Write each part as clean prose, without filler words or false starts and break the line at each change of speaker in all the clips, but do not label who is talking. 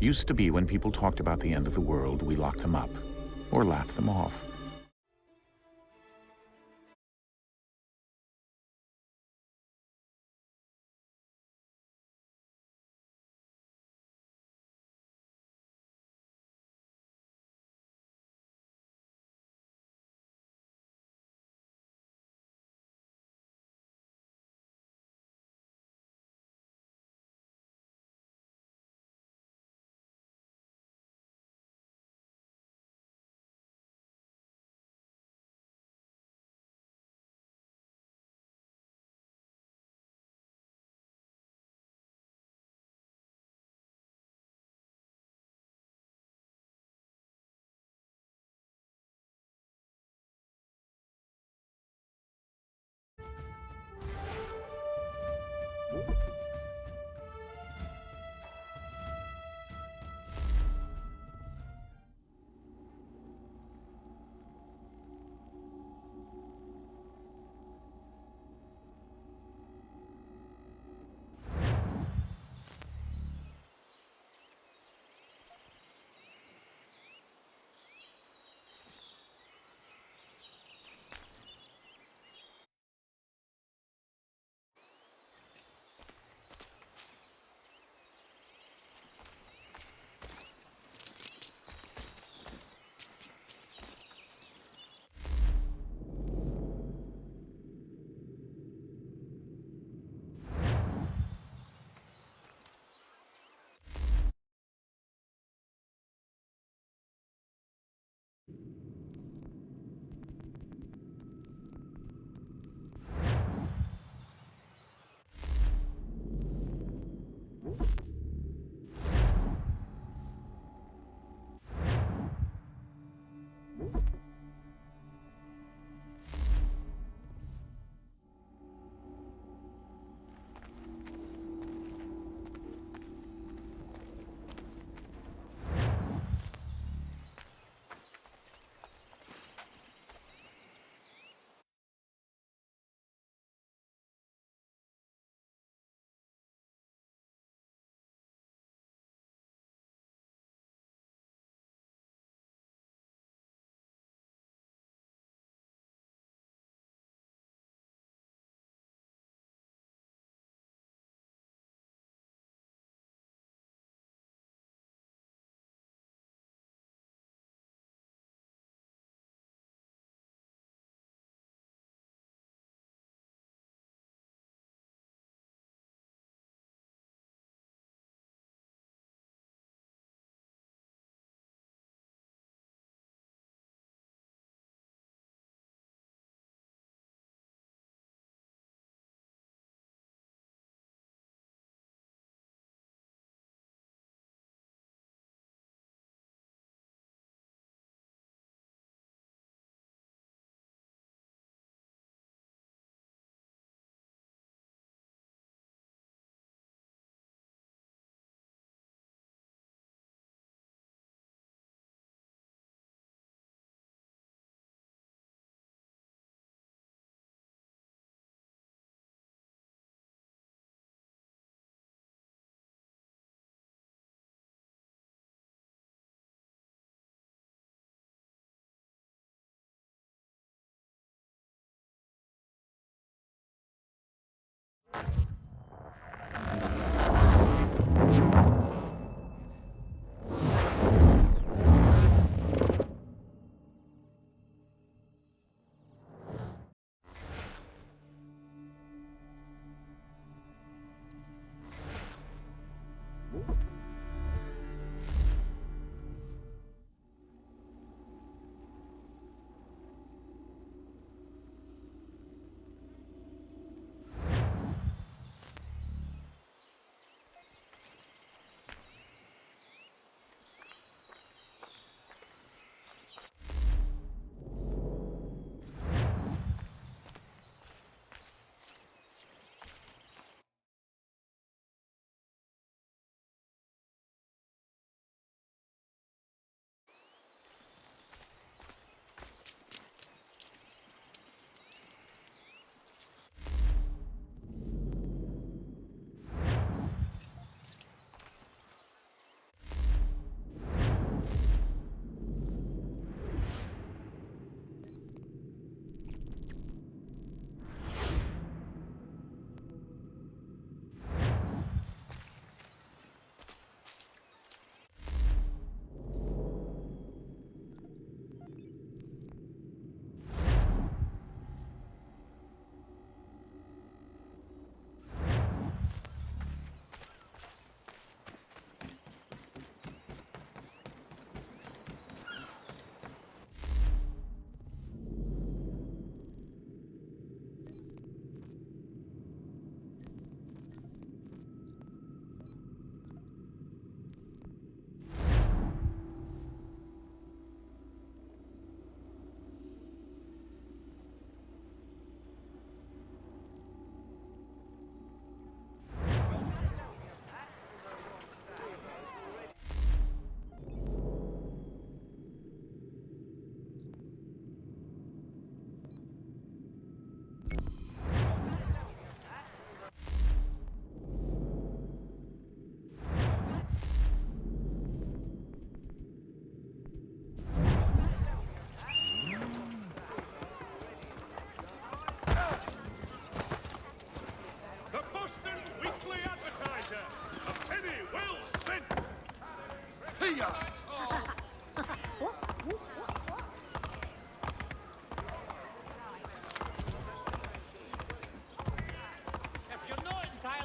Used to be when people talked about the end of the world, we locked them up or laughed them off.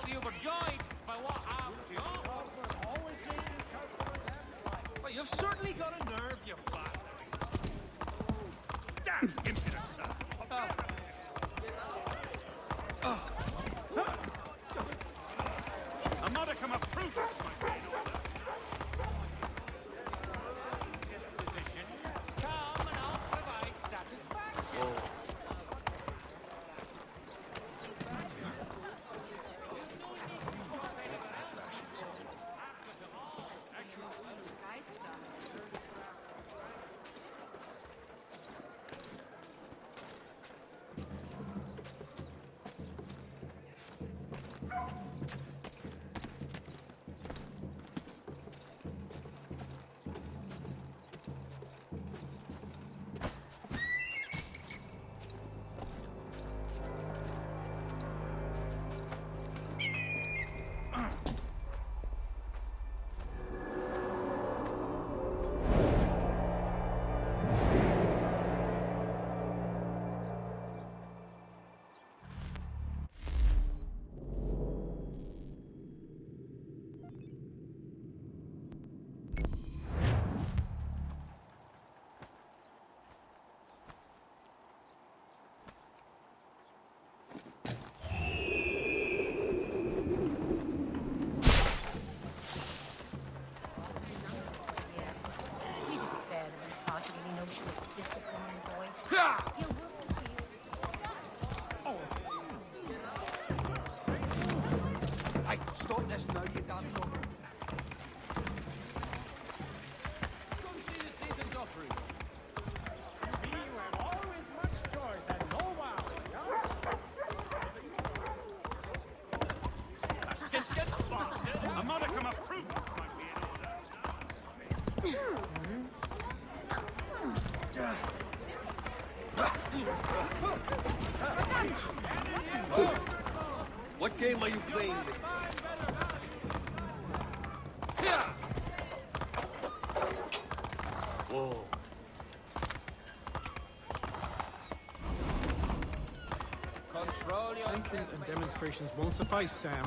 be overjoyed by what happened to you. Always makes his customers happy. But you've certainly got a nerve, you bastard. Damn impudence, sir. A modicum of prudence might be in order. Disposition. Come and I'll provide satisfaction.
Hey, stop this now, you damn dog.
Come see the season's offering. We have always much choice and no wow, yeah? Assistant bastard! A modicum of prudence might be in order.
What game are you playing, mister? Whoa.
Control your
Sanctions and demonstrations won't suffice, Sam.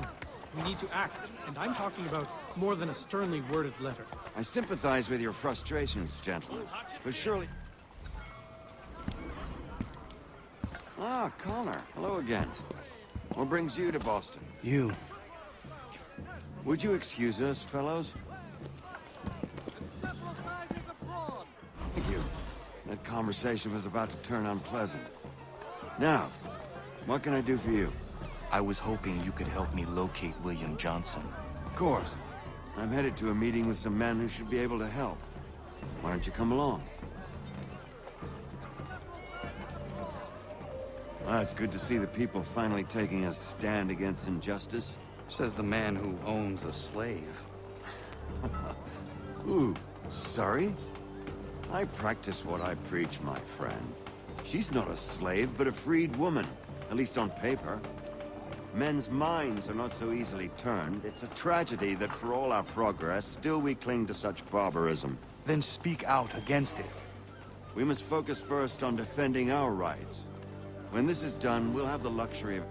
We need to act, and I'm talking about more than a sternly worded letter.
I sympathize with your frustrations, gentlemen, but surely... Ah, Connor. Hello again. What brings you to Boston?
You.
Would you excuse us, fellows?
several sizes abroad.
Thank you. That conversation was about to turn unpleasant. Now, what can I do for you?
I was hoping you could help me locate William Johnson.
Of course. I'm headed to a meeting with some men who should be able to help. Why don't you come along? Well, it's good to see the people finally taking a stand against injustice.
Says the man who owns a slave.
Ooh, sorry? I practice what I preach, my friend. She's not a slave, but a freed woman, at least on paper. Men's minds are not so easily turned. It's a tragedy that for all our progress, still we cling to such barbarism.
Then speak out against it.
We must focus first on defending our rights. When this is done, we'll have the luxury of...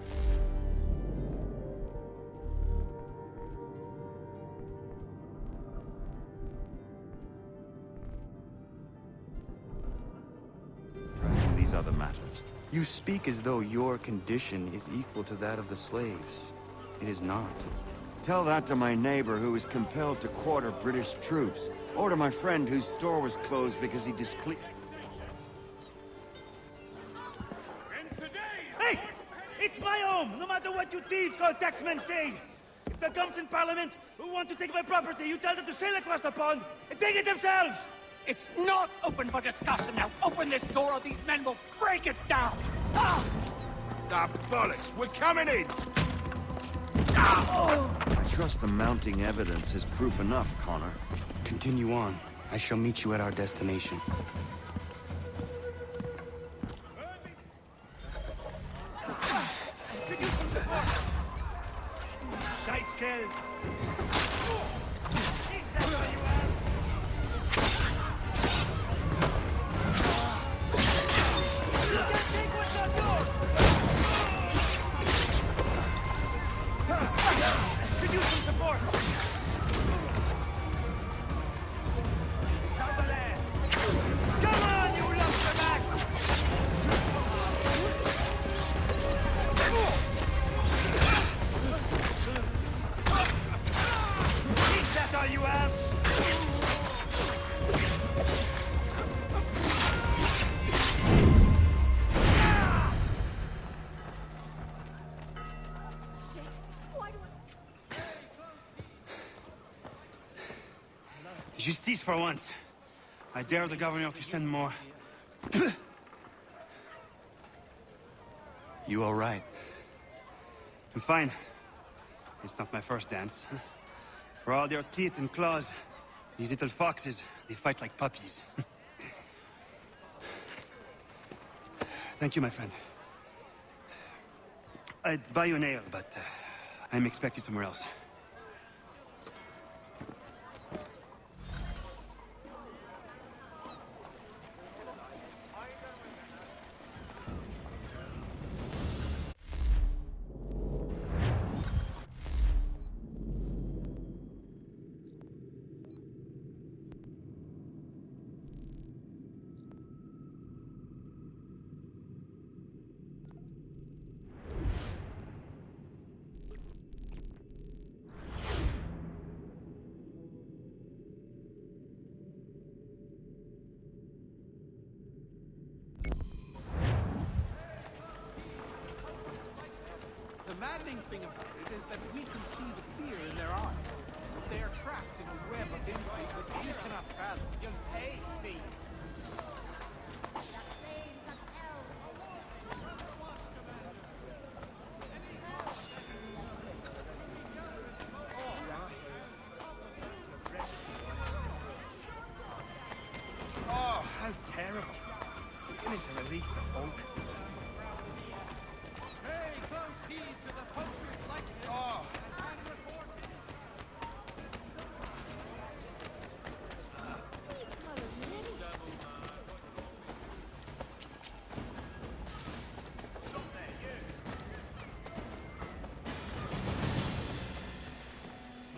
pressing these other matters.
You speak as though your condition is equal to that of the slaves. It is not.
Tell that to my neighbor who was compelled to quarter British troops, or to my friend whose store was closed because he displeased...
Hey! It's my home, no matter what you thieves called taxmen say! If the gums in Parliament who want to take my property, you tell them to sail across the pond and take it themselves!
It's not open for discussion now. Open this door or these men will break it down. Ah!
Ah, bollocks! We're coming in!
I trust the mounting evidence is proof enough, Connor.
Continue on. I shall meet you at our destination.
Scheißkerl! Justice for once. I dare the governor to send more.
You all right?
I'm fine. It's not my first dance. For all their teeth and claws, these little foxes, they fight like puppies. Thank you, my friend. I'd buy you an ale, but I'm expected somewhere else.
The maddening thing about it is that we can see the fear in their eyes. They are trapped in a web of intrigue which we cannot fathom. You'll pay me.
Oh, how terrible. Beginning to release the funk.
Pay close heed to the poster's likeness.
Oh.
And report.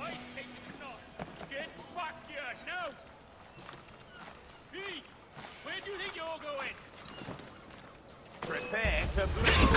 I think not. Get back here now. Hey, where do you think you're going? Prepare to bleed.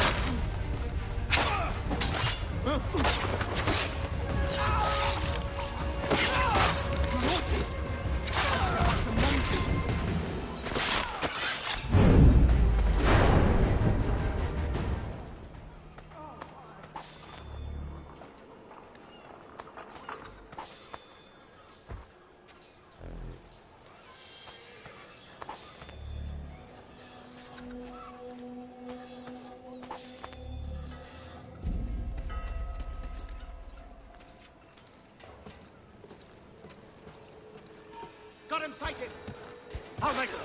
Got him sighted! I'll make it.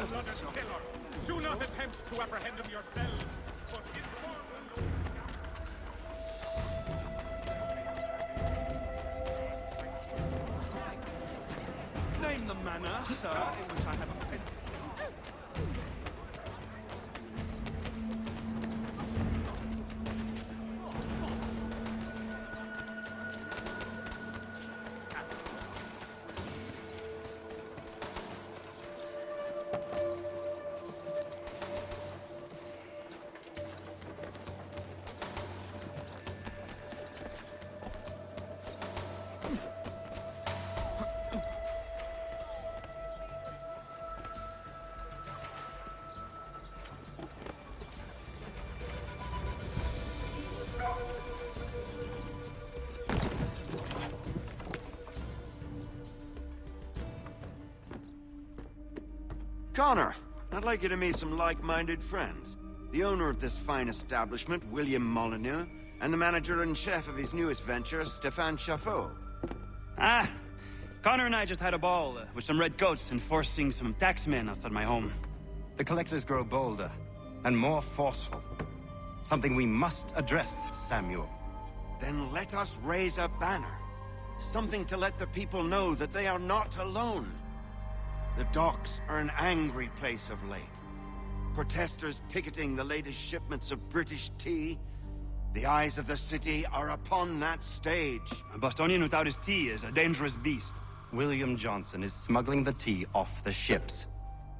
blooded killer. Do not attempt to apprehend him yourselves, but inform them.
Name the manner, sir, in which I have offended you.
Connor, I'd like you to meet some like-minded friends. The owner of this fine establishment, William Molyneux, and the manager and chef of his newest venture, Stéphane Chaffeau.
Ah, Connor and I just had a ball with some redcoats enforcing some taxmen outside my home.
The collectors grow bolder and more forceful. Something we must address, Samuel.
Then let us raise a banner. Something to let the people know that they are not alone. The docks are an angry place of late. Protesters picketing the latest shipments of British tea. The eyes of the city are upon that stage.
A Bostonian without his tea is a dangerous beast.
William Johnson is smuggling the tea off the ships.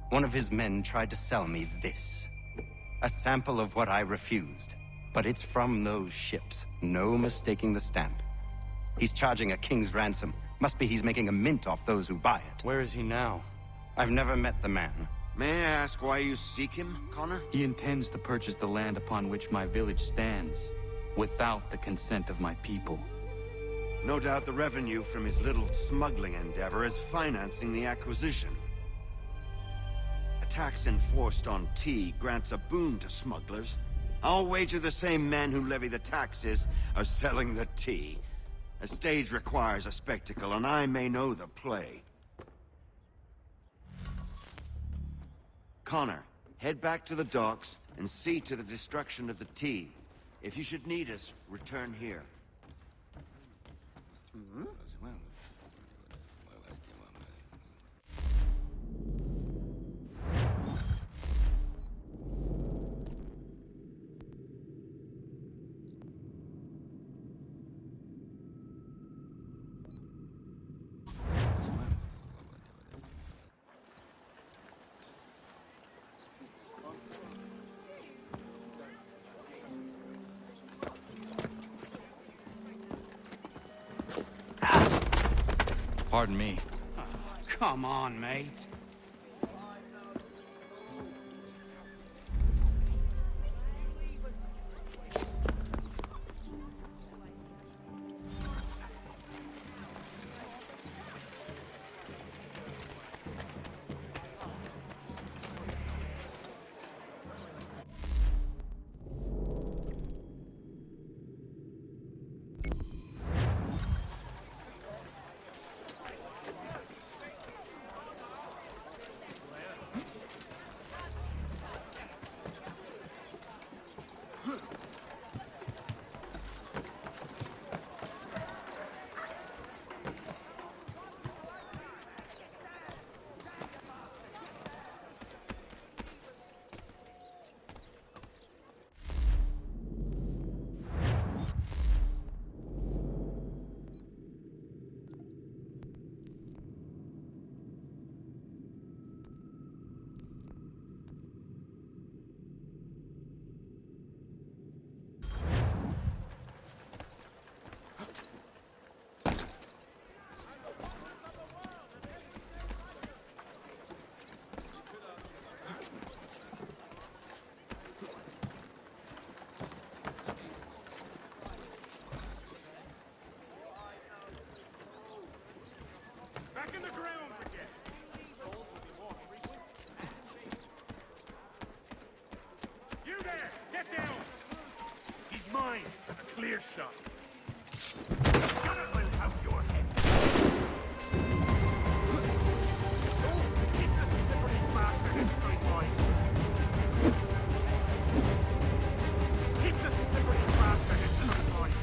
One of his men tried to sell me this. A sample of what I refused. But it's from those ships. No mistaking the stamp. He's charging a king's ransom. Must be he's making a mint off those who buy it.
Where is he now?
I've never met the man.
May I ask why you seek him, Connor?
He intends to purchase the land upon which my village stands, without the consent of my people.
No doubt the revenue from his little smuggling endeavor is financing the acquisition. A tax enforced on tea grants a boon to smugglers. I'll wager the same men who levy the taxes are selling the tea. A stage requires a spectacle, and I may know the play. Connor, head back to the docks and see to the destruction of the tea. If you should need us, return here.
Pardon me.
Oh, come on, mate.
Back in the ground again. You there! Get down! He's mine! A clear shot. I'll have your head. Keep the slippery bastard in sight, boys. Keep the slippery bastard in sight, boys.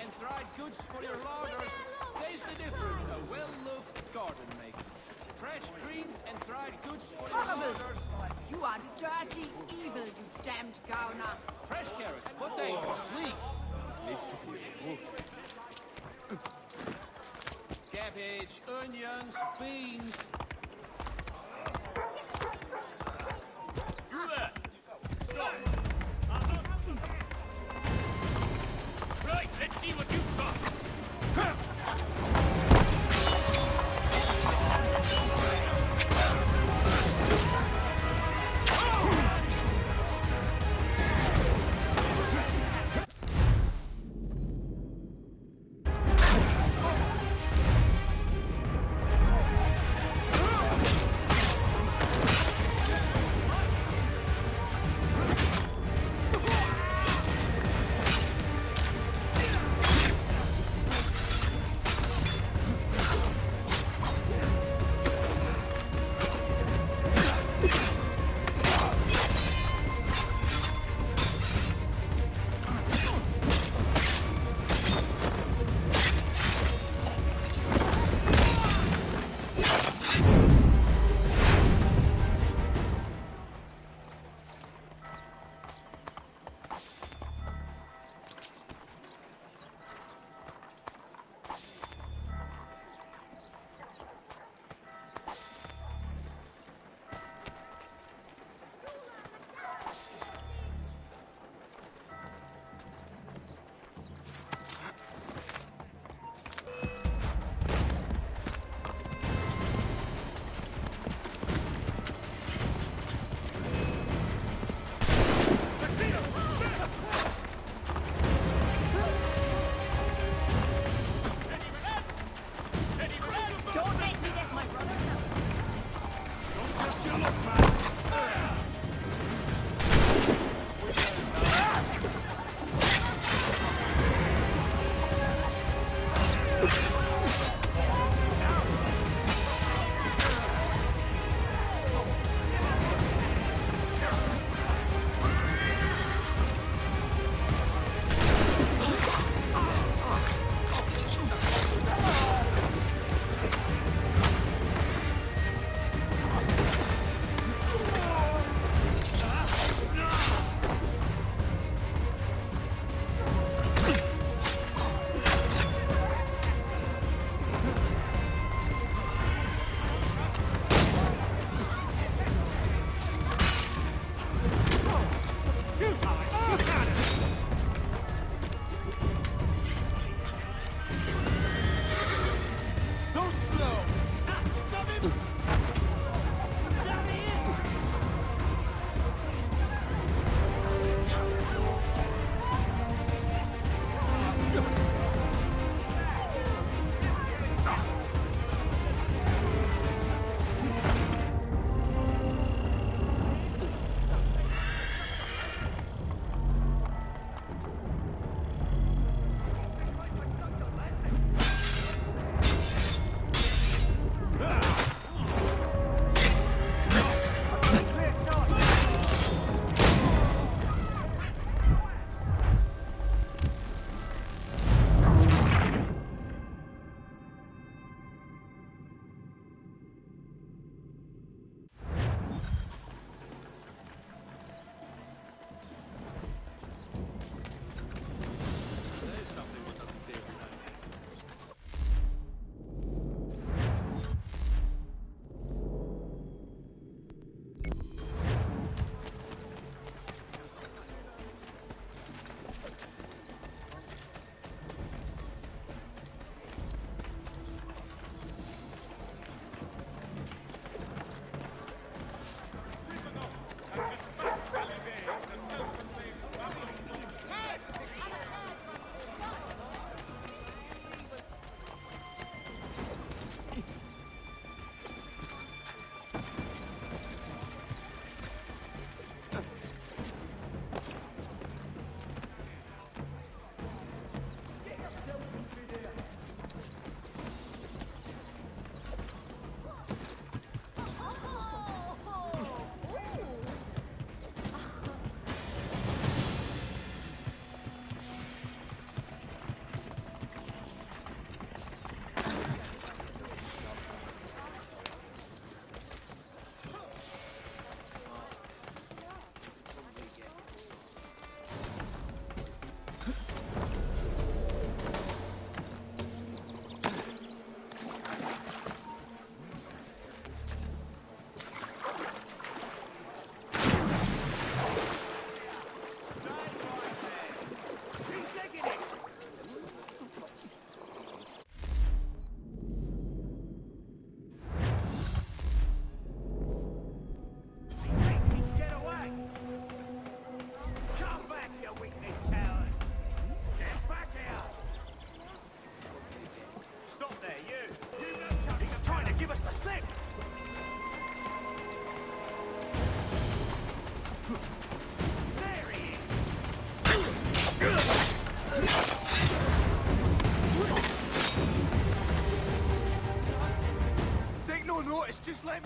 and dried goods for your larders. Taste the difference a well-loved garden makes. Fresh greens and dried goods for your larders.
You are dirty evil, you damned gowner.
Fresh carrots, potatoes, leeks. This needs to be removed.
Cabbage, onions, beans.
You there! Stop! Right, let's see what you've got.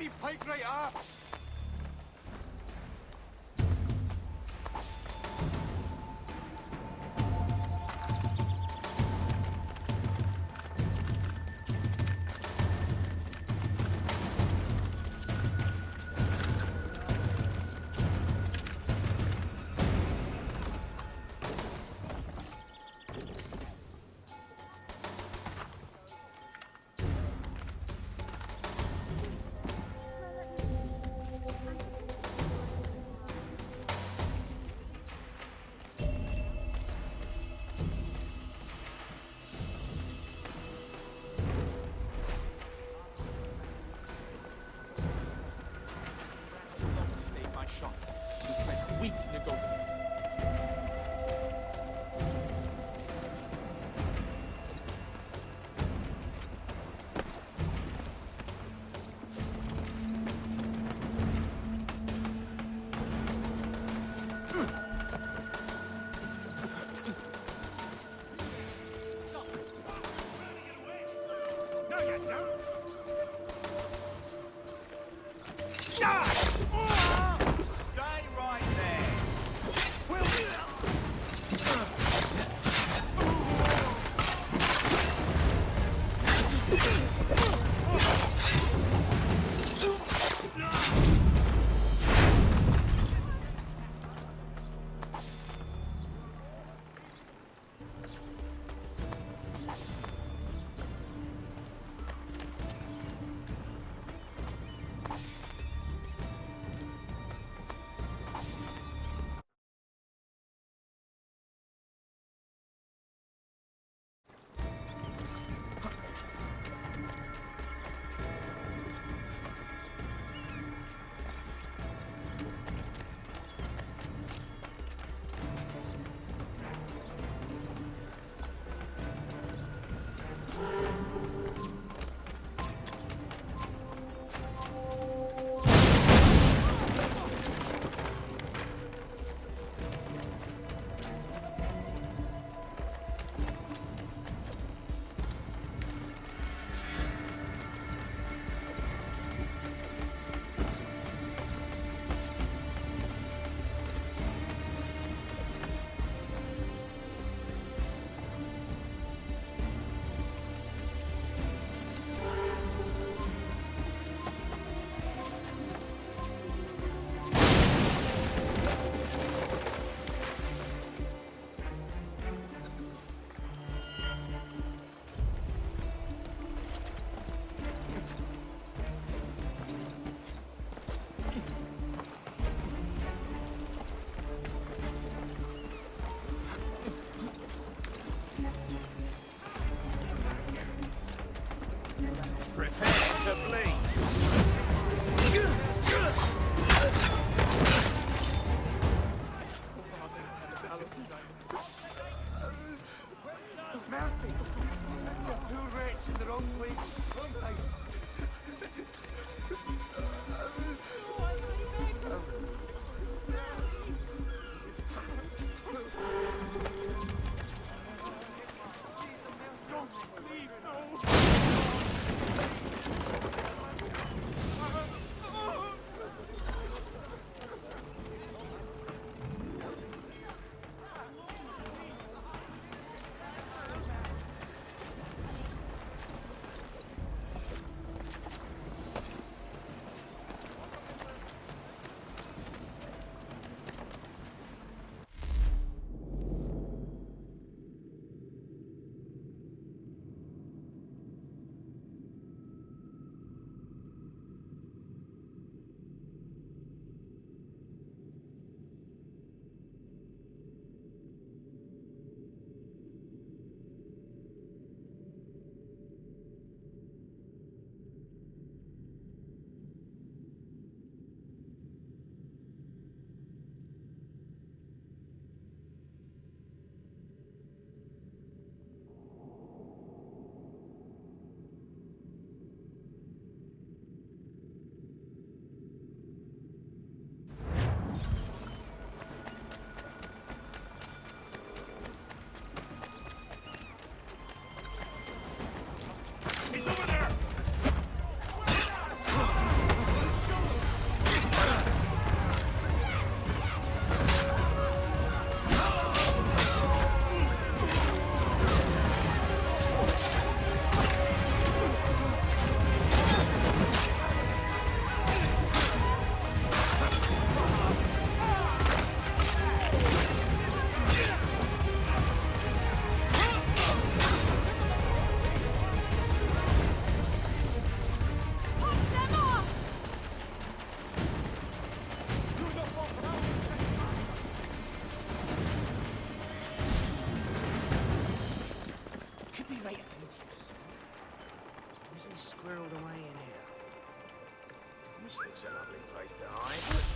bloody pike right up!
Weeks negotiating.
No, you don't! Stay right there!
place to hide.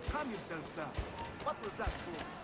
Calm yourself, sir. What was that for?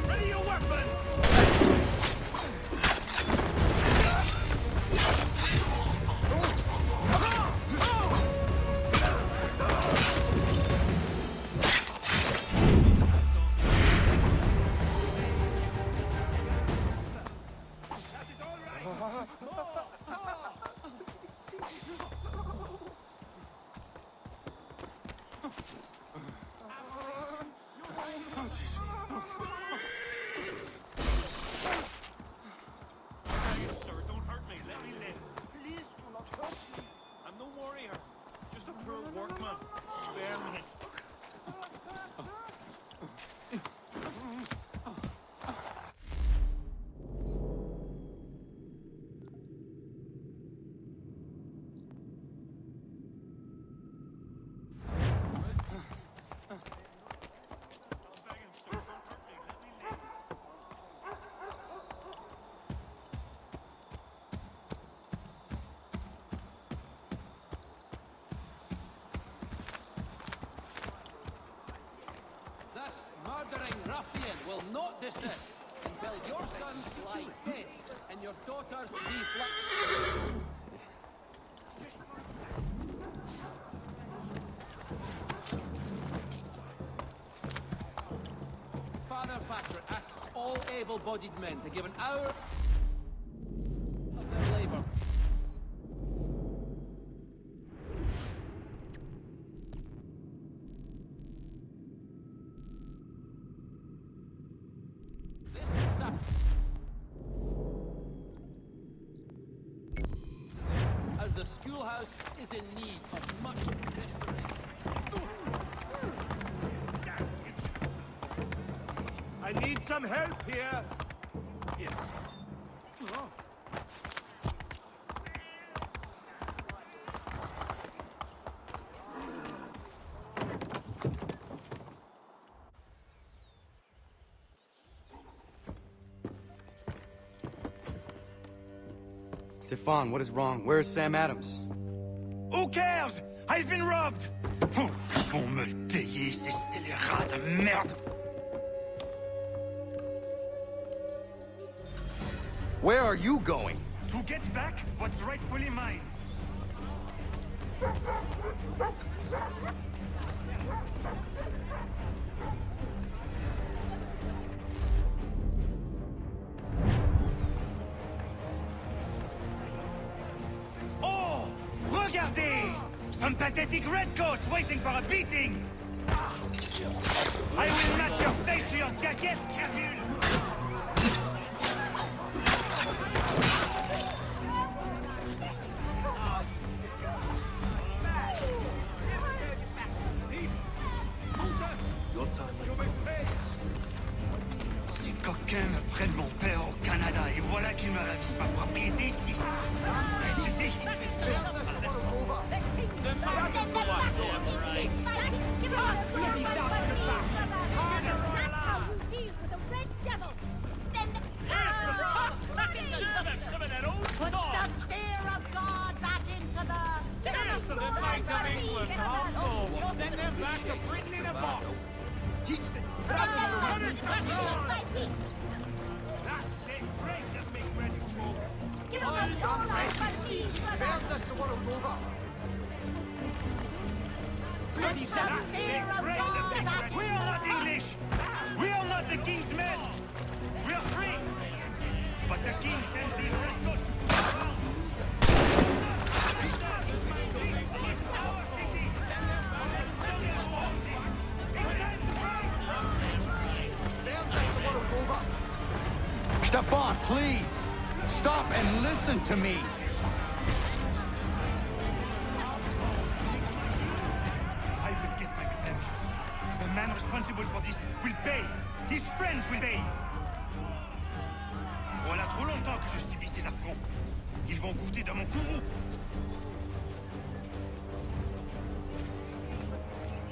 Ready your weapons!
Murdering ruffian will not desist until your sons lie dead and your daughters deflect. Father Patrick asks all able-bodied men to give an hour of their labor. As the schoolhouse is in need of much restoration.
I need some help here.
Stefan, what is wrong? Where's Sam Adams?
Who cares? I've been robbed! Oh, ils vont me le payer, ces scélérats de merde!
Where are you going?
To get back what's rightfully mine. Oh! Regardez! Some pathetic redcoats waiting for a beating! I will match your face to your jacket, Capule! Ces coquins me prennent mon père au Canada et voilà qu'ils me ravissent ma propriété ici. Il suffit.
Put the fear of God back into the...
Here's to the Knights of England, Humble! Send them back to Britain in a box!
Teach them! That's
it! Break them, big red folk!
Give them a soul out by me, brother!
That's
the fear of
Break
God
them,
back
We are not English! We are not the king's men! We are free! But the king sends these redcoats to...
Stefan, please! Stop and listen to me!
I will get my revenge. The man responsible for this will pay. His friends will pay. Voilà trop longtemps que je subis ces affronts. Ils vont goûter dans mon courroux.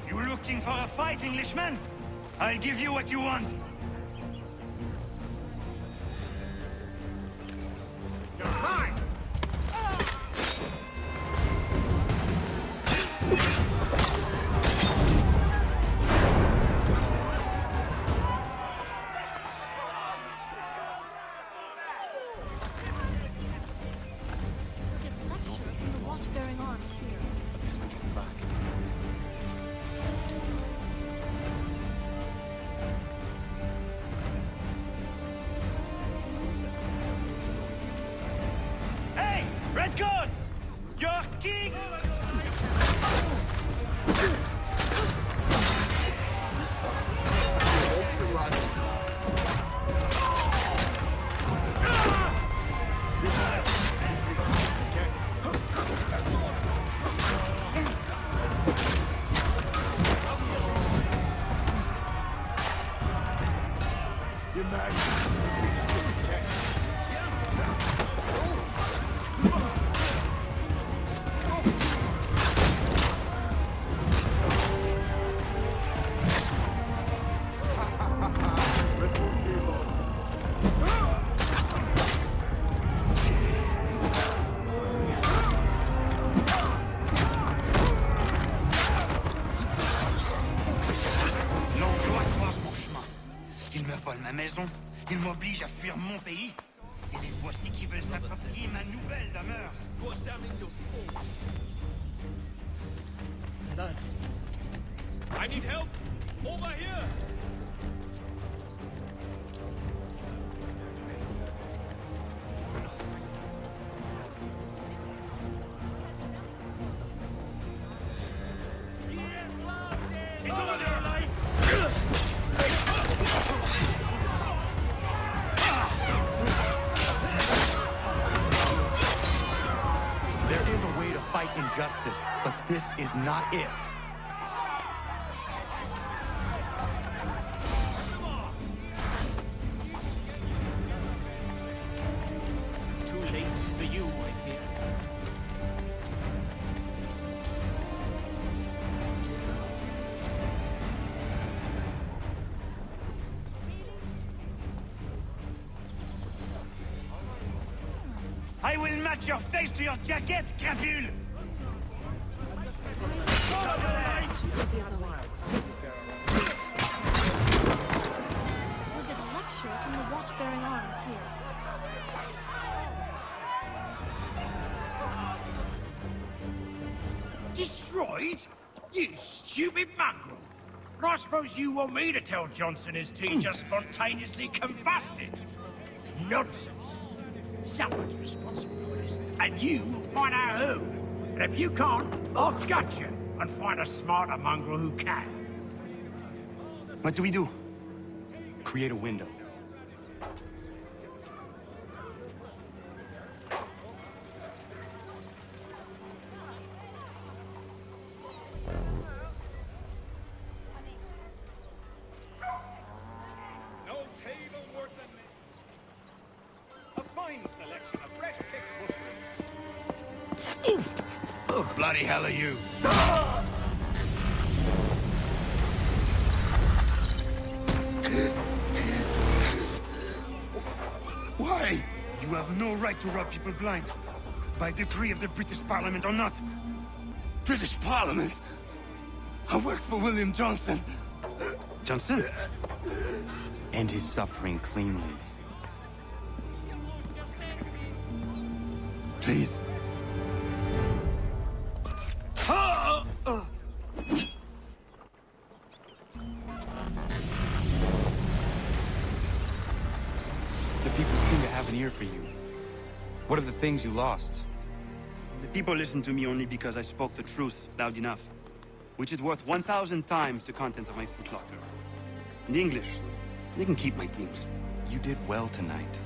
You looking for a fight, Englishman? I'll give you what you want.
You're mine!
Hey, Redcoats! Your king! Ils me volent ma maison, ils m'obligent à fuir mon pays, et les voici qui veulent s'approprier ma nouvelle demeure.
I need help! Over here!
It's over there, Light!
There is a way to fight injustice, but this is not it.
Too late for you, I fear.
I will match your face to your jacket, crapule!
We'll get a lecture from the watch-bearing arms here.
Destroyed? You stupid mongrel! I suppose you want me to tell Johnson his tea just spontaneously combusted? Nonsense! Someone's responsible for this, and you will find out who. And if you can't, I'll gut you and find a smarter mongrel who can.
What do we do? Create a window.
No table worth the name. A fine selection of fresh-picked mushrooms.
Oh, bloody hell are you? Why? You have no right to rob people blind. By decree of the British Parliament or not. British Parliament? I work for William Johnson.
Johnson? End his suffering cleanly.
Please.
The people seem to have an ear for you. What are the things you lost?
The people listen to me only because I spoke the truth loud enough, which is worth 1,000 times the content of my footlocker. The English, they can keep my things.
You did well tonight.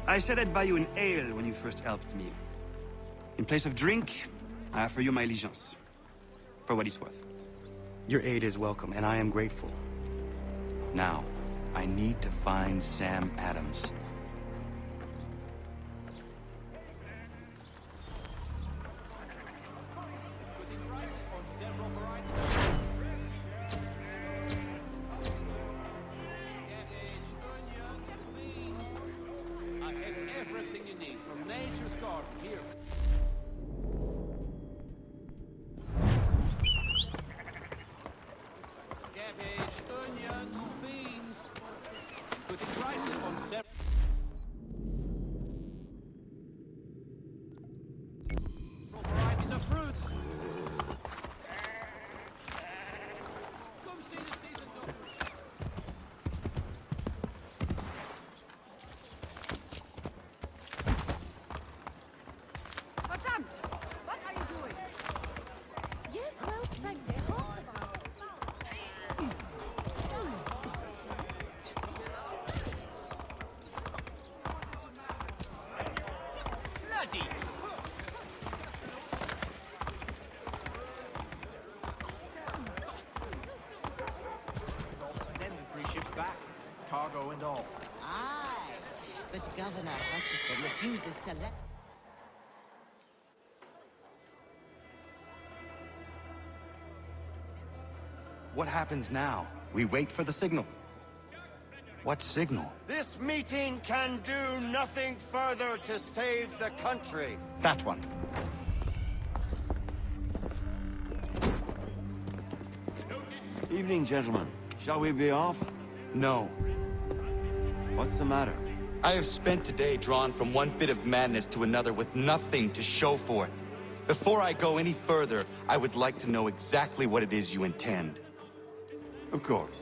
I said I'd buy you an ale when you first helped me. In place of drink, I offer you my allegiance. For what it's worth.
Your aid is welcome, and I am grateful. Now, I need to find Sam Adams.
I have everything you need from nature's garden here.
all.
Aye, but Governor Hutchison refuses to let...
What happens now?
We wait for the signal.
What signal?
This meeting can do nothing further to save the country.
That one.
Evening, gentlemen. Shall we be off?
No.
What's the matter?
I have spent today drawn from one bit of madness to another with nothing to show for it. Before I go any further, I would like to know exactly what it is you intend.
Of course.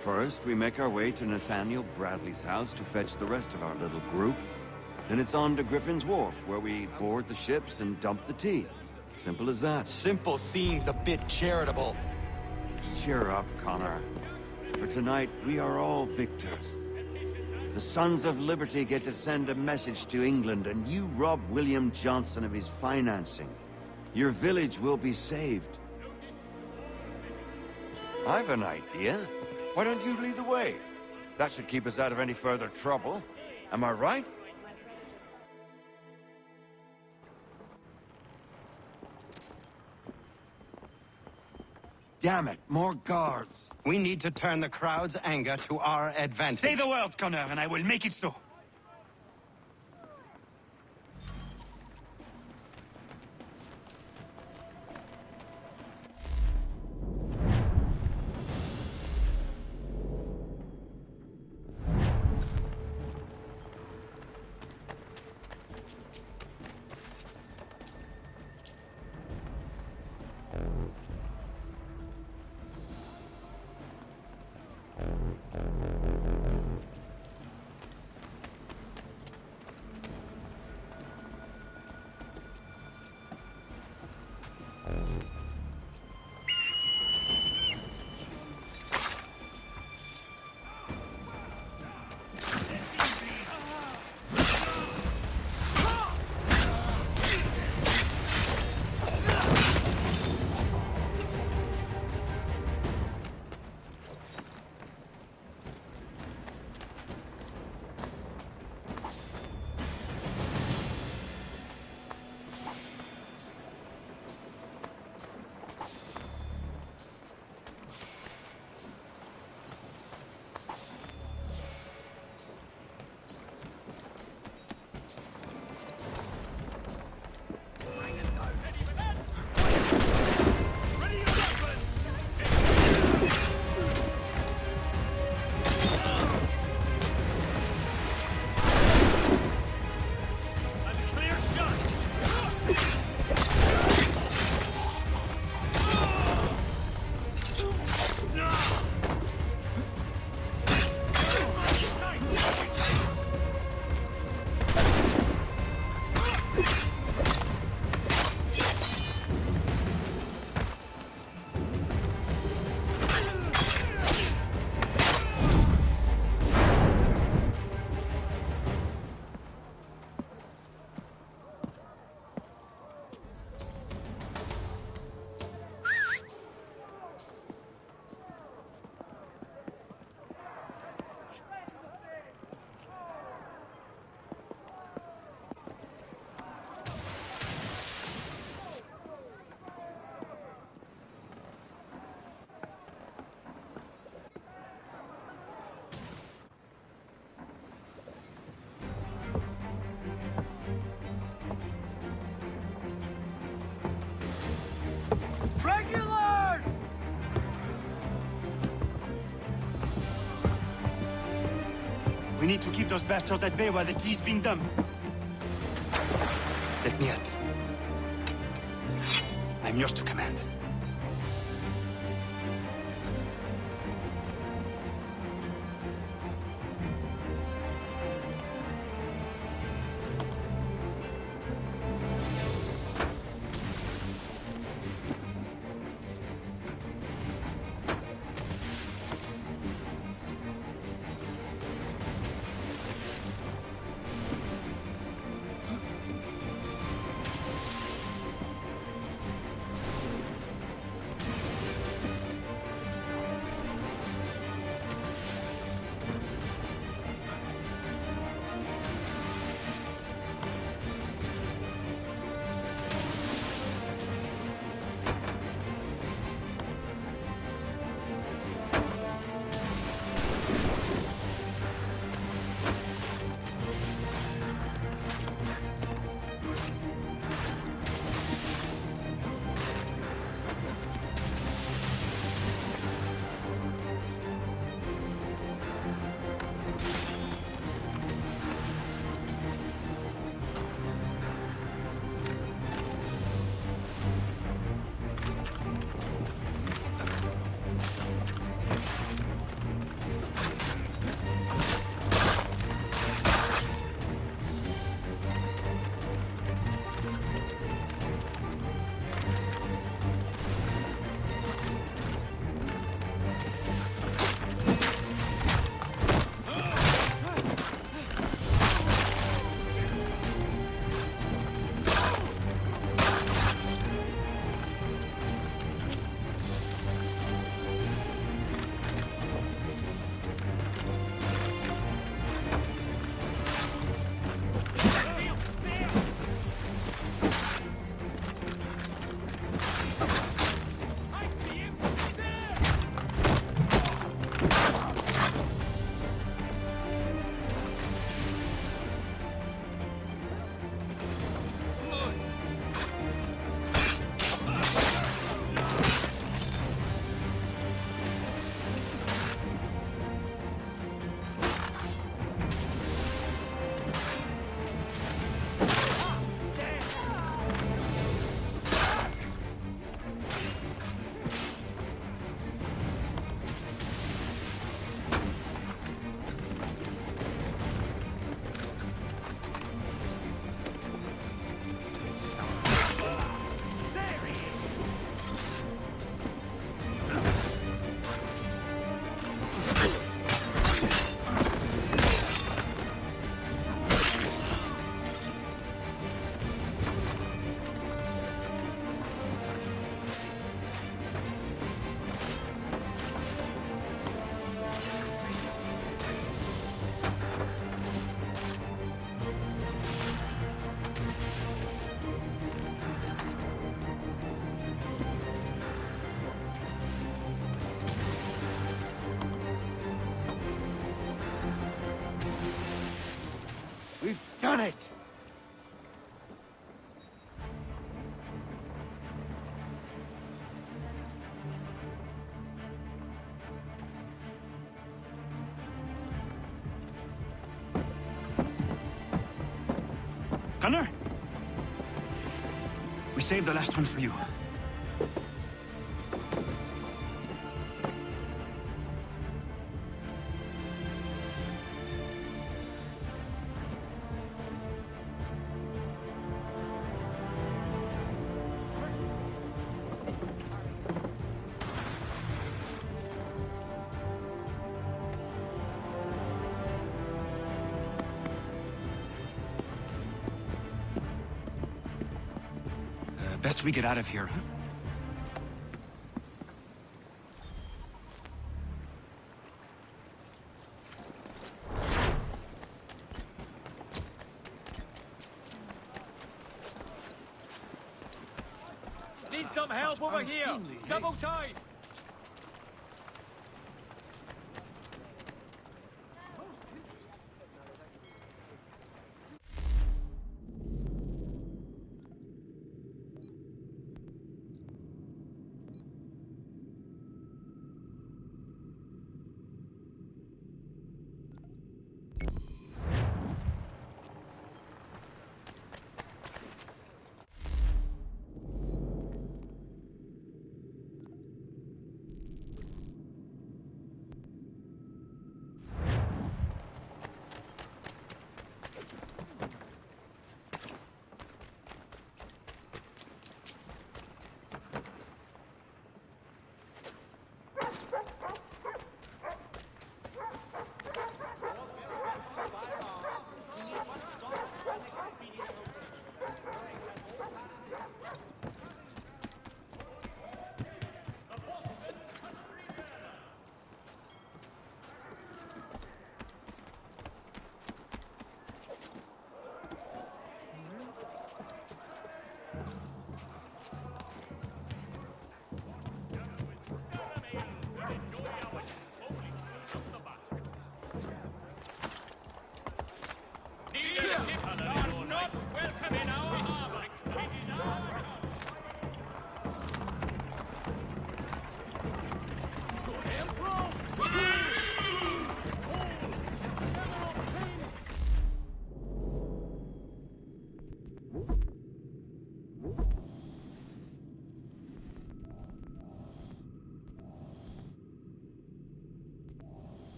First, we make our way to Nathaniel Bradley's house to fetch the rest of our little group. Then it's on to Griffin's Wharf, where we board the ships and dump the tea. Simple as that.
Simple seems a bit charitable.
Cheer up, Connor. For tonight, we are all victors. The Sons of Liberty get to send a message to England, and you rob William Johnson of his financing. Your village will be saved. I've an idea. Why don't you lead the way? That should keep us out of any further trouble. Am I right? Damn it, more guards.
We need to turn the crowd's anger to our advantage.
Say the word, Connor, and I will make it so. We need to keep those bastards at bay while the tea's being dumped. Let me help. I'm yours to command.
done it!
Gunner? We saved the last one for you. Best we get out of here, huh?
Need some help over here. Double tight.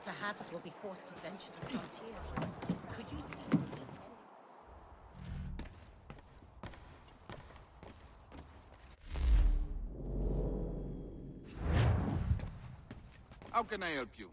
Perhaps we'll be forced to venture to the frontier. Could you see the fleet heading?
How can I help you?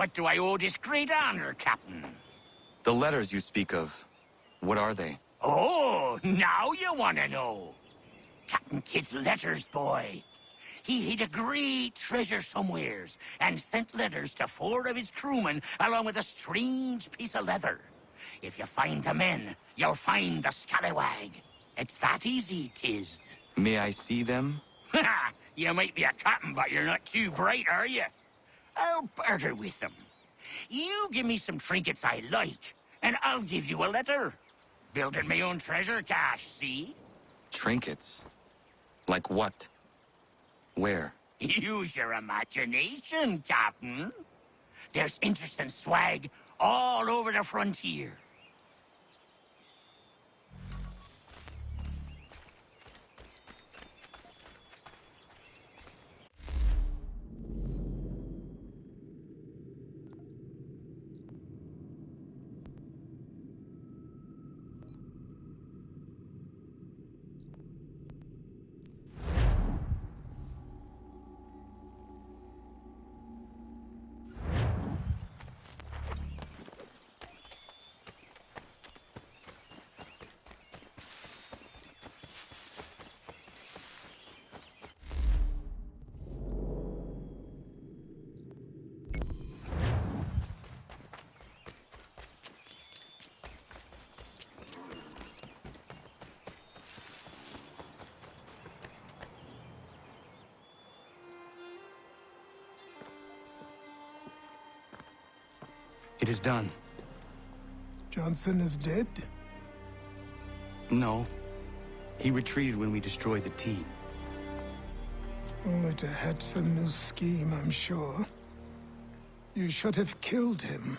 What do I owe this great honor, Captain?
The letters you speak of, what are they?
Oh, now you want to know. Captain Kidd's letters, boy. He hid a great treasure somewheres and sent letters to 4 of his crewmen along with a strange piece of leather. If you find the men, you'll find the scallywag. It's that easy, 'tis.
May I see them?
Ha! You might be a captain, but you're not too bright, are you? I'll barter with them. You give me some trinkets I like, and I'll give you a letter. Building my own treasure cache, see?
Trinkets? Like what? Where?
Use your imagination, Captain. There's interesting swag all over the frontier.
It is done.
Johnson is dead?
No. He retreated when we destroyed the T.
Only to hatch some new scheme, I'm sure. You should have killed him.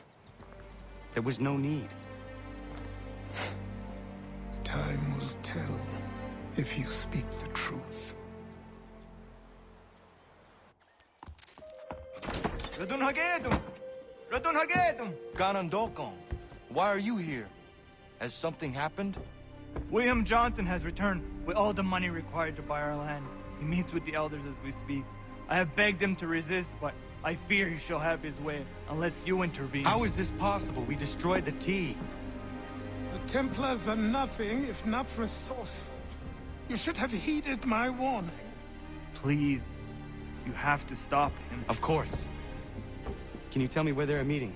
There was no need.
Time will tell if you speak the truth.
Ganondokon, why are you here? Has something happened?
William Johnson has returned with all the money required to buy our land. He meets with the elders as we speak. I have begged him to resist, but I fear he shall have his way unless you intervene.
How is this possible? We destroyed the T.
The Templars are nothing if not resourceful. You should have heeded my warning.
Please, you have to stop him.
Of course. Can you tell me where they're meeting?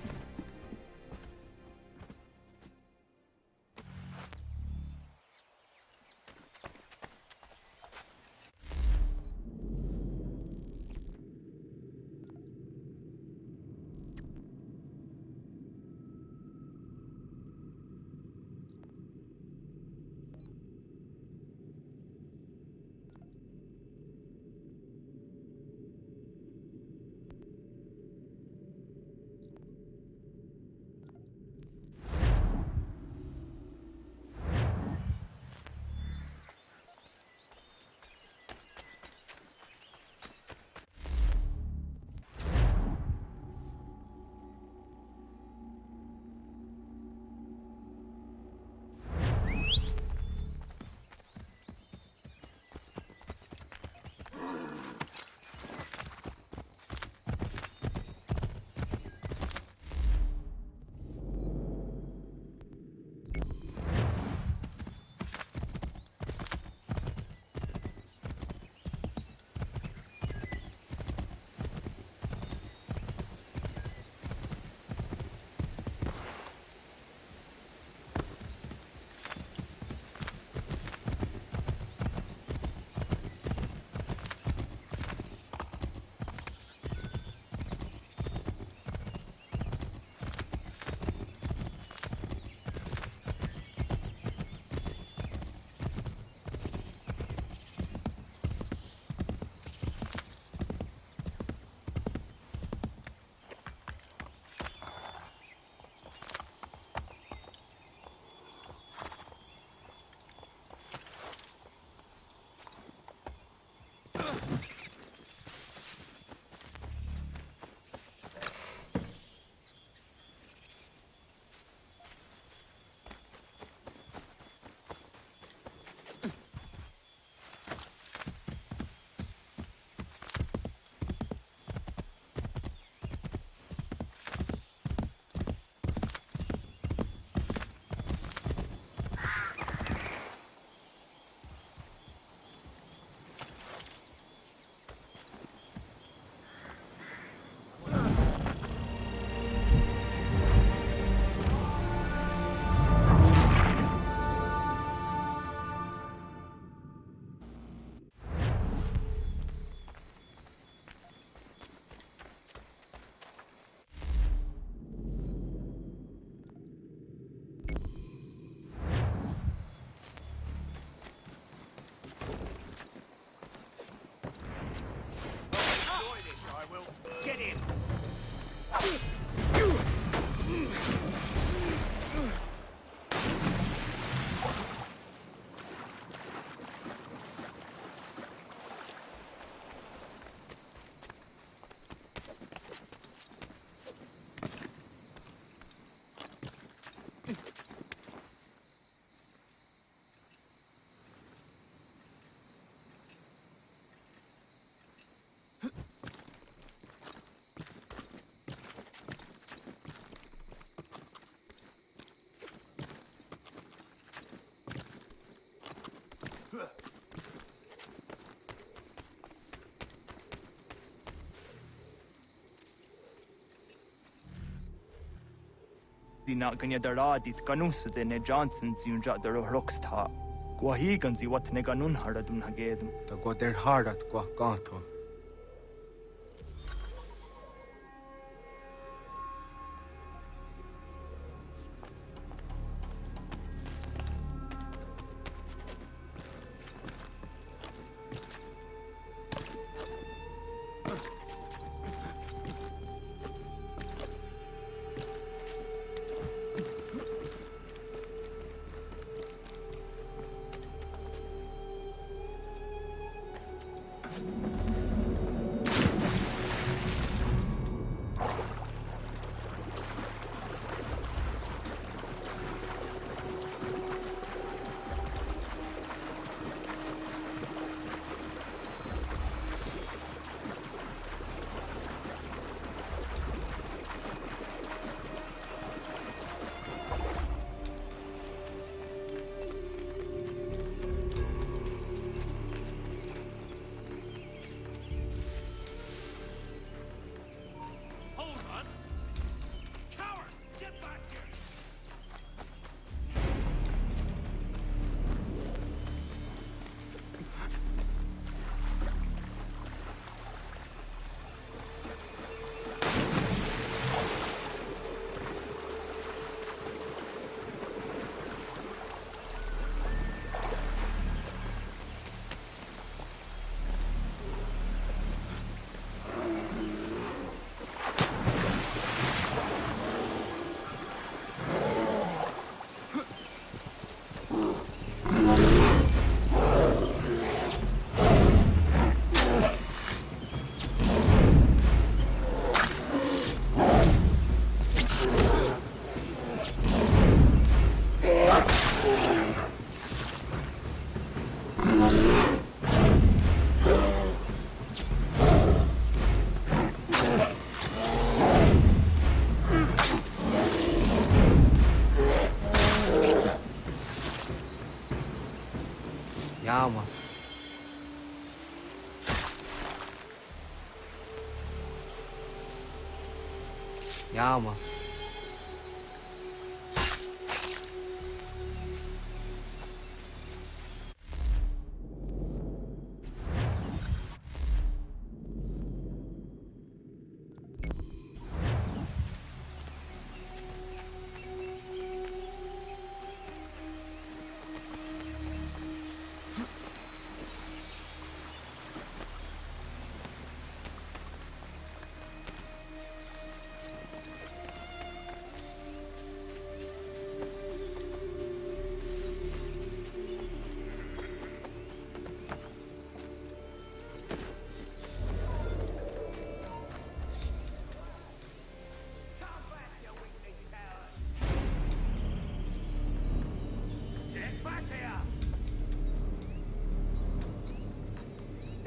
Dina kanya daradit kanus de ne Johnson's yunja der rocksta. Gwahi ganzi wat ne ganun haradun hagedum.
Ta go der hardat gwa gato. Yama. Yama.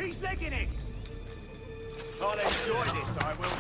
He's legging it! I'll enjoy this, I will.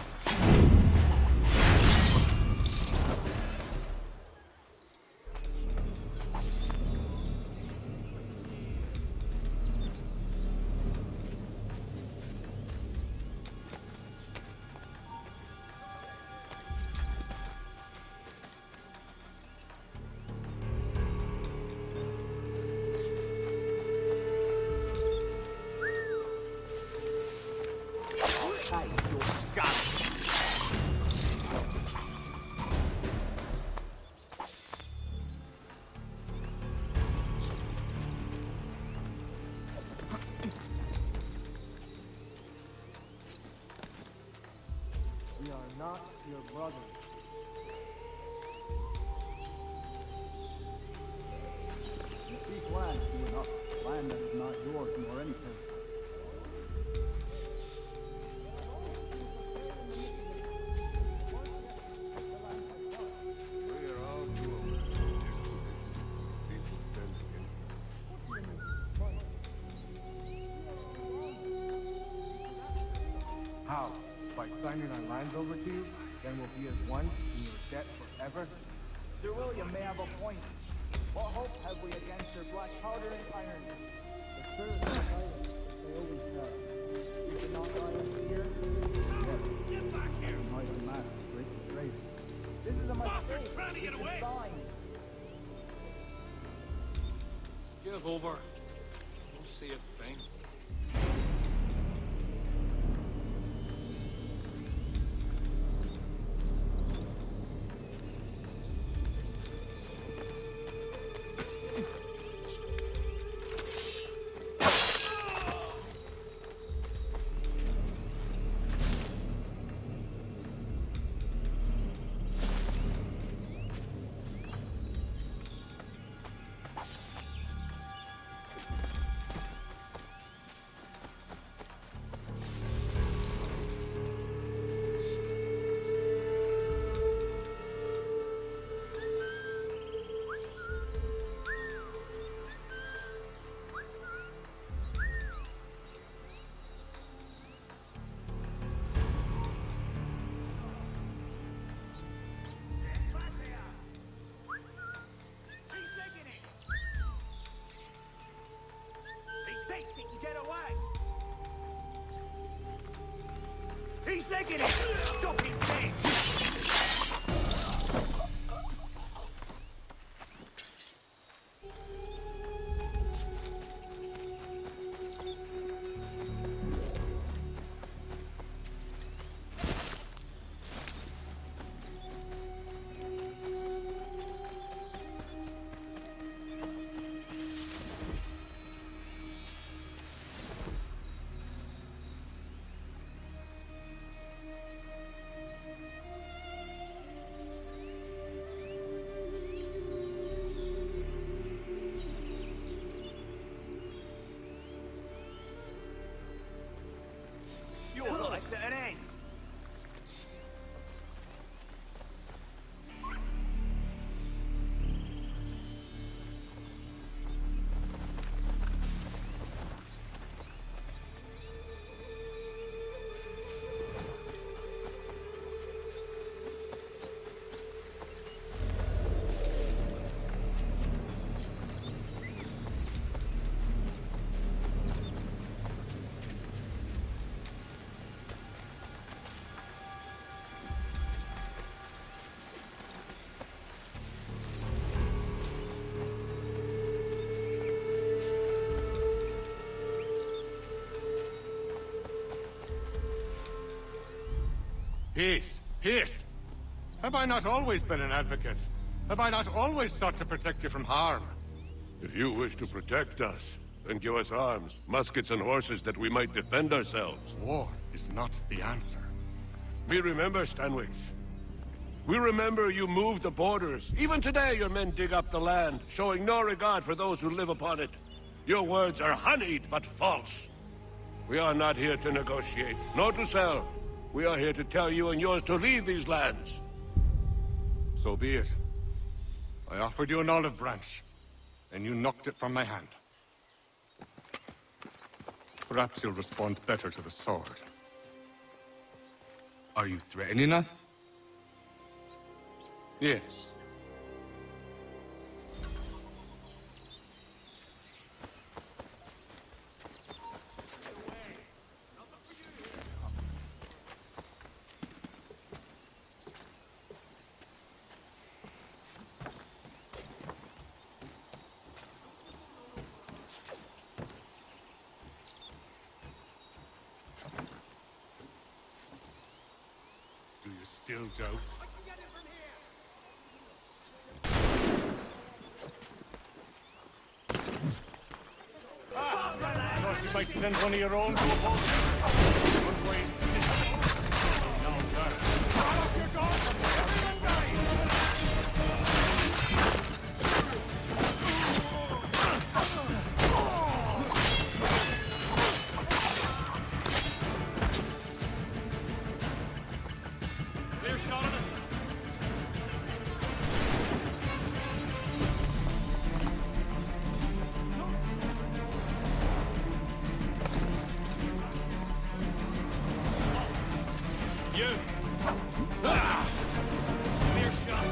We are not your brothers. You speak land few enough, land that is not yours nor any person.
How? By signing our lands over to you? Then we'll be as one in your debt forever?
Sir William may have a point. What hope have we against your black powder and iron? The spirit is silent, they always have. You did not lie in fear? Yes.
Get back here!
Might unmask, break the trade. This is a mistake!
over. We'll see a thing.
He's licking it! Stop it, man! Your life's at an end.
Peace! Peace! Have I not always been an advocate? Have I not always sought to protect you from harm?
If you wish to protect us, then give us arms, muskets and horses that we might defend ourselves.
War is not the answer.
We remember, Stanwix. We remember you moved the borders. Even today your men dig up the land, showing no regard for those who live upon it. Your words are honeyed, but false. We are not here to negotiate, nor to sell. We are here to tell you and yours to leave these lands.
So be it. I offered you an olive branch, and you knocked it from my hand. Perhaps you'll respond better to the sword.
Are you threatening us?
Yes. Do you still doubt? Thought you might send one of your own to oppose me. Good ways to do it. Now, sir. Fire up your guns! Everyone
Clear shot of it. You. Ah! Clear shot.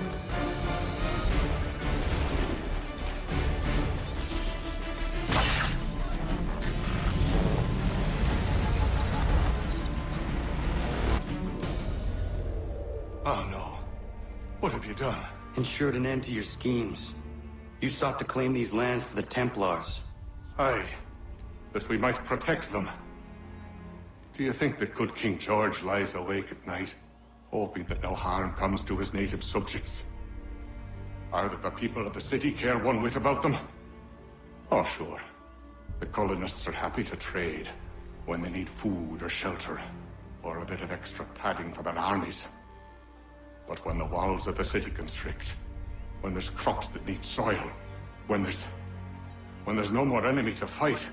Oh no. What have you done?
Ensured an end to your schemes. You sought to claim these lands for the Templars.
Aye, that we might protect them. Do you think that good King George lies awake at night, hoping that no harm comes to his native subjects? Or that the people of the city care one whit about them? Oh, sure. The colonists are happy to trade when they need food or shelter, or a bit of extra padding for their armies. But when the walls of the city constrict, when there's crops that need soil, when there's no more enemy to fight,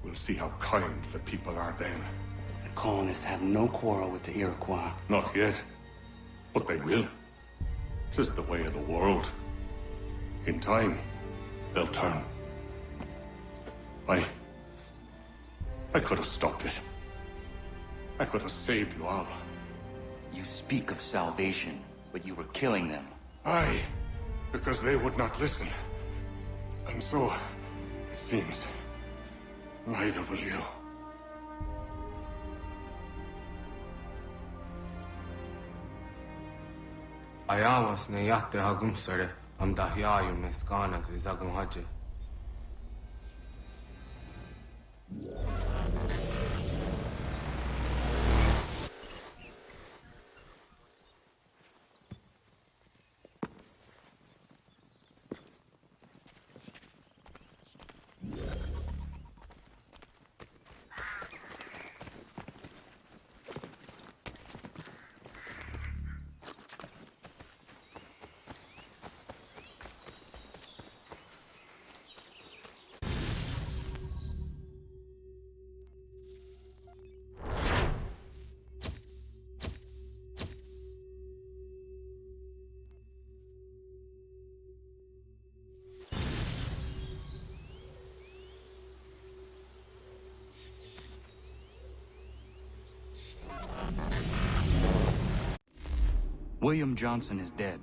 we'll see how kind the people are then.
The colonists have no quarrel with the Iroquois.
Not yet, but they will. 'Tis the way of the world. In time, they'll turn. I could have stopped it. I could have saved you all.
You speak of salvation, but you were killing them.
Aye, because they would not listen. And so, it seems, neither will you.
Ayawas na yate hagum sare, am dahyayum na skanas izagum haje.
William Johnson is dead,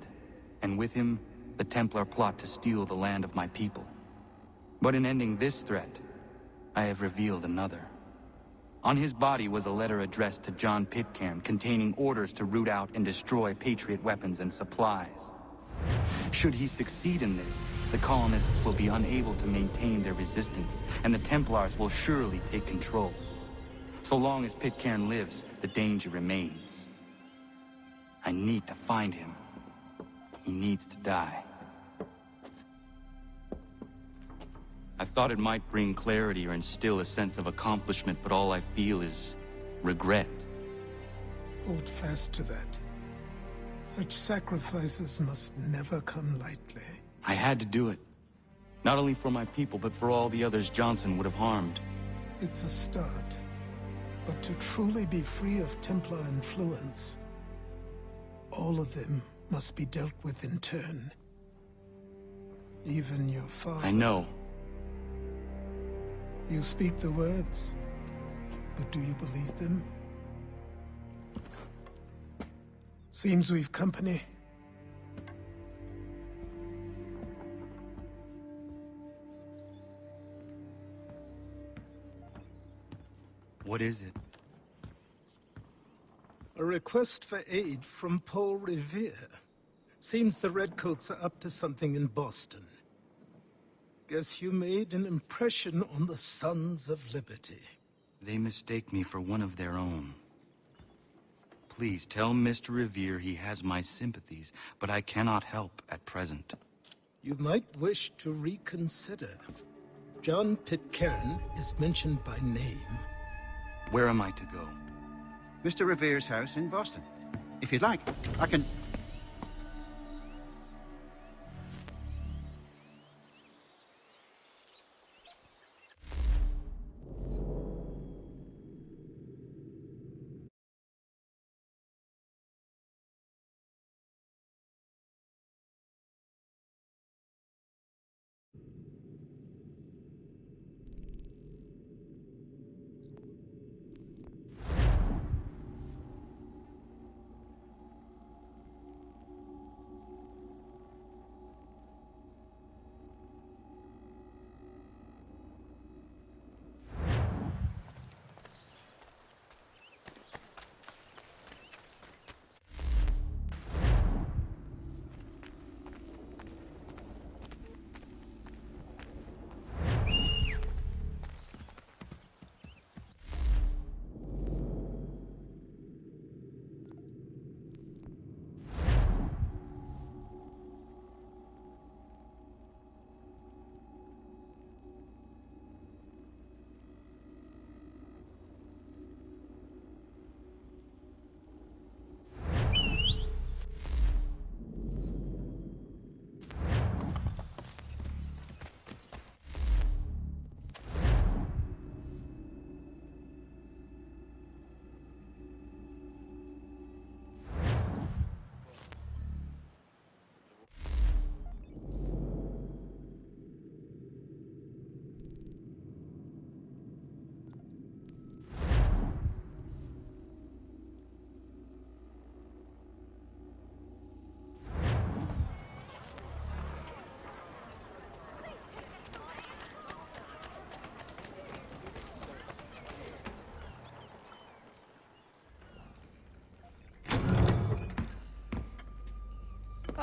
and with him, the Templar plot to steal the land of my people. But in ending this threat, I have revealed another. On his body was a letter addressed to John Pitcairn containing orders to root out and destroy Patriot weapons and supplies. Should he succeed in this, the colonists will be unable to maintain their resistance, and the Templars will surely take control. So long as Pitcairn lives, the danger remains. I need to find him. He needs to die. I thought it might bring clarity or instill a sense of accomplishment, but all I feel is regret.
Hold fast to that. Such sacrifices must never come lightly.
I had to do it. Not only for my people, but for all the others Johnson would have harmed.
It's a start. But to truly be free of Templar influence, all of them must be dealt with in turn. Even your father.
I know.
You speak the words, but do you believe them? Seems we've company.
What is it?
A request for aid from Paul Revere. Seems the Redcoats are up to something in Boston. Guess you made an impression on the Sons of Liberty.
They mistake me for one of their own. Please tell Mr. Revere he has my sympathies, but I cannot help at present.
You might wish to reconsider. John Pitcairn is mentioned by name.
Where am I to go?
Mr. Revere's house in Boston. If you'd like, I can...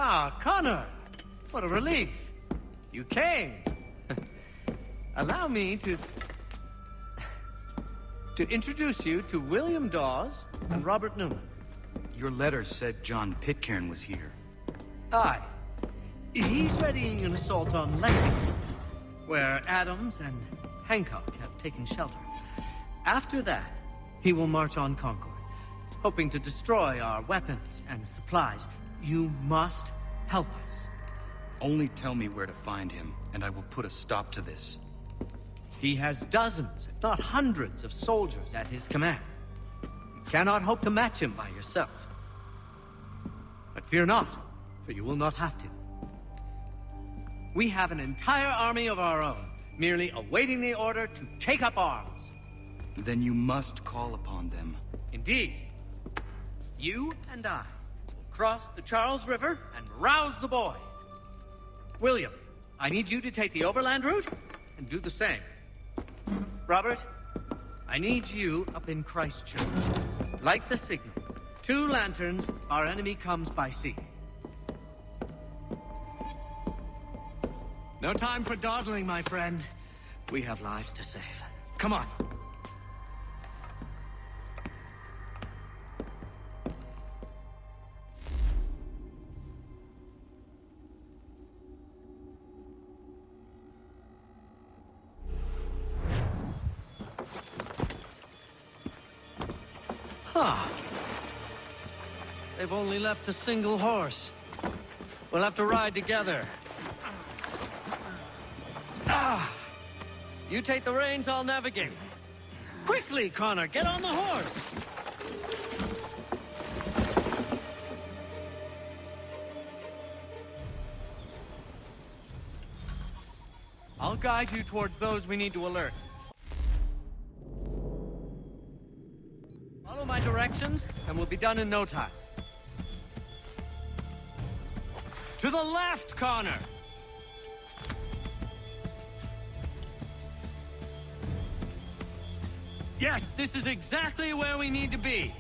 Ah, Connor! What a relief. You came. Allow me to introduce you to William Dawes and Robert Newman.
Your letter said John Pitcairn was here.
Aye. He's readying an assault on Lexington, where Adams and Hancock have taken shelter. After that, he will march on Concord, hoping to destroy our weapons and supplies. You must help us.
Only tell me where to find him, and I will put a stop to this.
He has dozens, if not hundreds, of soldiers at his command. You cannot hope to match him by yourself. But fear not, for you will not have to. We have an entire army of our own, merely awaiting the order to take up arms.
Then you must call upon them.
Indeed. You and I will cross the Charles River and rouse the boys. William, I need you to take the overland route and do the same. Robert, I need you up in Christchurch. Light the signal. 2 lanterns, our enemy comes by sea. No time for dawdling, my friend. We have lives to save. Come on. Huh. They've only left a single horse. We'll have to ride together. Ah! You take the reins, I'll navigate. Quickly, Connor, get on the horse! I'll guide you towards those we need to alert. Follow my directions, and we'll be done in no time. To the left, Connor! Yes, this is exactly where we need to be.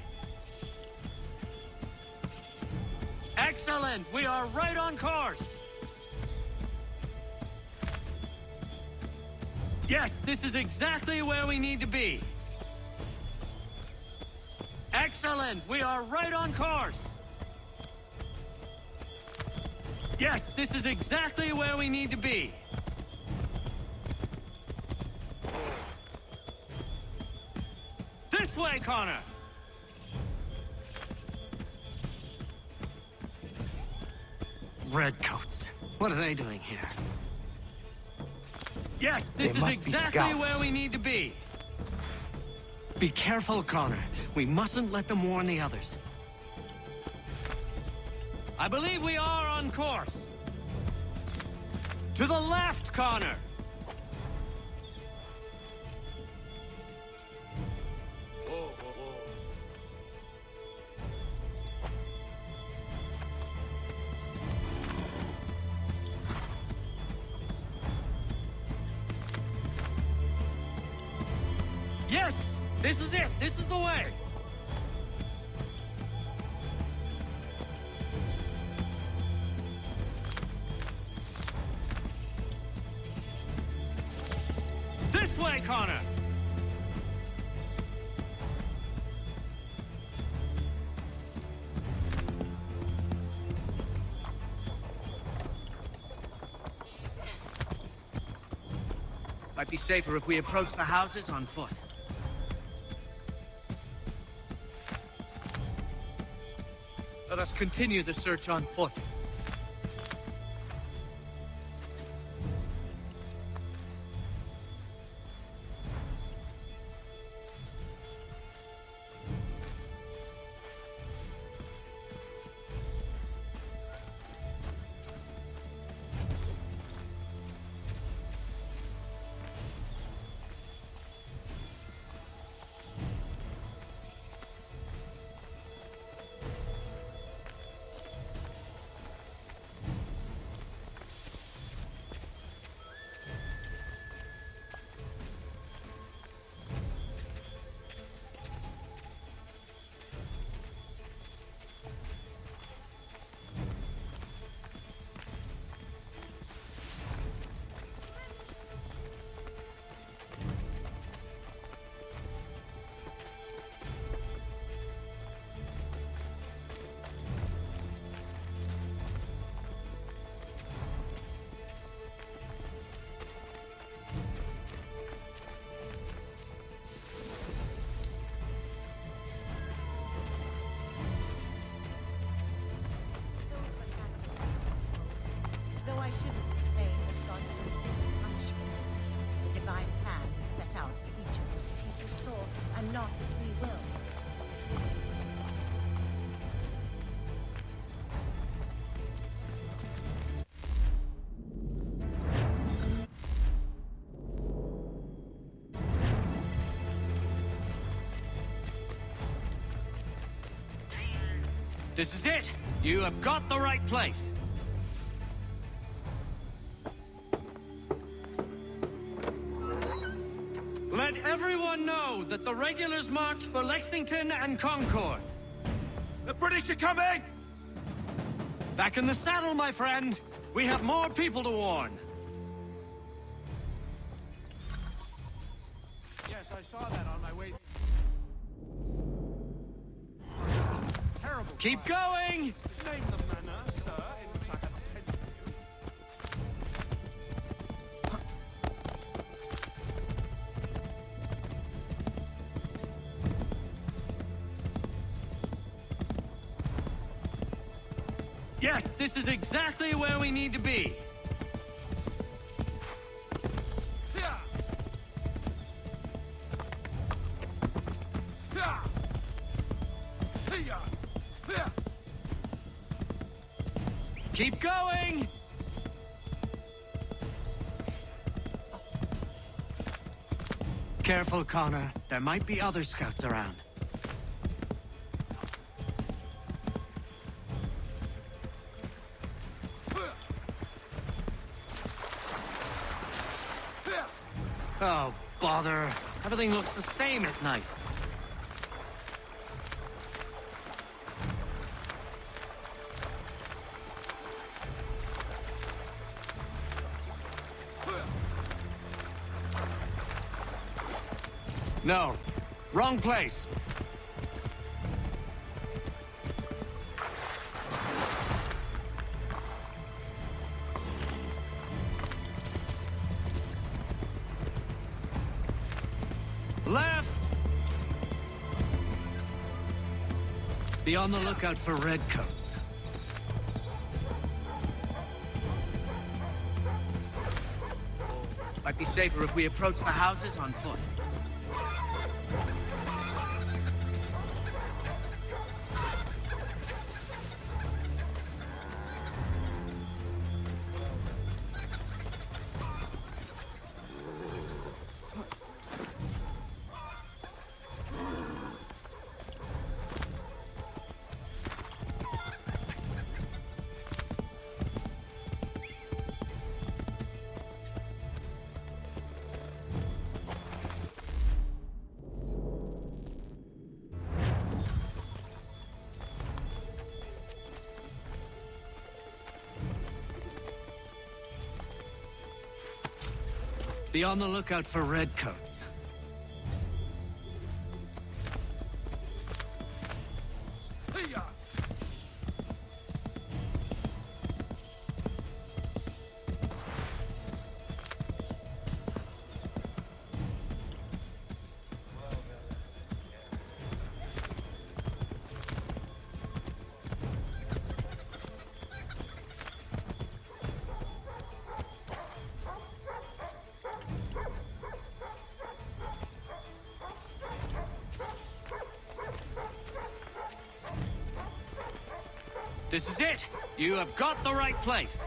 Excellent! We are right on course! Yes, this is exactly where we need to be. Excellent! We are right on course! Yes, this is exactly where we need to be. This way, Connor! Redcoats. What are they doing here? Yes, this is exactly where we need to be. Be careful, Connor. We mustn't let them warn the others. I believe we are on course. To the left, Connor! Yes! This is it! This is the way! This way, Connor! Might be safer if we approach the houses on foot. Let us continue the search on foot. This is it! You have got the right place! Let everyone know that the regulars marched for Lexington and Concord.
The British are coming!
Back in the saddle, my friend! We have more people to warn!
Yes, I saw that on my way. Terrible.
Keep going!
Name the manner, sir, in which I have attended you.
Yes, this is exactly where we need to be. Keep going! Careful, Connor. There might be other scouts around. Oh, bother. Everything looks the same at night. No. Wrong place. Left! Be on the lookout for redcoats. Might be safer if we approach the houses on foot. Be on the lookout for redcoats. This is it! You have got the right place!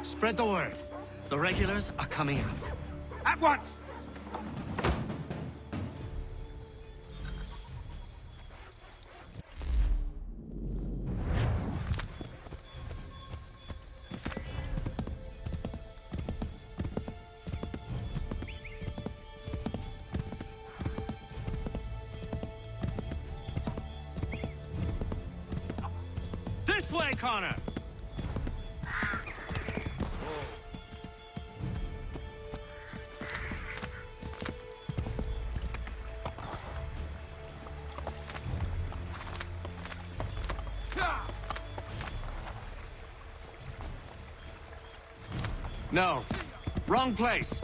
Spread the word. The regulars are coming out.
At once!
This way, Connor! No. Wrong place.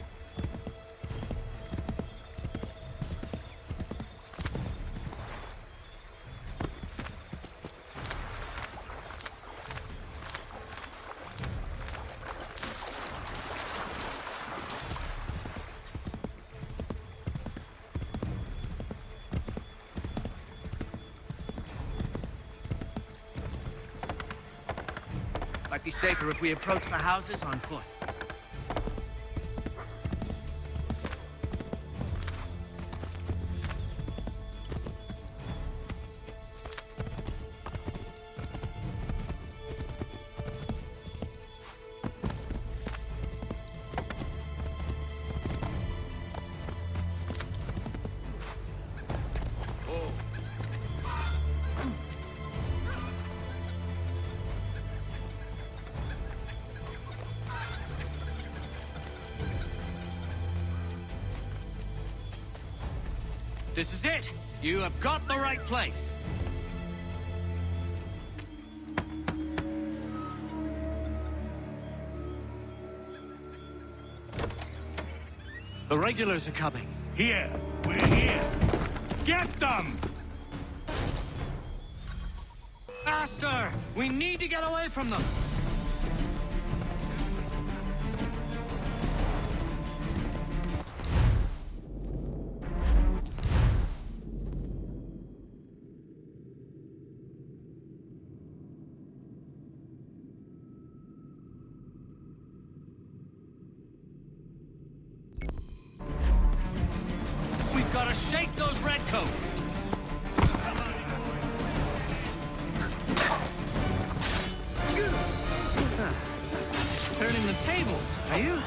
Might be safer if we approach the houses on foot. This is it. You have got the right place. The regulars are coming.
Here! We're here! Get them!
Faster! We need to get away from them! We've got to shake those redcoats! Turning the tables, are you?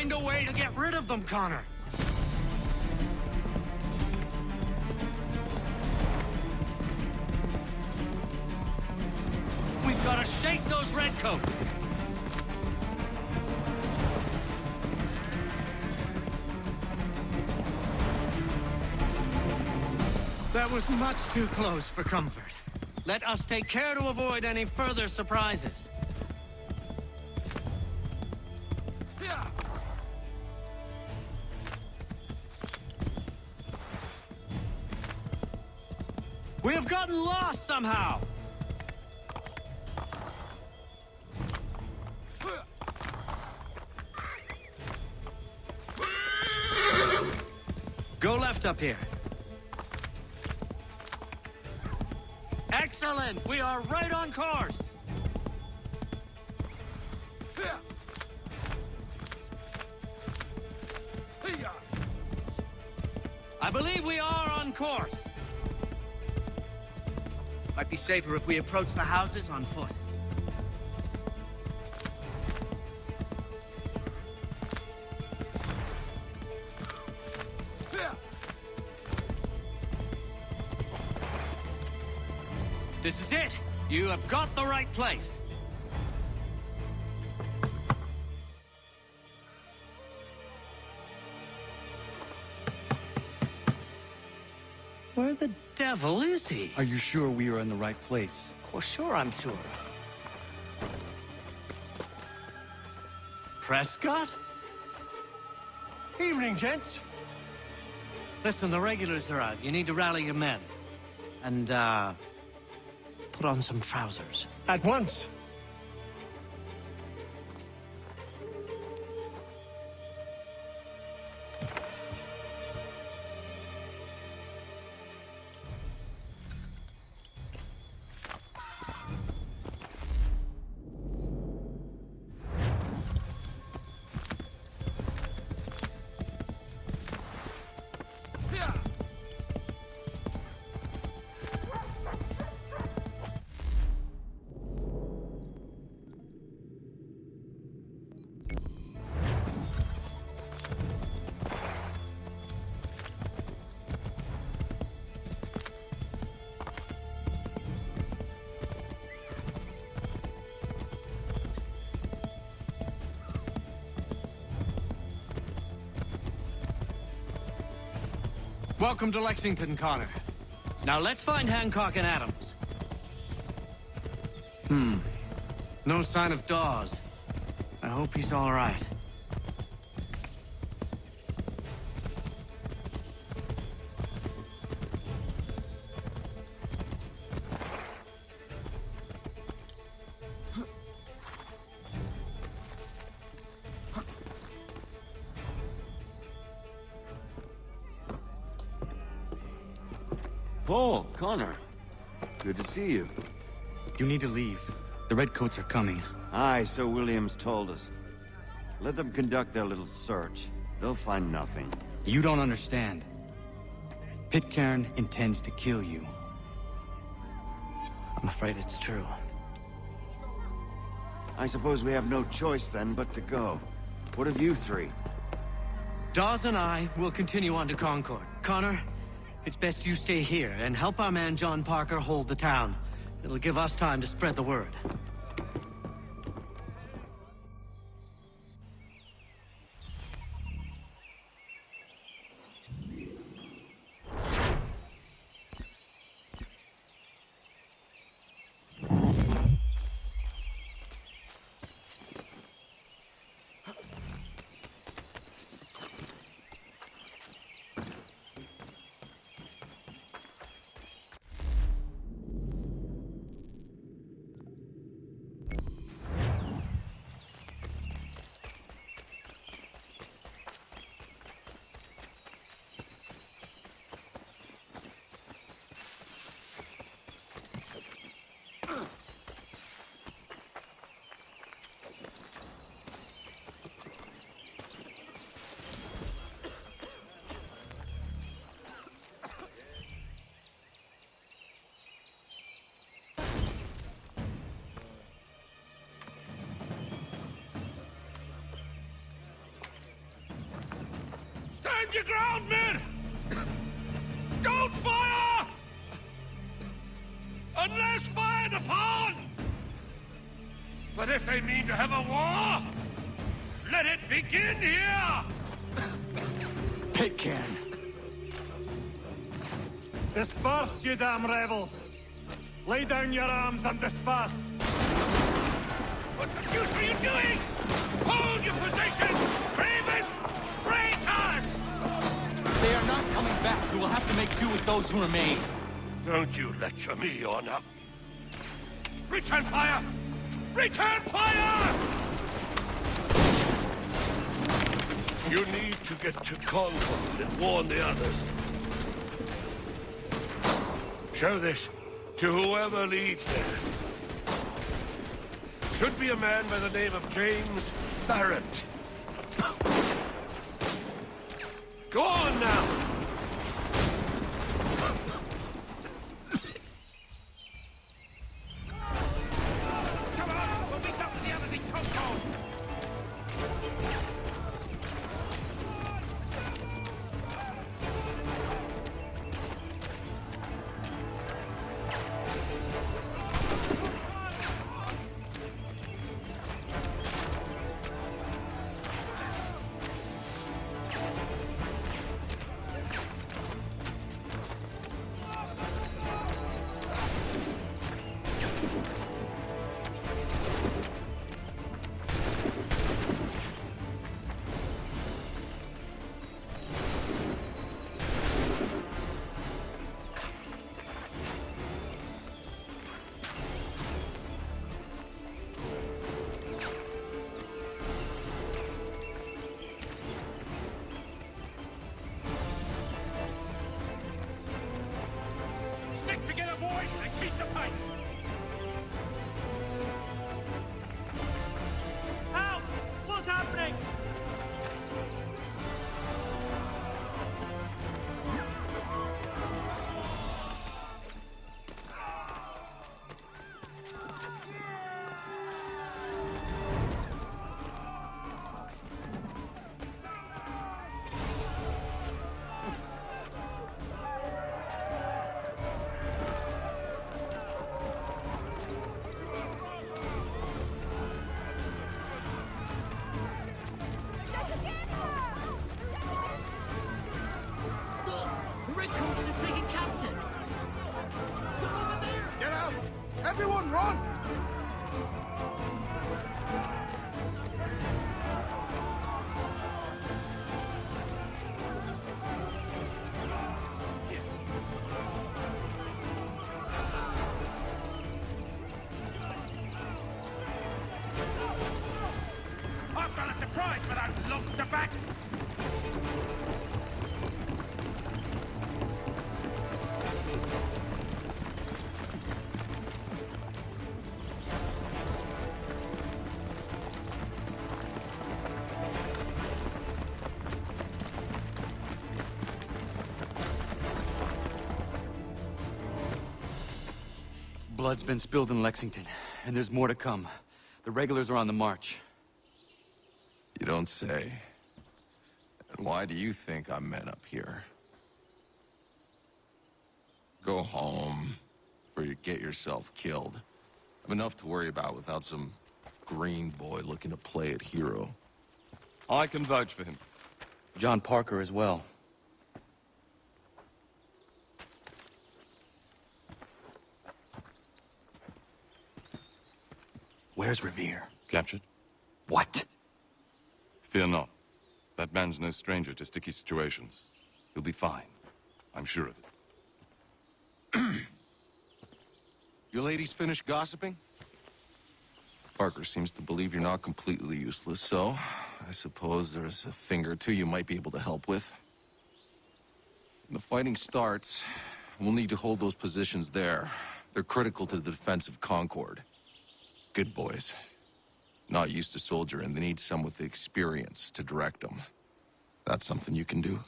Find a way to get rid of them, Connor. We've got to shake those redcoats. That was much too close for comfort. Let us take care to avoid any further surprises. We have gotten lost somehow! Go left up here. Excellent! We are right on course! I believe we are on course. Might be safer if we approach the houses on foot. This is it! You have got the right place. Where the devil is he?
Are you sure we are in the right place?
Well, sure, I'm sure. Prescott?
Evening, gents.
Listen, the regulars are out. You need to rally your men. And, put on some trousers.
At once.
Welcome to Lexington, Connor. Now let's find Hancock and Adams. No sign of Dawes. I hope he's all right.
Paul, Connor. Good to see you.
You need to leave. The Redcoats are coming.
Aye, so Williams told us. Let them conduct their little search. They'll find nothing.
You don't understand. Pitcairn intends to kill you.
I'm afraid it's true.
I suppose we have no choice then but to go. What of you three?
Dawes and I will continue on to Concord. Connor, it's best you stay here and help our man John Parker hold the town. It'll give us time to spread the word.
Stand your ground, men! Don't fire! Unless fired upon! But if they mean to have a war, let it begin here!
Pitcairn!
Disperse, you damn rebels! Lay down your arms and disperse!
What the deuce are you doing? Hold your position! Cravens! Traitors!
They are not coming back. We will have to make do with those who remain.
Don't you lecture me, Honor. Return fire! Return fire! You need to get to Concord and warn the others. Show this to whoever leads there. Should be a man by the name of James Barrett. Go on now!
Come on, we'll meet up with the others in Concord! Stick together, boys, and keep the pace!
Help! What's happening?
run!
I've got a surprise for that lobster backs!
Blood's been spilled in Lexington, and there's more to come. The regulars are on the march.
You don't say. And why do you think I'm men up here? Go home, or you get yourself killed. I've enough to worry about without some green boy looking to play it hero. I can vouch for him.
John Parker as well. Where's Revere?
Captured?
What?
Fear not. That man's no stranger to sticky situations. He'll be fine. I'm sure of it.
You ladies finished gossiping? Parker seems to believe you're not completely useless, so I suppose there's a thing or two you might be able to help with. When the fighting starts, we'll need to hold those positions there. They're critical to the defense of Concord. Good boys. Not used to soldiering, they need some with the experience to direct them. That's something you can do?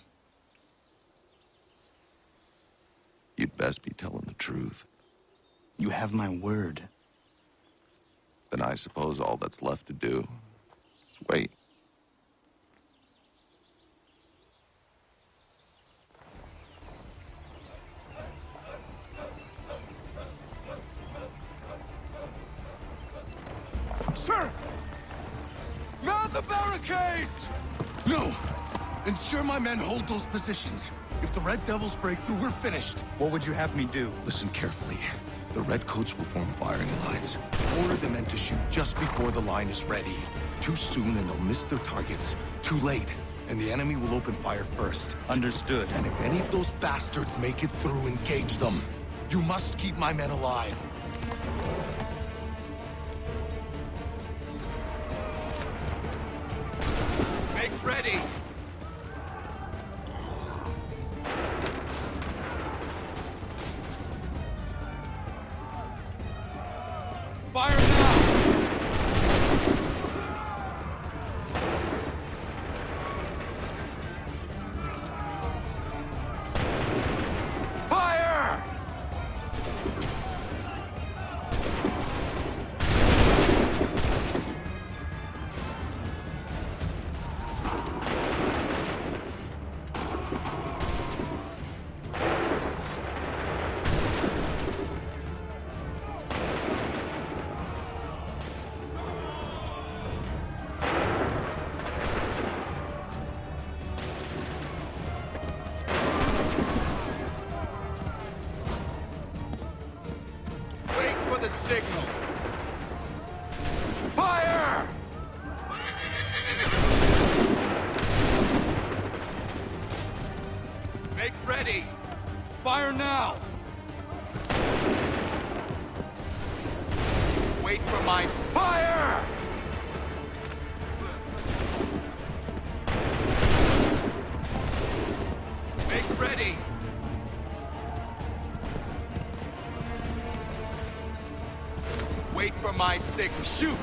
You'd best be telling the truth.
You have my word.
Then I suppose all that's left to do is wait.
Sir! Mount the barricades!
No! Ensure my men hold those positions. If the Red Devils break through, we're finished.
What would you have me do?
Listen carefully. The Redcoats will form firing lines. Order the men to shoot just before the line is ready. Too soon and they'll miss their targets. Too late, and the enemy will open fire first.
Understood.
And if any of those bastards make it through, engage them. You must keep my men alive.
Make ready! Fire now! Fire! Wait for the signal. Fire! Make ready. Fire now. Wait for my fire! Make ready. Wait for my signal. Shoot!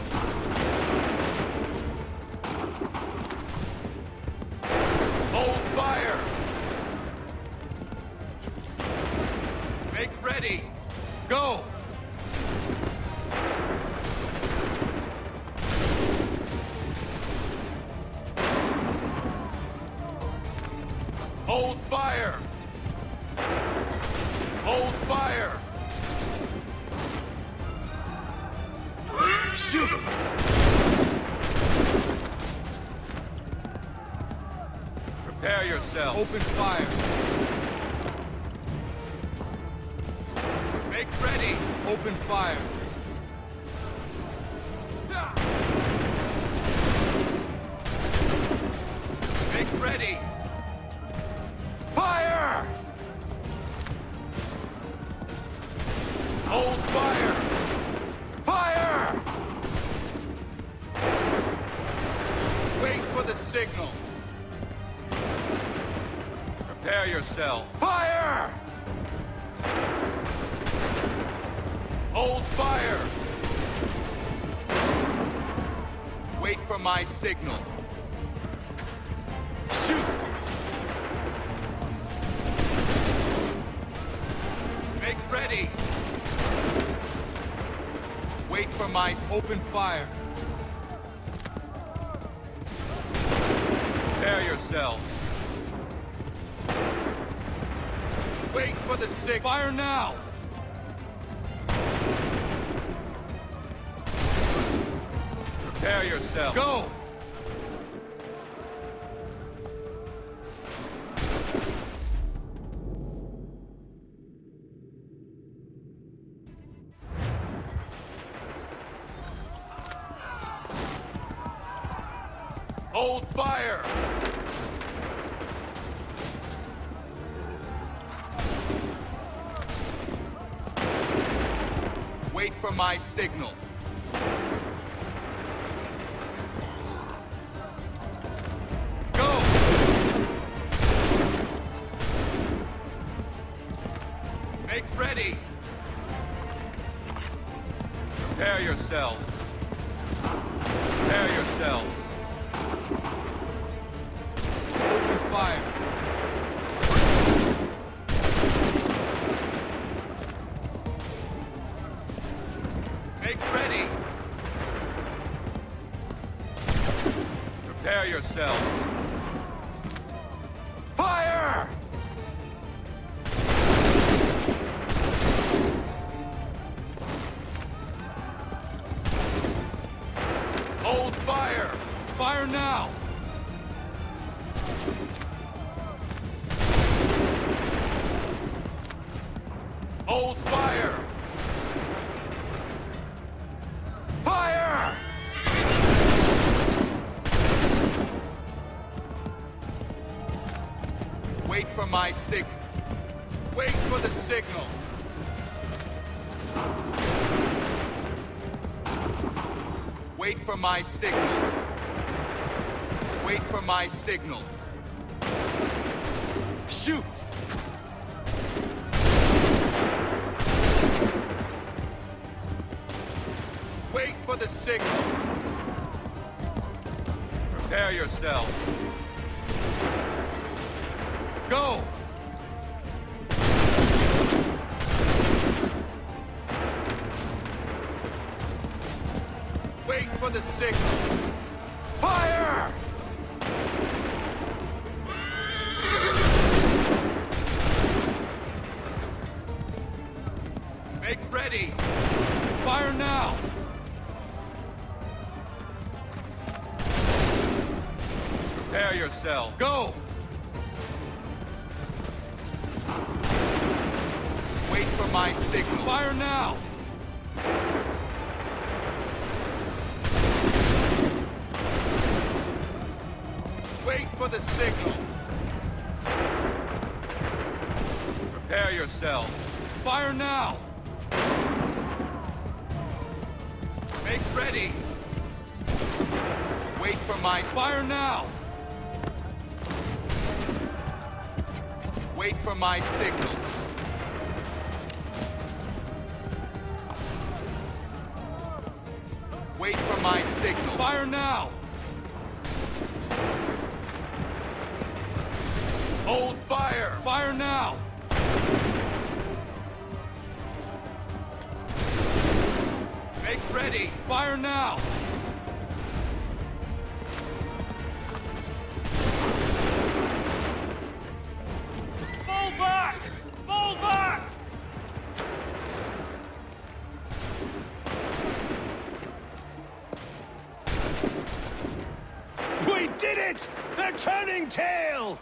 Hold fire! Make ready! Go! Hold fire! Hold fire! Shoot! Prepare yourself. Open fire. Make ready. Open fire. Hold fire! Fire! Wait for the signal. Prepare yourself. Fire! Hold fire! Wait for my signal. Shoot! Make ready! Wait for my open fire. Prepare yourselves. Wait for the signal. Fire now! Prepare yourself. Go! Hold fire! Wait for my signal. Go! Make ready! Prepare yourselves. Prepare yourselves. Open fire. Make ready. Prepare yourselves. Fire! Hold fire! Fire now! Hold fire! Fire! Wait for my signal. Wait for the signal. Wait for my signal. Wait for my signal. Shoot! Wait for the signal. Prepare yourself. Go! Wait for the signal. Fire! Make ready. Fire now. Prepare yourself. Go! Wait for my signal. Fire now! Wait for the signal. Prepare yourselves. Fire now! Make ready. Wait for my fire now! Wait for my signal. Wait for my signal. Fire now! Hold fire! Fire now! Make ready! Fire now!
Fall back! Fall back!
We did it! They're turning tail!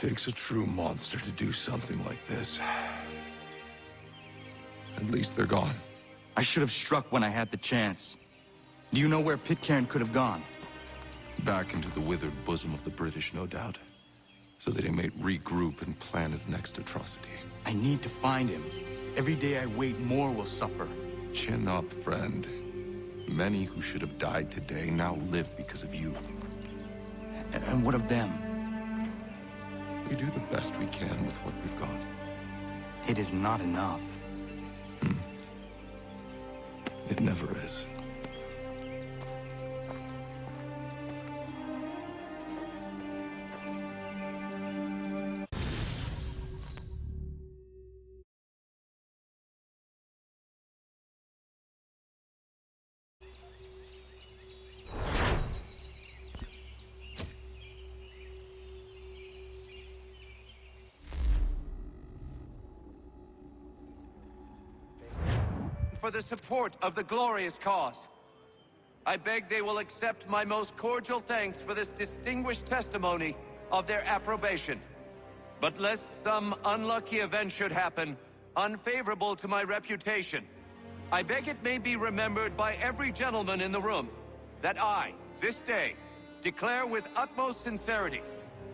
takes a true monster to do something like this. At least they're gone.
I should have struck when I had the chance. Do you know where Pitcairn could have gone?
Back into the withered bosom of the British, no doubt. So that he may regroup and plan his next atrocity.
I need to find him. Every day I wait, more will suffer.
Chin up, friend. Many who should have died today now live because of you.
And what of them?
We do the best we can with what we've got.
It is not enough.
It never is.
For the support of the glorious cause. I beg they will accept my most cordial thanks for this distinguished testimony of their approbation. But lest some unlucky event should happen, unfavorable to my reputation, I beg it may be remembered by every gentleman in the room that I, this day, declare with utmost sincerity,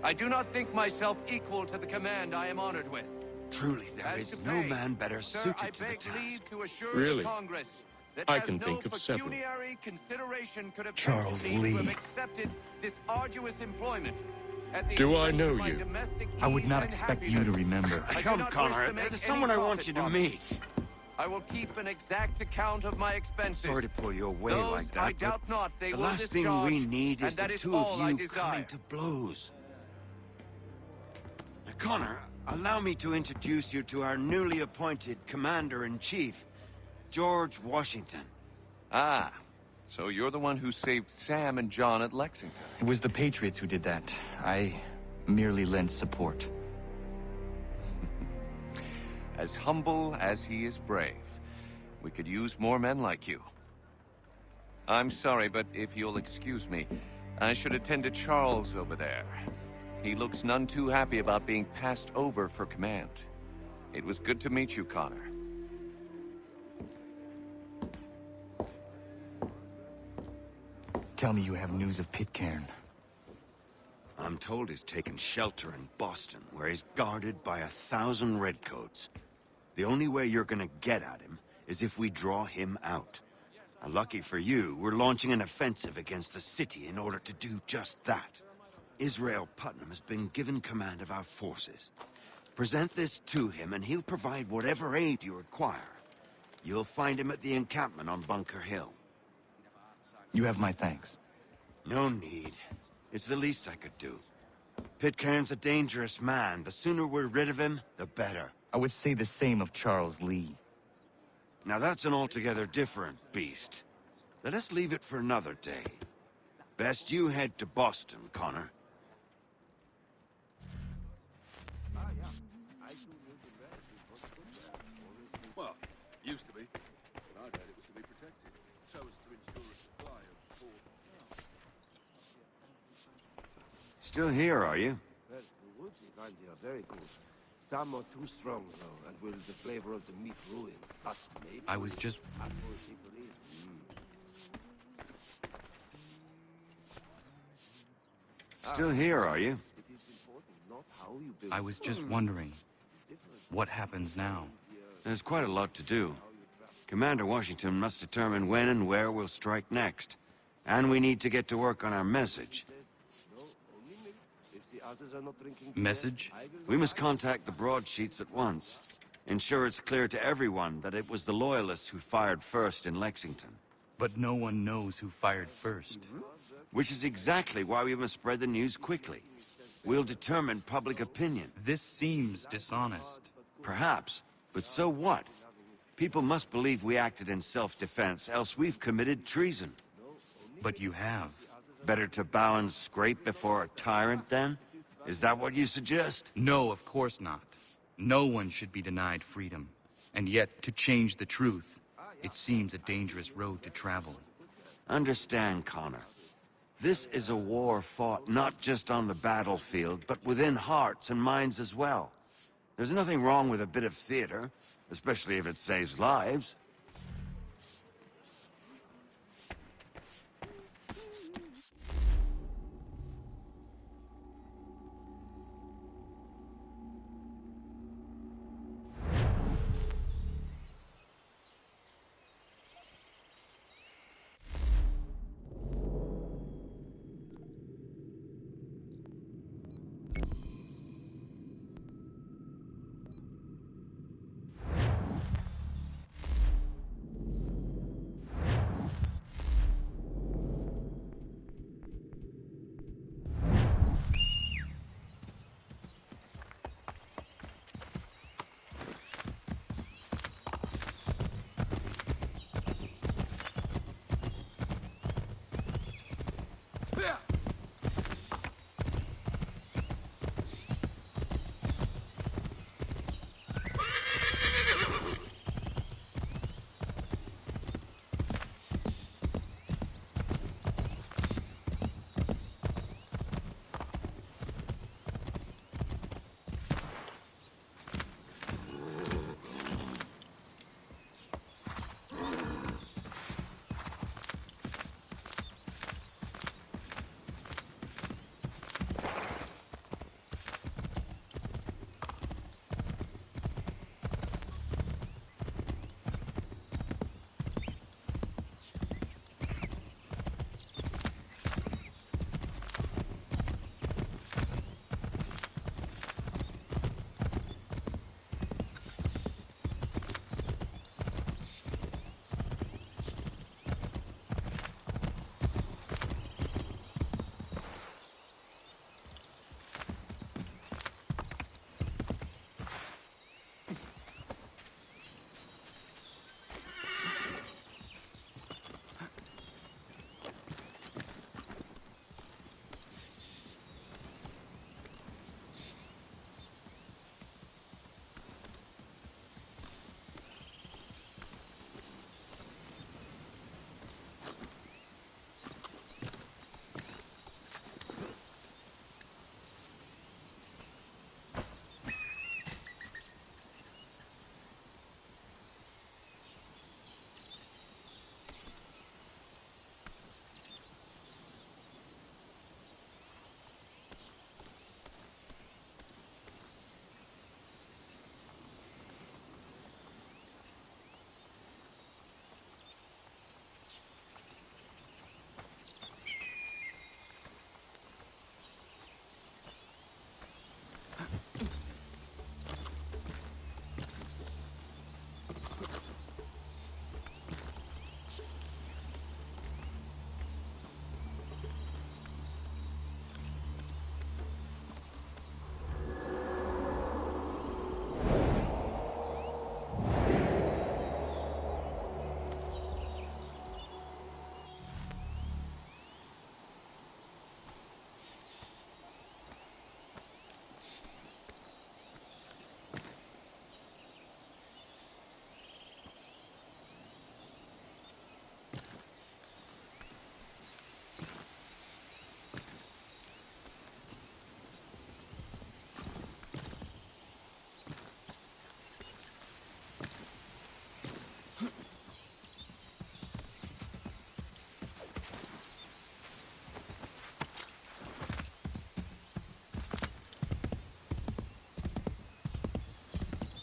I do not think myself equal to the command I am honored with.
Truly, there is no man better suited to the task.
Really? I can think of several.
Charles Lee.
Do I know you?
I would not expect you to remember.
Come, Connor. There's someone I want you to meet.
I will keep an exact account of my expenses.
Sorry to pull you away
Those,
like that,
I doubt not they
the
will
last thing
discharge,
we need is
and that
the
is
two
all
of
I
you
desire.
coming to blows. Now, Connor, allow me to introduce you to our newly appointed Commander-in-Chief, George Washington.
Ah, so you're the one who saved Sam and John at Lexington.
It was the Patriots who did that. I merely lent support.
As humble as he is brave. We could use more men like you. I'm sorry, but if you'll excuse me, I should attend to Charles over there. He looks none too happy about being passed over for command. It was good to meet you, Connor.
Tell me you have news of Pitcairn.
I'm told he's taken shelter in Boston, where he's guarded by 1,000 redcoats. The only way you're gonna get at him is if we draw him out. Lucky for you, we're launching an offensive against the city in order to do just that. Israel Putnam has been given command of our forces. Present this to him and he'll provide whatever aid you require. You'll find him at the encampment on Bunker Hill.
You have my thanks.
No need. It's the least I could do. Pitcairn's a dangerous man. The sooner we're rid of him, the better.
I would say the same of Charles Lee.
Now that's an altogether different beast. Let us leave it for another day. Best you head to Boston, Connor.
Well, used to be. When I read it was to be protected, so as to ensure a supply of food.
Still here, are you?
Well, the woods we find here are very good. Some are too strong, though, and will the flavor of the meat ruin. But maybe
I was just...
Still here, are you?
I was just wondering, what happens now?
There's quite a lot to do. Commander Washington must determine when and where we'll strike next. And we need to get to work on our message.
Message?
We must contact the broadsheets at once. Ensure it's clear to everyone that it was the Loyalists who fired first in Lexington.
But no one knows who fired first.
Which is exactly why we must spread the news quickly. We'll determine public opinion.
This seems dishonest.
Perhaps, but so what? People must believe we acted in self-defense, else we've committed treason.
But you have.
Better to bow and scrape before a tyrant, then? Is that what you suggest?
No, of course not. No one should be denied freedom. And yet, to change the truth, it seems a dangerous road to travel.
Understand, Connor. This is a war fought not just on the battlefield, but within hearts and minds as well. There's nothing wrong with a bit of theater, especially if it saves lives.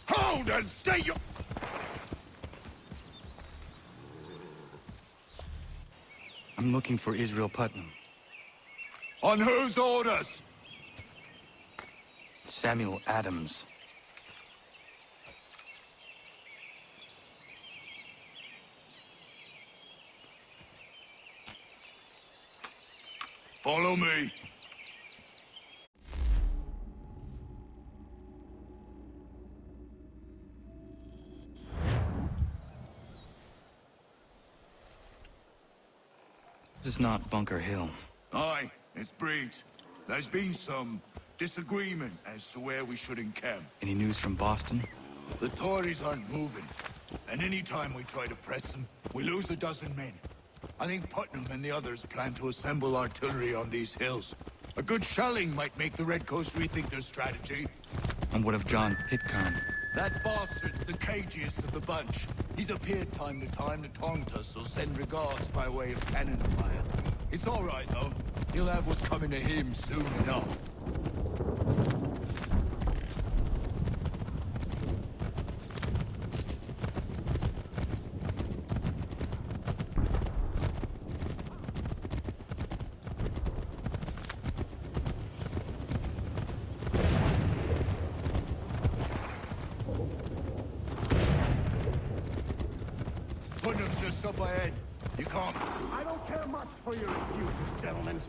Hold and stay your...
I'm looking for Israel Putnam.
On whose orders?
Samuel Adams.
Follow me.
This is not Bunker Hill.
Aye, it's Breach. There's been some disagreement as to where we should encamp.
Any news from Boston?
The Tories aren't moving, and any time we try to press them, we lose a dozen men. I think Putnam and the others plan to assemble artillery on these hills. A good shelling might make the Redcoats rethink their strategy.
And what of John Pitcairn?
That bastard's the cagiest of the bunch. He's appeared time to taunt us, so send regards by way of cannon fire. It's all right, though. He'll have what's coming to him soon enough. Putnam's just up ahead. You come.
I don't care much for your excuses, gentlemen.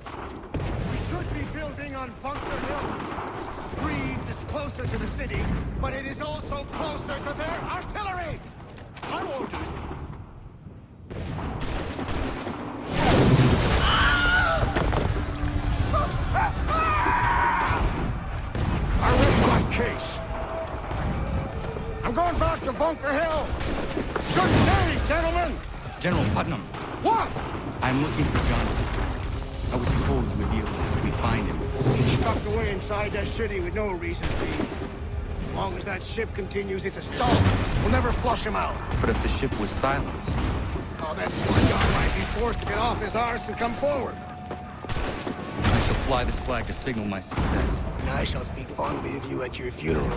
We could be building on Bunker Hill. Reeves is closer to the city, but it is also closer to their artillery!
I won't do it.
I rest my case. I'm going back to Bunker Hill. Good day, gentlemen!
General Putnam.
What?
I'm looking for John Pitcairn. I was told you would be able to help me find him.
He's tucked away inside that city with no reason to be. As long as that ship continues its assault, we'll never flush him out.
But if the ship was silenced...
Oh, that poor guy might be forced to get off his arse and come forward.
I shall fly this flag to signal my success.
And I shall speak fondly of you at your funeral.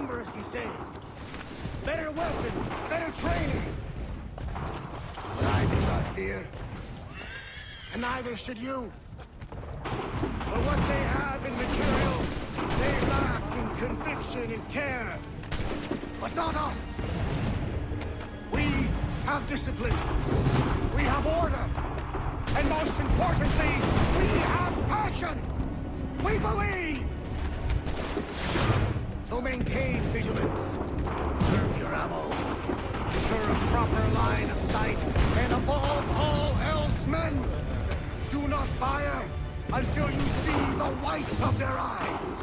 numbers, you say? Better weapons, better training. But I do not fear. And neither should you. For what they have in material, they lack in conviction and care. But not us. We have discipline. We have order. And most importantly, we have passion. We believe. So maintain vigilance. Conserve your ammo. Ensure a proper line of sight. And above all else, men, do not fire until you see the whites of their eyes.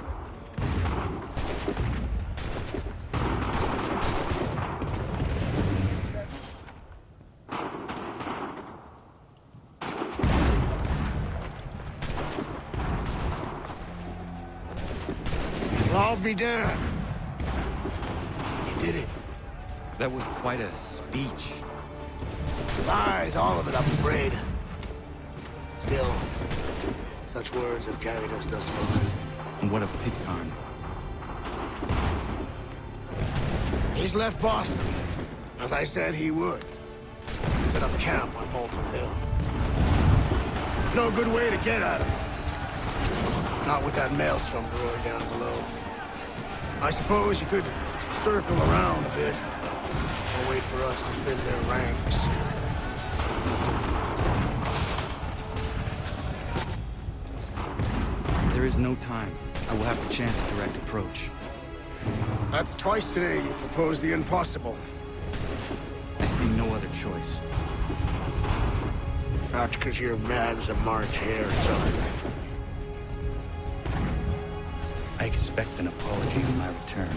I'll be there. You did it.
That was quite a speech.
Lies, all of it, I'm afraid. Still, such words have carried us thus far.
And what of Pitcairn?
He's left Boston, as I said he would. Set up camp on Bolton Hill. There's no good way to get at him. Not with that maelstrom roaring down below. I suppose you could circle around a bit, or wait for us to thin their ranks.
There is no time. I will have to chance a direct approach.
That's twice today you proposed the impossible.
I see no other choice.
Not because you're mad as a March hare, son.
I expect an apology on my return.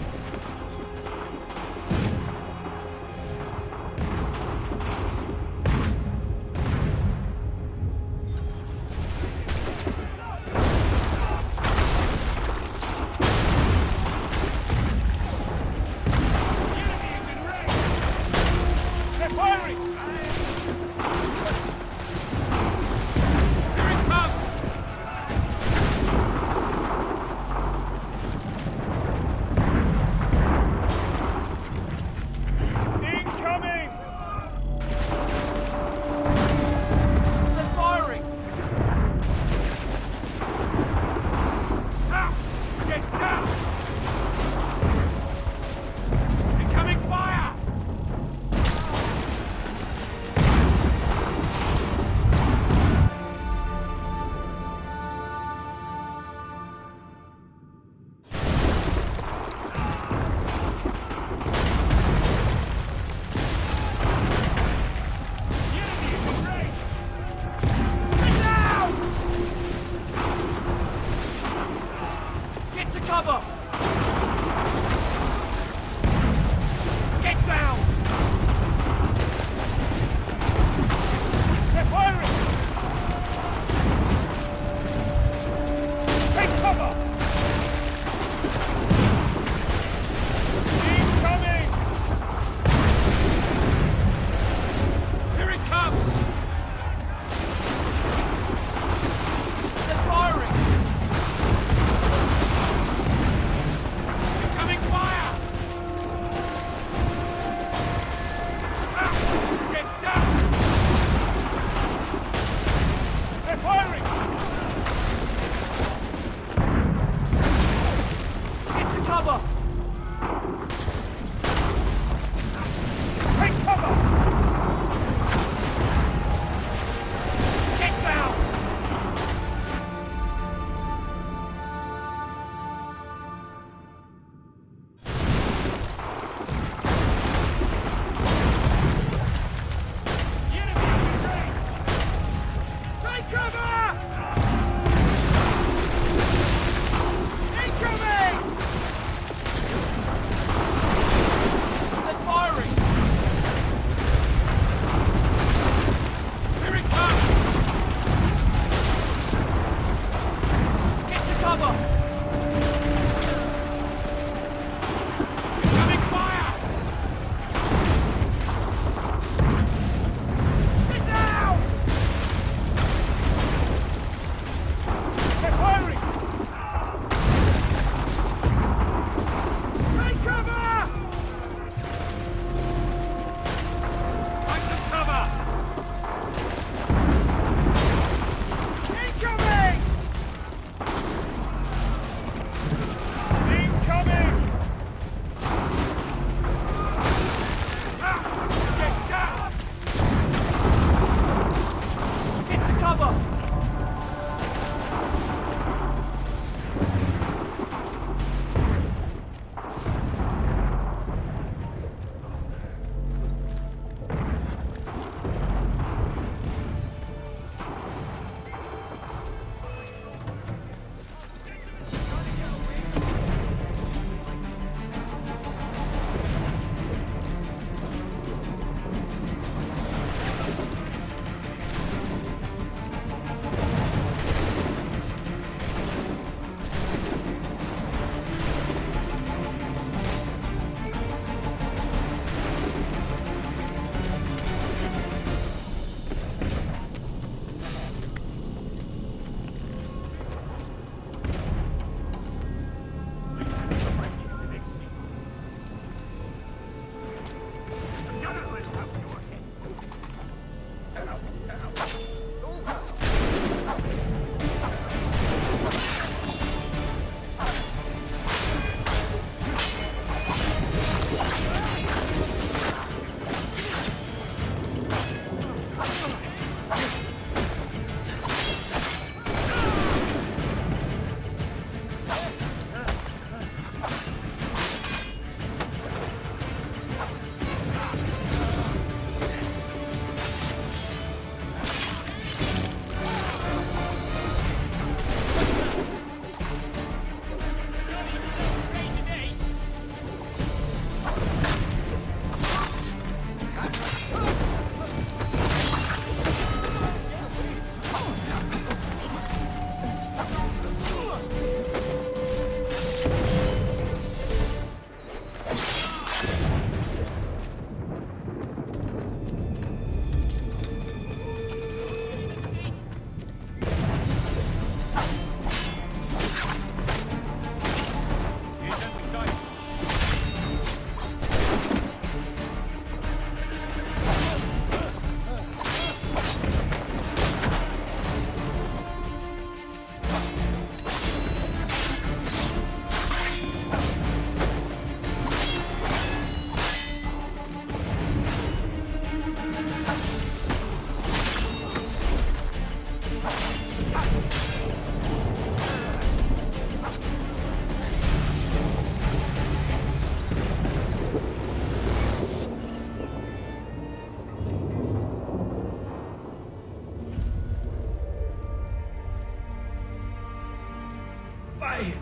Why?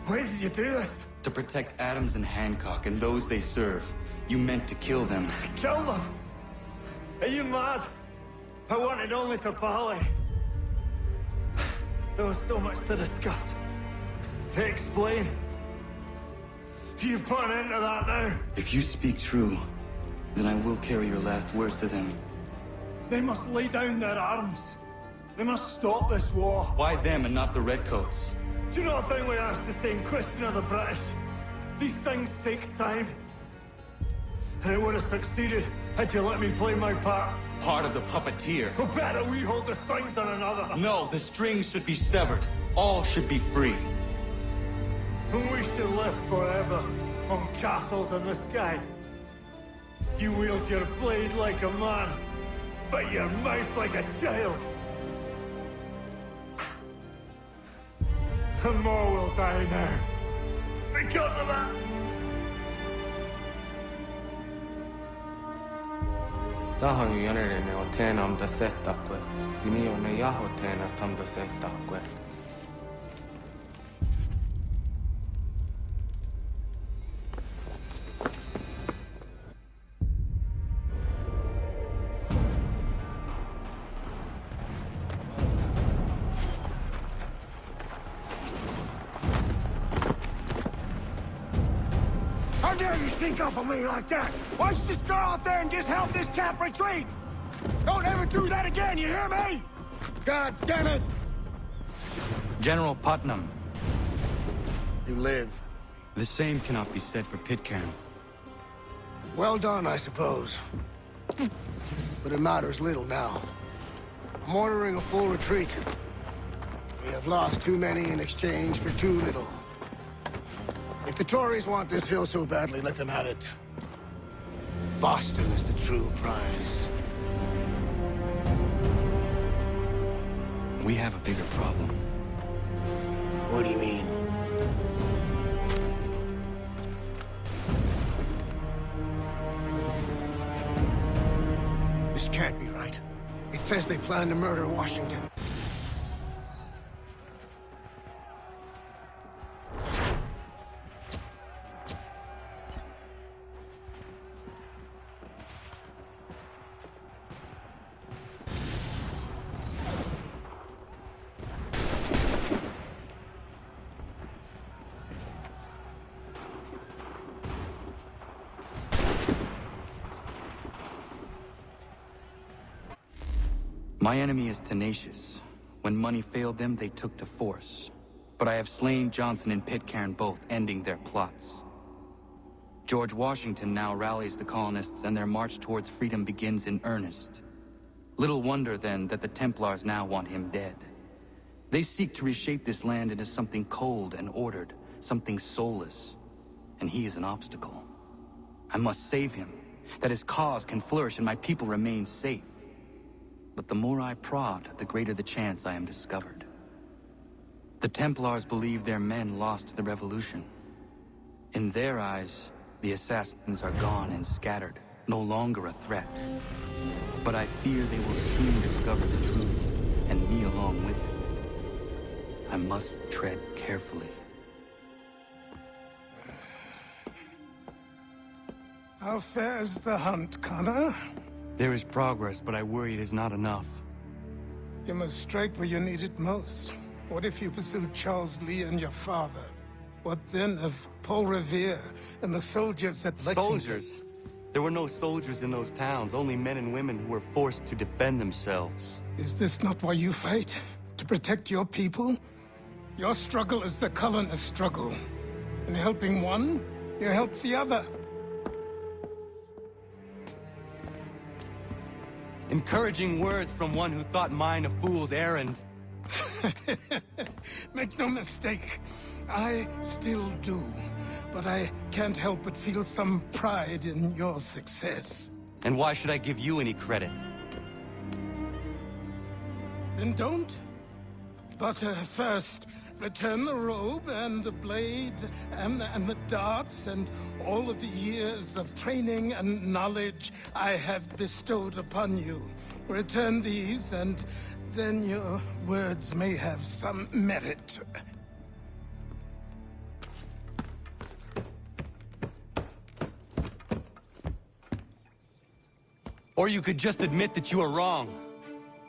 Why did you do this?
To protect Adams and Hancock and those they serve, you meant to kill them.
Kill them? Are you mad? I wanted only to parley. There was so much to discuss, to explain. You've put an end to that now.
If you speak true, then I will carry your last words to them.
They must lay down their arms. They must stop this war.
Why them and not the Redcoats?
Do you not think we asked the same question of the British? These things take time. And it would have succeeded had you let me play my part.
Part of the puppeteer.
Who better we hold the strings than another?
No, the strings should be severed. All should be free.
And we should live forever on castles in the sky. You wield your blade like a man, but your mouth like a child. And more will die now. Because of that.
Sahan yanere o tēnām da setakwe. Tini o ne yaho tēnā tam da setakwe.
How dare you sneak up on me like that? Why don't you just go out there and just help this camp retreat? Don't ever do that again, you hear me? God damn it!
General Putnam.
You live.
The same cannot be said for Pitcairn.
Well done, I suppose. But it matters little now. I'm ordering a full retreat. We have lost too many in exchange for too little. If the Tories want this hill so badly, let them have it. Boston is the true prize.
We have a bigger problem.
What do you mean? This can't be right. It says they plan to murder Washington.
My enemy is tenacious. When money failed them, they took to force. But I have slain Johnson and Pitcairn both, ending their plots. George Washington now rallies the colonists, and their march towards freedom begins in earnest. Little wonder, then, that the Templars now want him dead. They seek to reshape this land into something cold and ordered, something soulless. And he is an obstacle. I must save him, that his cause can flourish and my people remain safe. But the more I prod, the greater the chance I am discovered. The Templars believe their men lost the revolution. In their eyes, the assassins are gone and scattered, no longer a threat. But I fear they will soon discover the truth, and me along with it. I must tread carefully.
How fares the hunt, Connor?
There is progress, but I worry it is not enough.
You must strike where you need it most. What if you pursued Charles Lee and your father? What then of Paul Revere and the soldiers at Lexington?
Soldiers? There were no soldiers in those towns, only men and women who were forced to defend themselves.
Is this not why you fight? To protect your people? Your struggle is the colonist struggle. In helping one, you help the other.
Encouraging words from one who thought mine a fool's errand.
Make no mistake, I still do. But I can't help but feel some pride in your success.
And why should I give you any credit?
Then don't. But first, return the robe and the blade and the darts and all of the years of training and knowledge I have bestowed upon you. Return these, and then your words may have some merit.
Or you could just admit that you were wrong.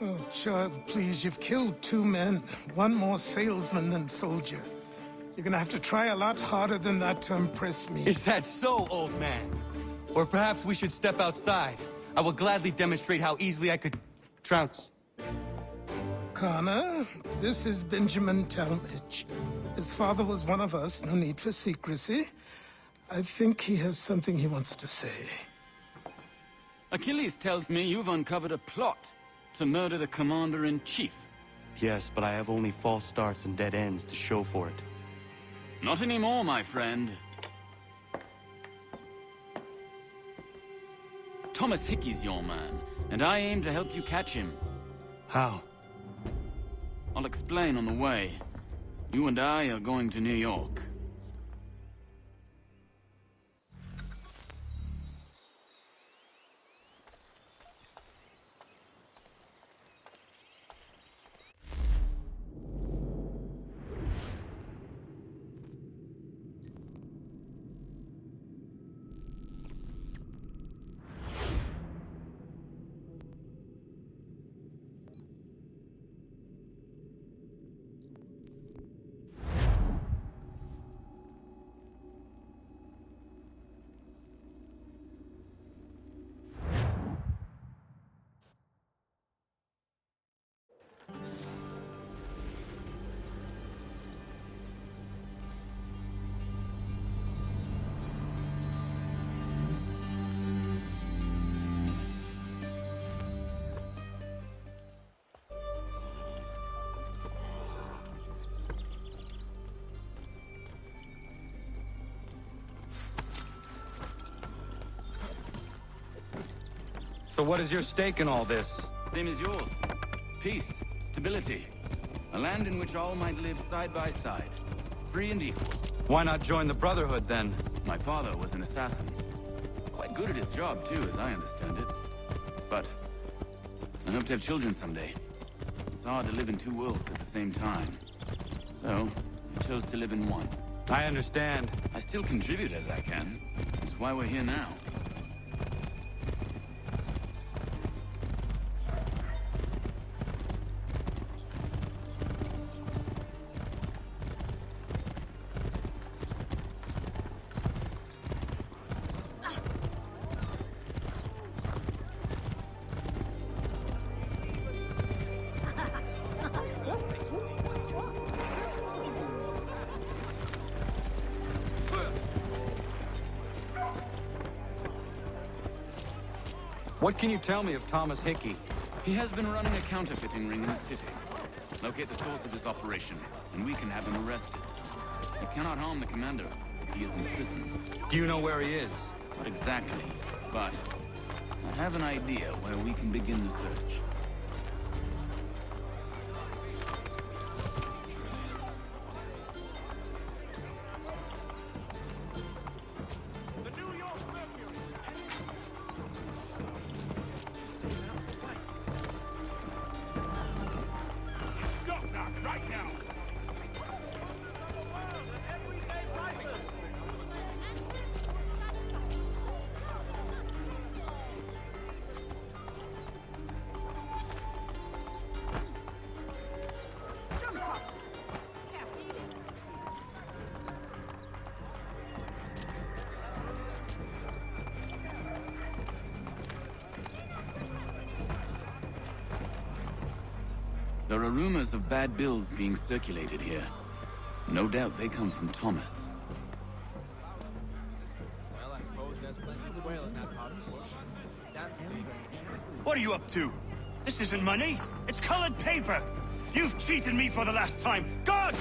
Oh, child, please, you've killed 2 men. One more salesman than soldier. You're gonna have to try a lot harder than that to impress me.
Is that so, old man? Or perhaps we should step outside. I will gladly demonstrate how easily I could trounce.
Connor, this is Benjamin Talmadge. His father was one of us, no need for secrecy. I think he has something he wants to say.
Achilles tells me you've uncovered a plot to murder the commander-in-chief.
Yes, but I have only false starts and dead ends to show for it.
Not anymore, my friend. Thomas Hickey's your man, and I aim to help you catch him.
How?
I'll explain on the way. You and I are going to New York.
So what is your stake in all this?
Same as yours. Peace, stability. A land in which all might live side by side, free and equal.
Why not join the Brotherhood, then?
My father was an assassin. Quite good at his job, too, as I understand it. But I hope to have children someday. It's hard to live in 2 worlds at the same time. So, I chose to live in one.
I understand.
I still contribute as I can. That's why we're here now.
What can you tell me of Thomas Hickey?
He has been running a counterfeiting ring in the city. Locate the source of his operation, and we can have him arrested. He cannot harm the commander if he is in prison.
Do you know where he is?
Not exactly, but I have an idea where we can begin the search. There are rumors of bad bills being circulated here. No doubt they come from Thomas.
Well, I suppose there's plenty of whale in that pot of bush.
What are you up to? This isn't money. It's colored paper. You've cheated me for the last time. God!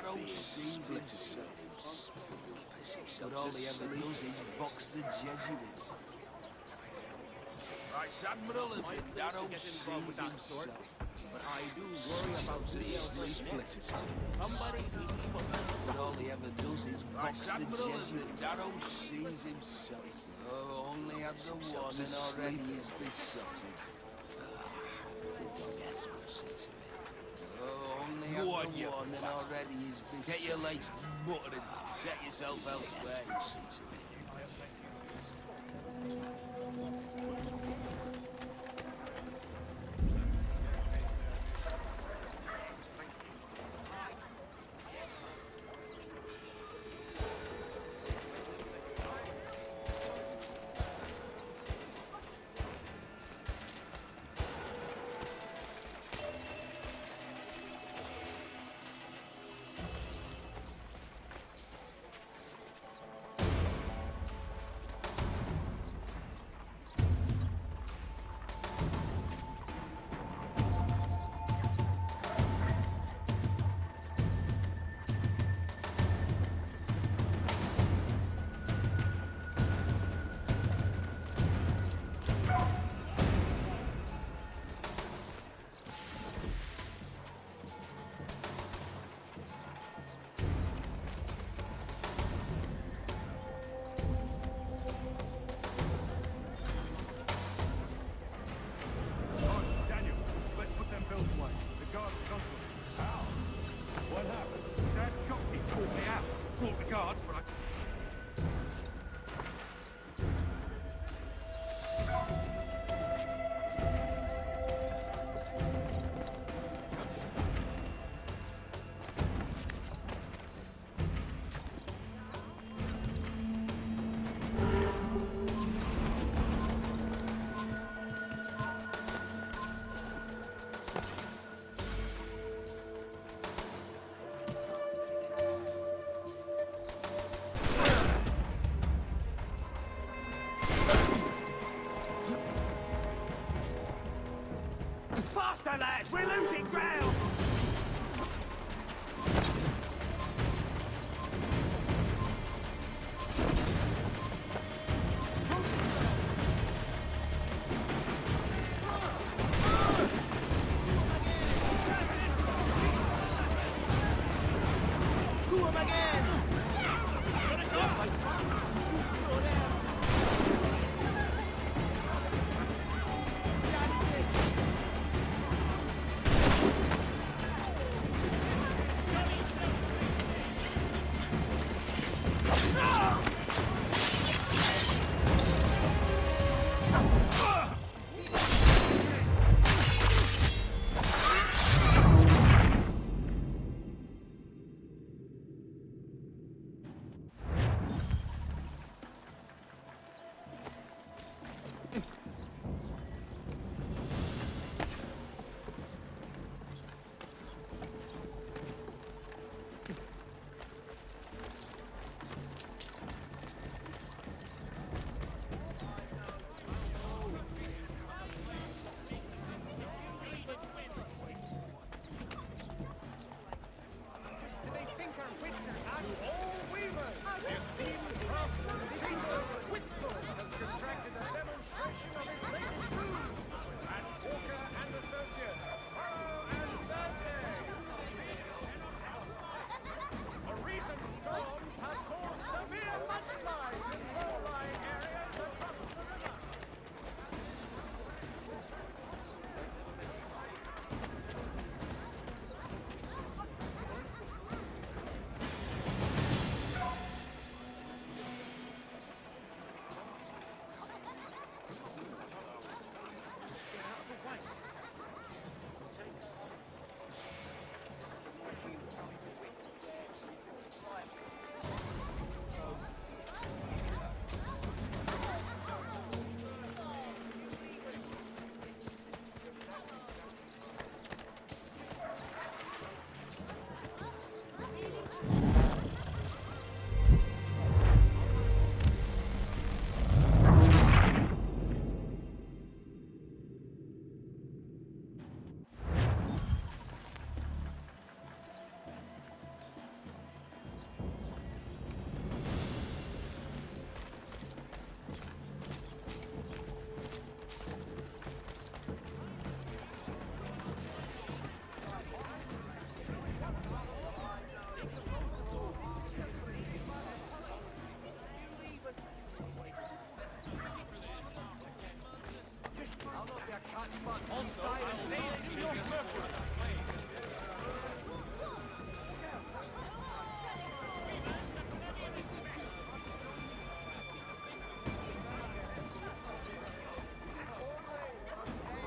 old season but all he ever does is box the Jesuits. Right, Admiral, and that old sees himself. But I do worry about the sleepless. Somebody, but all he ever does is box the Jesuits. That old sees himself. Oh, only have the one and already is besotted. The dog has to sit to it. Oh, only have the one and already is besotted. Get your legs buttered and set yourself elsewhere. See to it.
Faster, lads! We're losing ground!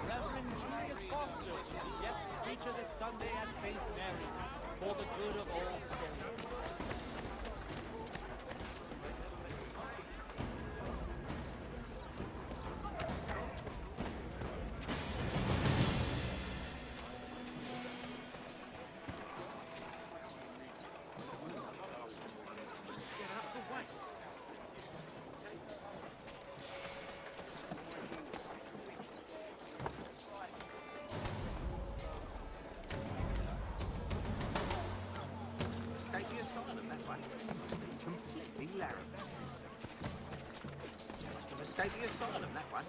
Reverend Julius Foster suggests preacher this Sunday at St. Mary's for the good of all souls. Stately asylum, that one. Must be completely larried. Must have escaped the asylum, that one.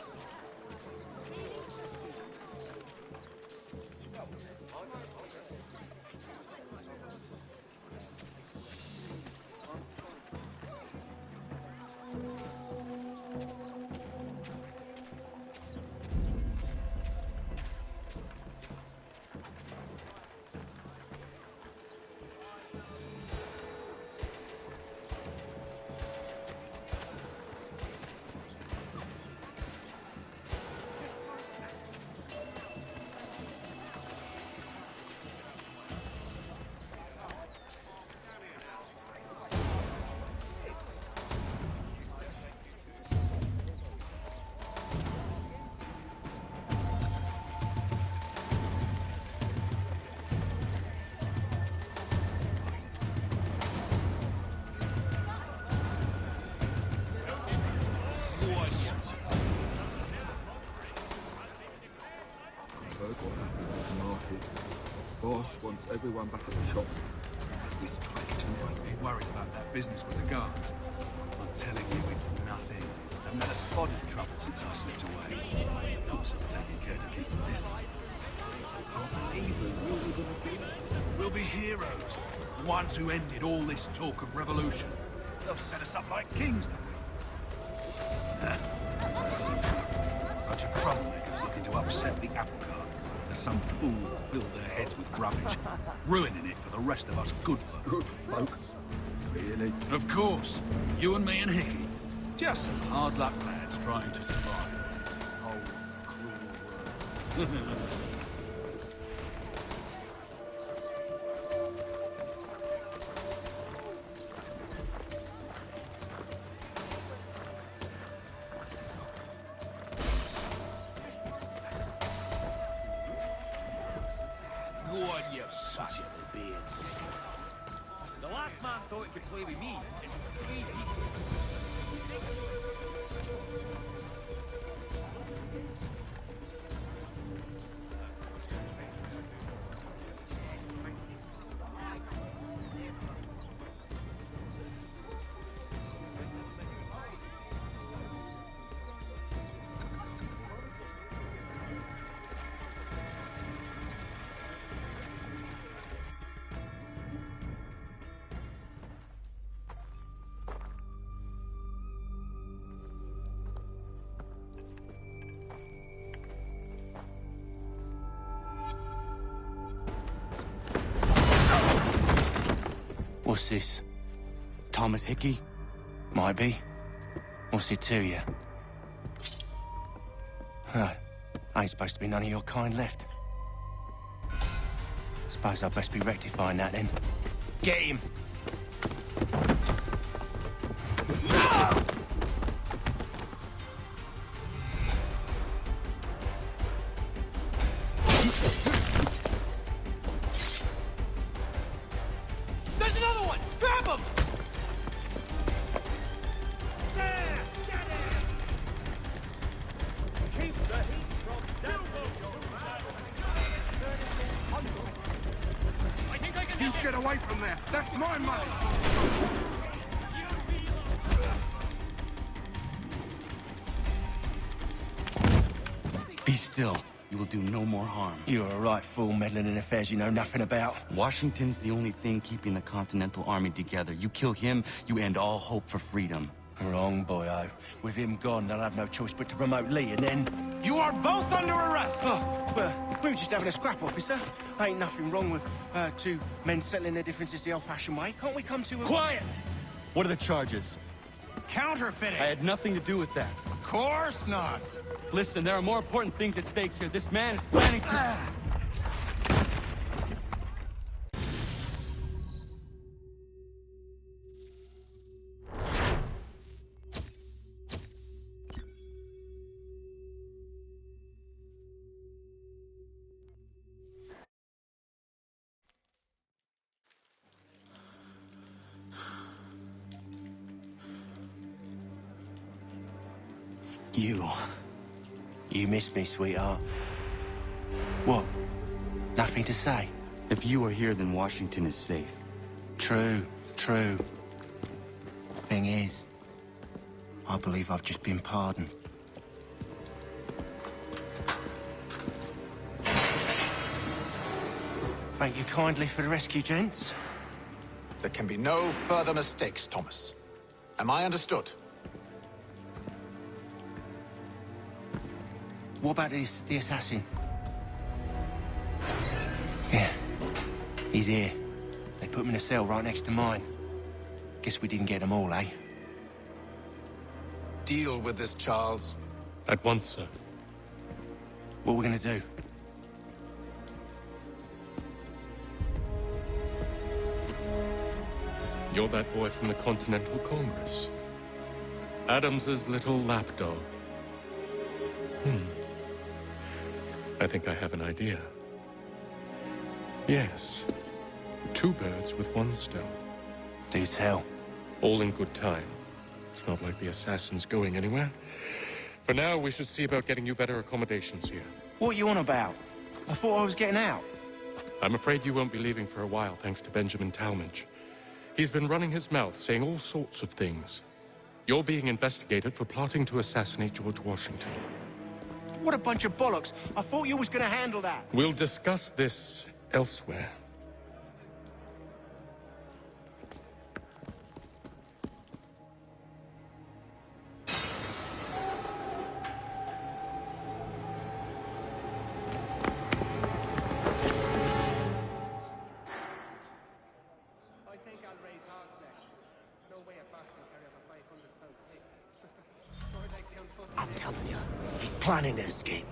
Boss wants everyone back at the shop. We strike tonight. Ain't worried about that business with the guards. I'm telling you, it's nothing. Haven't had a spot of trouble since I slipped away. Also taking care to keep the distance. Can't believe we're really gonna do it. We'll be heroes. The ones who ended all this talk of revolution. They'll set us up like kings, they'll be. Huh? Bunch of troublemakers looking to upset the apple cart. Some fool filled their heads with rubbish, ruining it for the rest of us good folk. Good folk? Really? Of course. You and me and Hickey. Just some hard luck lads trying to survive. Oh, cruel world.
The last man thought he could play with me.
What's this?
Thomas Hickey?
Might be. What's it to you? Huh. Ain't supposed to be none of your kind left. Suppose I'd best be rectifying that then. Get him!
There's another one! Grab him!
There! Get him! Keep the heat from down.
I think I can
You get away from there! That's my money!
Be still. You will do no more harm.
You're a right fool meddling in affairs you know nothing about.
Washington's the only thing keeping the Continental Army together. You kill him, you end all hope for freedom.
Wrong, boyo. With him gone, they'll have no choice but to promote Lee, and then...
You are both under arrest!
Oh, well, we were just having a scrap, officer. Ain't nothing wrong with two men settling their differences the old-fashioned way. Can't we come to a...
Quiet!
What are the charges?
Counterfeiting!
I had nothing to do with that.
Of course not!
Listen, there are more important things at stake here. This man is planning to...
You miss me, sweetheart. What? Nothing to say?
If you are here, then Washington is safe.
True. Thing is, I believe I've just been pardoned. Thank you kindly for the rescue, gents.
There can be no further mistakes, Thomas. Am I understood?
What about the assassin? Yeah, he's here. They put him in a cell right next to mine. Guess we didn't get them all, eh?
Deal with this, Charles.
At once, sir.
What are we gonna do?
You're that boy from the Continental Congress. Adams's little lapdog. I think I have an idea. Yes. 2 birds with 1 stone.
Do tell.
All in good time. It's not like the assassin's going anywhere. For now, we should see about getting you better accommodations here.
What are you on about? I thought I was getting out.
I'm afraid you won't be leaving for a while, thanks to Benjamin Talmadge. He's been running his mouth, saying all sorts of things. You're being investigated for plotting to assassinate George Washington.
What a bunch of bollocks. I thought you was gonna handle that.
We'll discuss this elsewhere.
I'm telling you, he's planning to escape.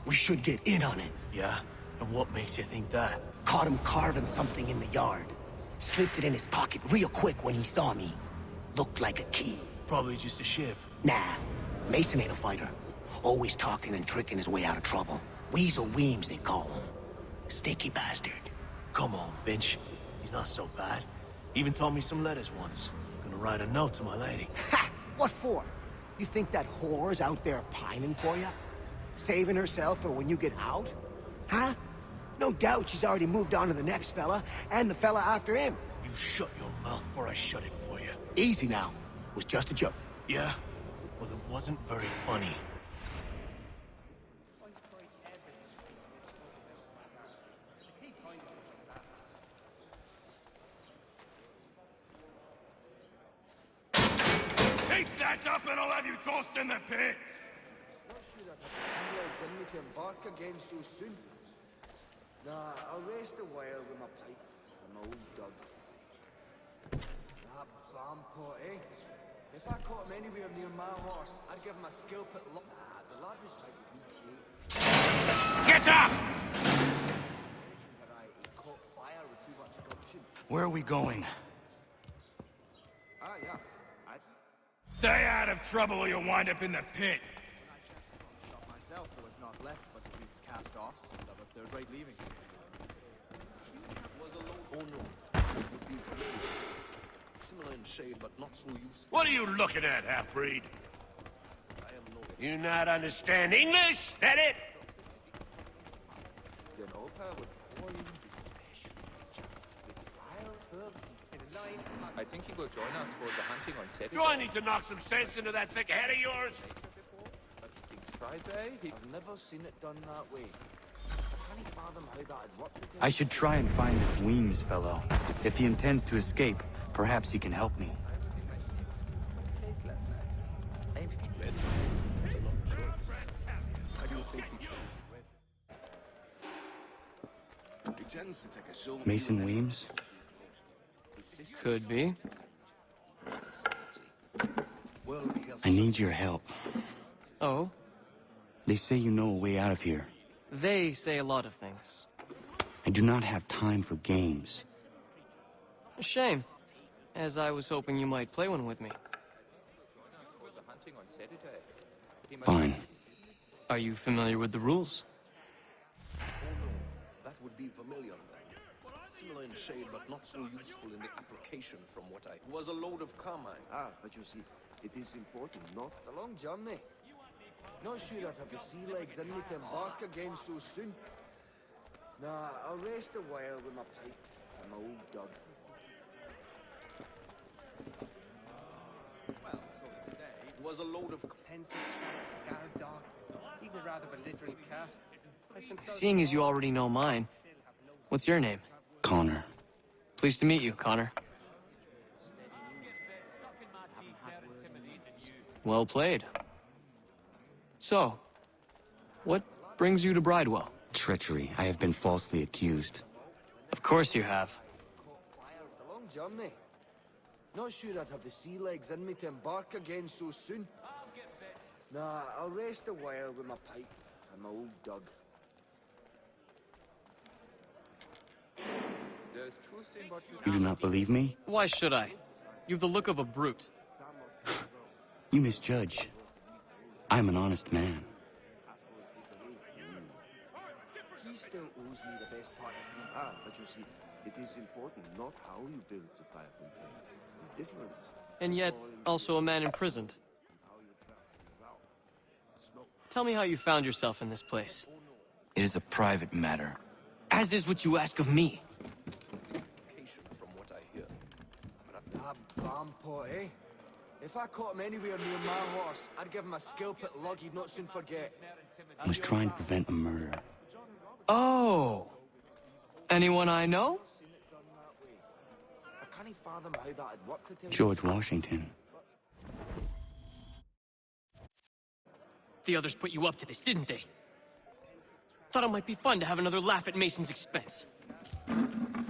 We should get in on it.
Yeah? And what makes you think that?
Caught him carving something in the yard. Slipped it in his pocket real quick when he saw me. Looked like a key.
Probably just a shiv.
Nah, Mason ain't a fighter. Always talking and tricking his way out of trouble. Weasel Weems, they call him. Sticky bastard.
Come on, Finch. He's not so bad. Even told me some letters once. Gonna write a note to my lady.
Ha! What for? You think that whore's out there pining for you? Saving herself for when you get out? Huh? No doubt she's already moved on to the next fella, and the fella after him.
You shut your mouth before I shut it for you.
Easy now. It was just a joke.
Yeah? Well, it wasn't very funny.
Keep that up and I'll have you tossed in the pit!
Not sure that I've seen in me to embark again so soon. Nah, I'll rest a while with my pipe and my old dug. That bam pot, eh? If I caught him anywhere near my horse, I'd give him a skill put lock. Nah, the lad was trying to recreate.
Get up!
He caught fire with too much gumption.
Where are we going?
Ah, yeah.
Stay out of trouble or you'll wind up in the pit.
Shot myself, there was not left but the week's cast-offs and other third-rate leavings.
Oh no, it would be blade. Similar in shade, but not so useful.
What are you looking at, half-breed?
I am no...
You not understand English? That it?
Then Opa would pour you the specialist with wild herbs.
I think he will join us for the hunting on Saturday.
Do I need to knock some sense into that thick head of yours?
But he thinks Friday,
I've never seen it done that way. I can't fathom how that had worked.
I should try and find this Weems fellow. If he intends to escape, perhaps he can help me.
last night.
Mason Weems?
Could be.
I need your help.
Oh?
They say you know a way out of here.
They say a lot of things.
I do not have time for games.
A shame, as I was hoping you might play one with me.
Fine.
Are you familiar with the rules?
That would be familiar then. Similar in shade, but not so useful in the application from what I... Was a load of carmine.
Ah, but you see, it is important, not? It's a long journey. Not sure I'd have the sea legs in me to embark again so soon. Nah, I'll rest a while with my pipe and my old dog.
Well, so they say. Was a load of...
Pensive guard dog. Even rather a literal cat. Seeing as you already know mine, what's your name?
Connor.
Pleased to meet you, Connor. Well played. So, what brings you to Bridewell?
Treachery. I have been falsely accused.
Of course you have.
It's a long journey. Not sure I'd have the sea legs in me to embark again so soon. Nah, I'll rest a while with my pipe and my old dog.
There's truth in what
You do not believe me?
Why should I? You've the look of a brute.
You misjudge. I am an honest man.
He still owes me the best part of him.
Ah, but you see, it is important not how you build the fire container. The difference.
And yet, also a man imprisoned. Tell me how you found yourself in this place.
It is a private matter.
As is what you ask of me.
From what I hear.
Ah, Bampot, eh? If I caught him anywhere near my horse, I'd give him a scalp at lug he'd not soon forget.
I was trying to prevent a murder.
Oh! Anyone I know?
I can't fathom how that had worked to tell you.
George Washington.
The others put you up to this, didn't they? Thought it might be fun to have another laugh at Mason's expense.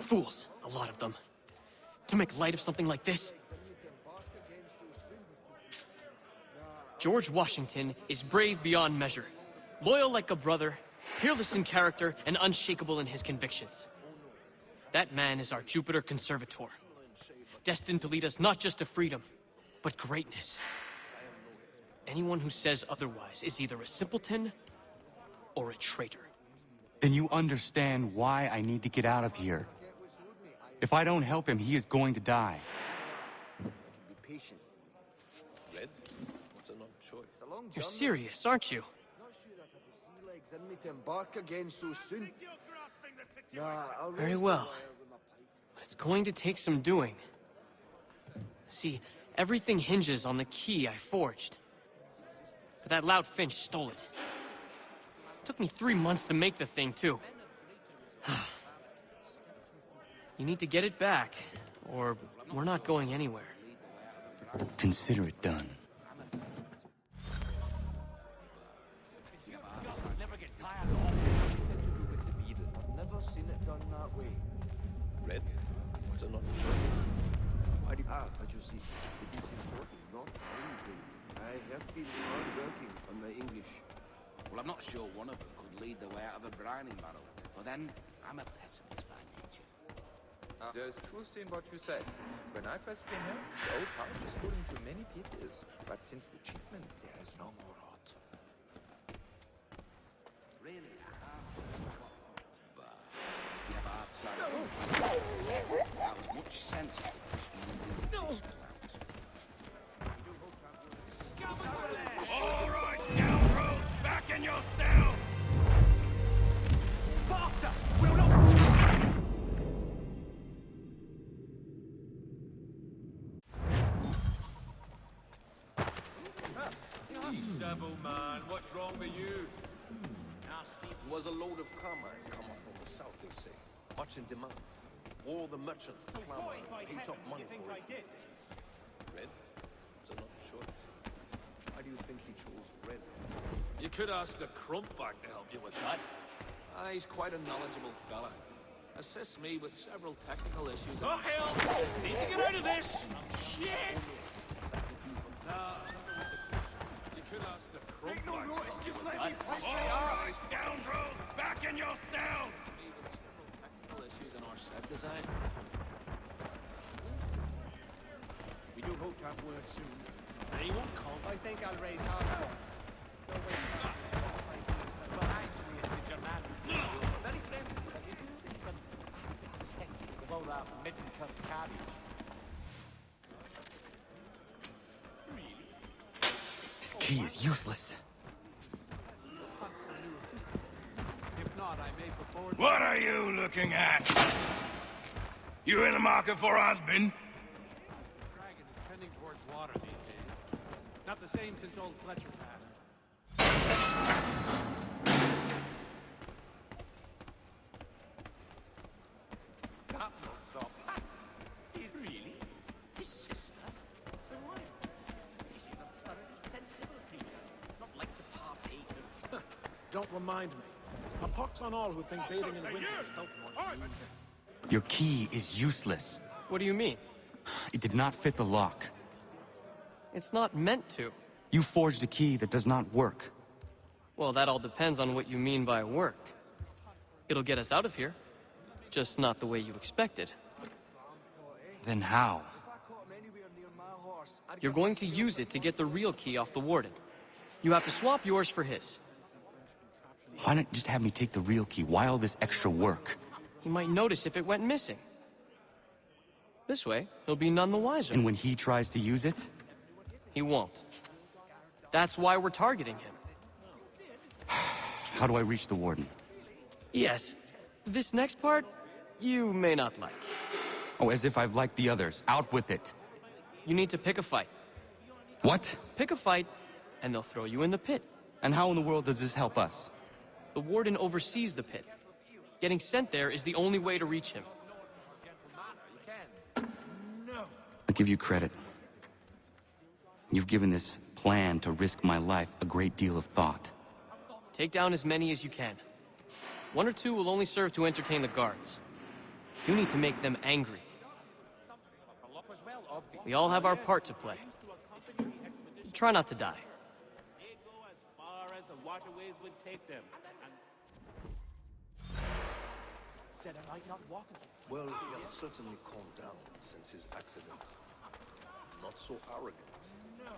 Fools, a lot of them. To make light of something like this. George Washington is brave beyond measure, loyal like a brother, peerless in character, and unshakable in his convictions. That man is our Jupiter Conservator, destined to lead us not just to freedom, but greatness. Anyone who says otherwise is either a simpleton or a traitor.
Then you understand why I need to get out of here. If I don't help him, he is going to die.
Be patient.
Red? What's an odd choice?
It's a long
You're
journey.
serious, aren't you?
Not sure I'd have the sea legs in me to embark again so soon. Nah, I'll
Very
rest a
well.
while with my pipe.
But it's going to take some doing. See, everything hinges on the key I forged. But that lout Finch stole it. Took me 3 months to make the thing, too. You need to get it back, or we're not going anywhere.
Consider it done.
Never get tired of it.
I've never seen it done that way.
Red? What's an odd choice? Why do you...
Ah, but you see, it is important not how you build it. I have been hard working on my English.
Well, I'm not sure one of them could lead the way out of a brining barrel. But then, I'm a pessimist by nature.
There's truth in what you say. When I first came here, the old house was falling to many pieces. But since the achievements, there is no more rot.
Really, but you have a hard side. That was much sense.
All right, scoundrels, back in your cell!
Faster! We'll not... Savo, man, what's wrong with you?
Was a load of carmine come up from the south, they say. Much in demand. All the merchants clamor and pay top money for it. Red? It's an odd choice. Why do you think he chose red?
You could ask the Crumpback to help you with that.
Ah, he's quite a knowledgeable fella.
Assist me with several technical issues.
Oh, hell! Need to get out of this! Shit!
You could ask the crumb.
Take no notice, just let me pass.
All right, scoundrels, back in yourselves!
Technical issues in our set design.
We do hope to have word soon. They won't come.
I think I'll raise half. No, wait. Well, actually, it's the Germans. Very friendly, but they do things on with all that mitten-cussed cabbage.
This key is useless.
If not, I may put forward...
What are you looking at? You in the market for a husband?
Dragon is trending towards water these days. Not the same since old Fletcher passed.
That looks up. He's really his sister. The wife. She seems a thoroughly sensible creature, not like to partake of.
Don't remind me. A pox on all who think bathing in the winter is don't want
Your key is useless.
What do you mean?
It did not fit the lock.
It's not meant to.
You forged a key that does not work.
Well, that all depends on what you mean by work. It'll get us out of here. Just not the way you expected.
Then how?
You're going to use it to get the real key off the warden. You have to swap yours for his.
Why not just have me take the real key? Why all this extra work?
He might notice if it went missing. This way, he'll be none the wiser.
And when he tries to use it?
He won't. That's why we're targeting him.
How do I reach the warden?
Yes. This next part, you may not like.
Oh, as if I've liked the others. Out with it.
You need to pick a fight.
What?
Pick a fight, and they'll throw you in the pit.
And how in the world does this help us?
The warden oversees the pit. Getting sent there is the only way to reach him.
I'll give you credit. You've given this plan to risk my life a great deal of thought.
Take down as many as you can. 1 or 2 will only serve to entertain the guards. You need to make them angry. We all have our part to play. Try not to die.
As far as the waterways would take them. Said I might not walk again.
Well, he has certainly calmed down since his accident. Not so arrogant.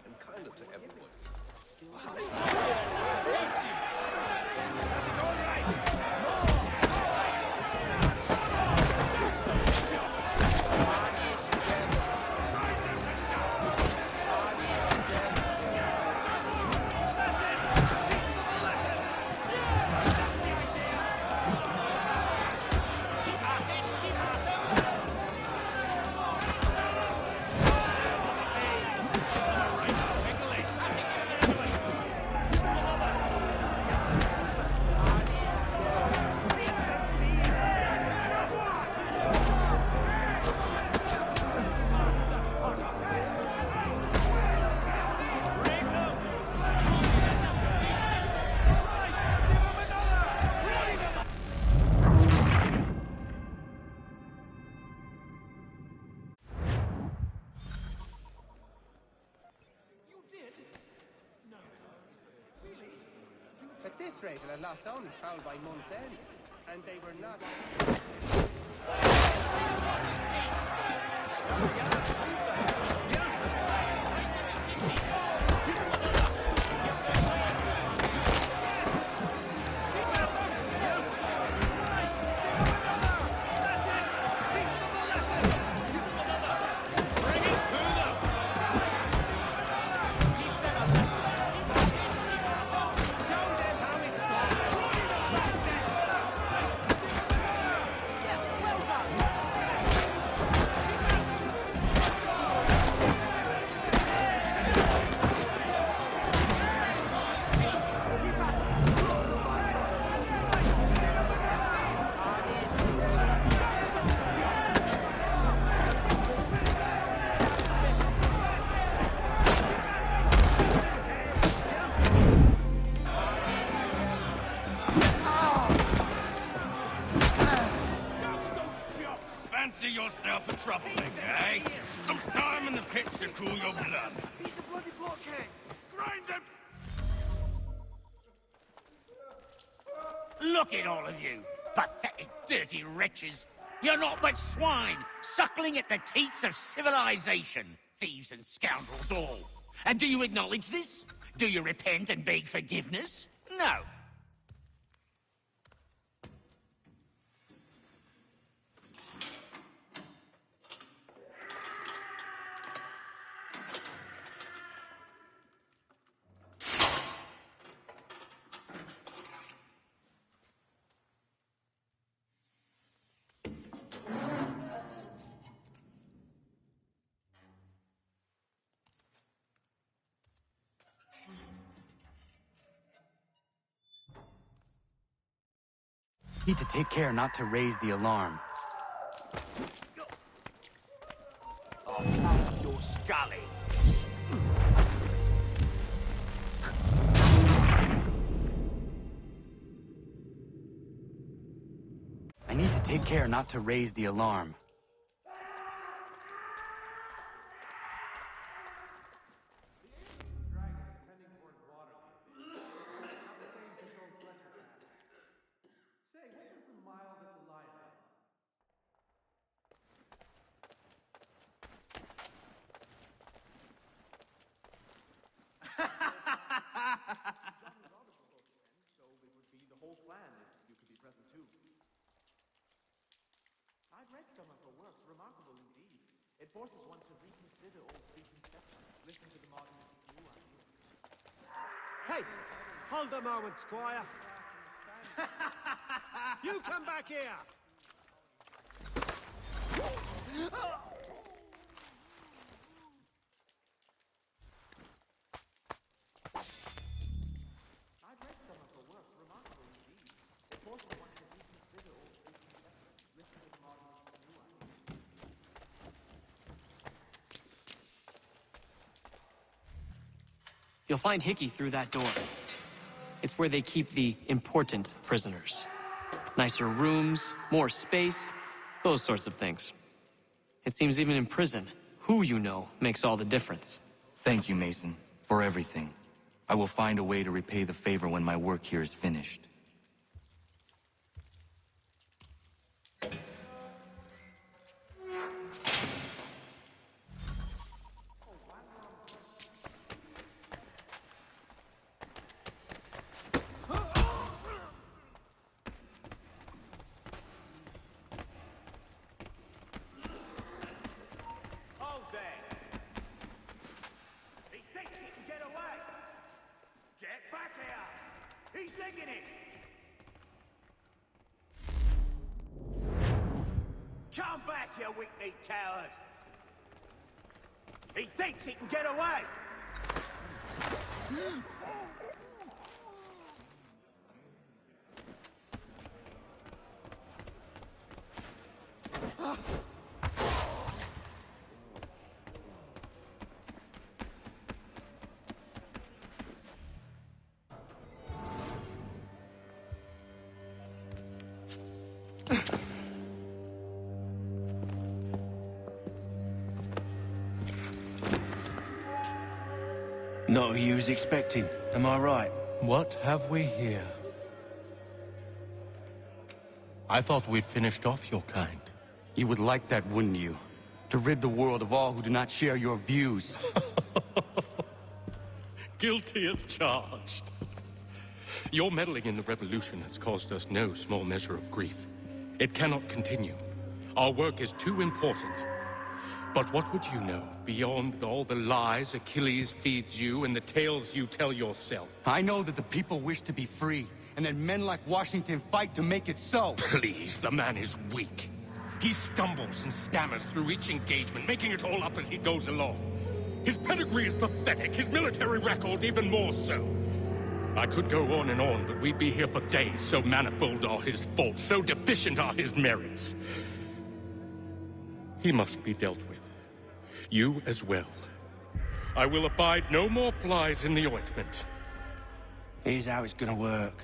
And kinder to everyone.
At this rate, it'll last only fouled by month's end. And they were not...
fancy yourself a troublemaker, eh? Some time in the pit should cool your blood.
He's a bloody blockhead!
Grind him! Look at all of you, pathetic, dirty wretches. You're not but swine, suckling at the teats of civilization. Thieves and scoundrels all. And do you acknowledge this? Do you repent and beg forgiveness? No.
Need to take care not to raise the alarm.
Oh, you're Scully.
I need to take care not to raise the alarm.
I've read some of her works, remarkable indeed. It forces one to reconsider old preconceptions, listen to the modern new ideas.
Hey, hold a moment, Squire. You come back here!
I've read some of her works, remarkable indeed. It forces one to reconsider old preconceptions, listen to the modern new ideas.
You'll find Hickey through that door. It's where they keep the important prisoners. Nicer rooms, more space, those sorts of things. It seems even in prison, who you know makes all the difference.
Thank you, Mason, for everything. I will find a way to repay the favor when my work here is finished.
Hold there! He thinks he can get away! Get back here! He's digging it! Come back, you weak-kneed coward! He thinks he can get away!
Not who you was expecting, am I right?
What have we here? I thought we'd finished off your kind.
You would like that, wouldn't you? To rid the world of all who do not share your views.
Guilty as charged. Your meddling in the revolution has caused us no small measure of grief. It cannot continue. Our work is too important. But what would you know, beyond all the lies Achilles feeds you and the tales you tell yourself?
I know that the people wish to be free, and that men like Washington fight to make it so.
Please, the man is weak. He stumbles and stammers through each engagement, making it all up as he goes along. His pedigree is pathetic, his military record even more so. I could go on and on, but we'd be here for days, so manifold are his faults, so deficient are his merits. He must be dealt with. You as well. I will abide no more flies in the ointment.
Here's how it's gonna work.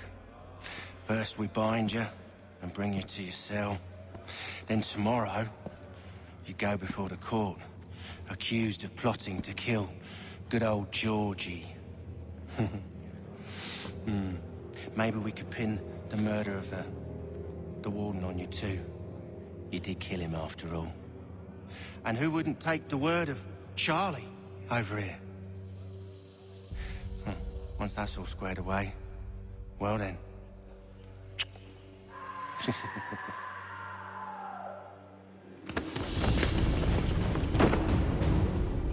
First we bind you and bring you to your cell. Then tomorrow,
You go before the court, accused of plotting to kill good old Georgie. Maybe we could pin the murder of the warden on you too. You did kill him after all. And who wouldn't take the word of Charlie over here? Once that's all squared away, well then.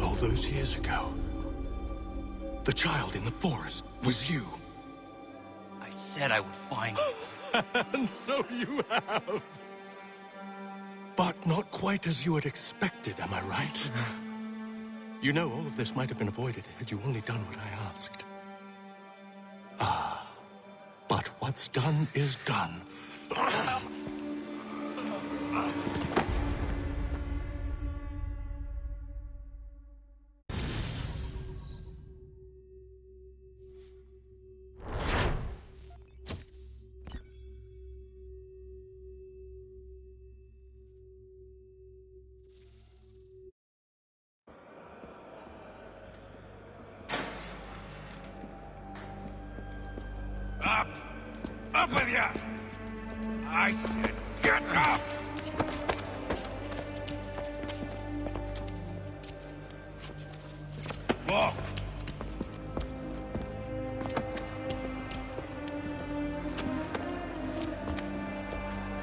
All those years ago, the child in the forest was you.
I said I would find you.
And so you have. But not quite as you had expected, am I right? You know, all of this might have been avoided had you only done what I asked. But what's done is done.
Up! Up with ya! I said get up! Walk!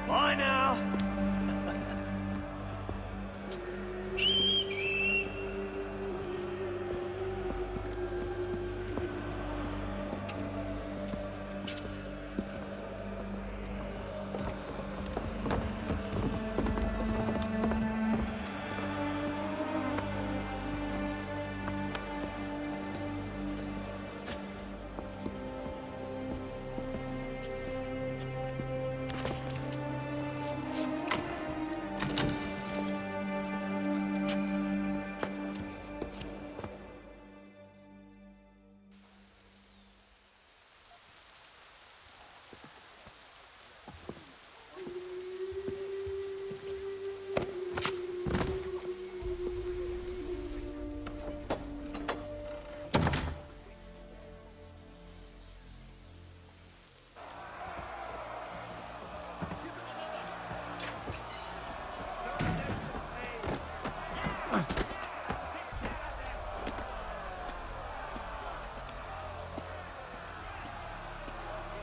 Bye now!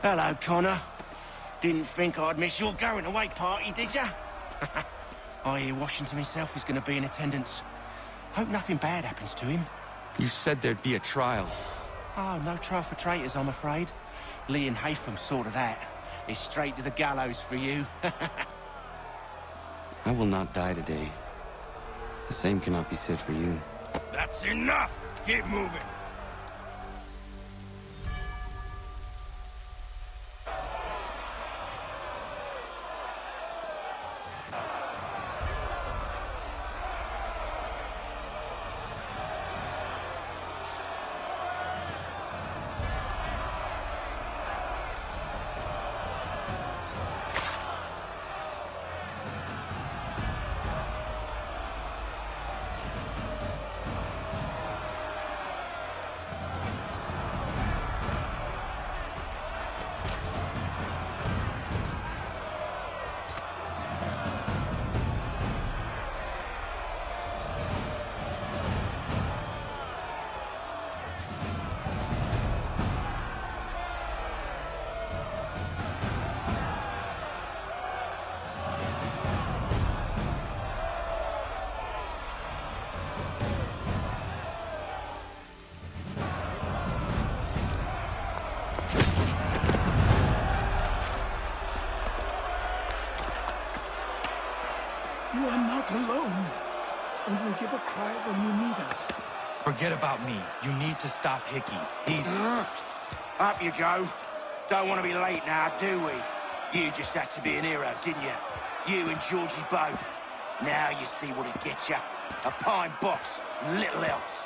Hello, Connor. Didn't think I'd miss your going-away party, did ya? I hear Washington himself is going to be in attendance. Hope nothing bad happens to him.
You said there'd be a trial.
Oh, no trial for traitors, I'm afraid. Lee and Haytham sorted that. It's straight to the gallows for you.
I will not die today. The same cannot be said for you.
That's enough! Keep moving!
You are not alone. Only give a cry when you need us.
Forget about me. You need to stop Hickey. He's...
Up you go. Don't want to be late now, do we? You just had to be an hero, didn't you? You and Georgie both. Now you see what it gets you. A pine box, little else.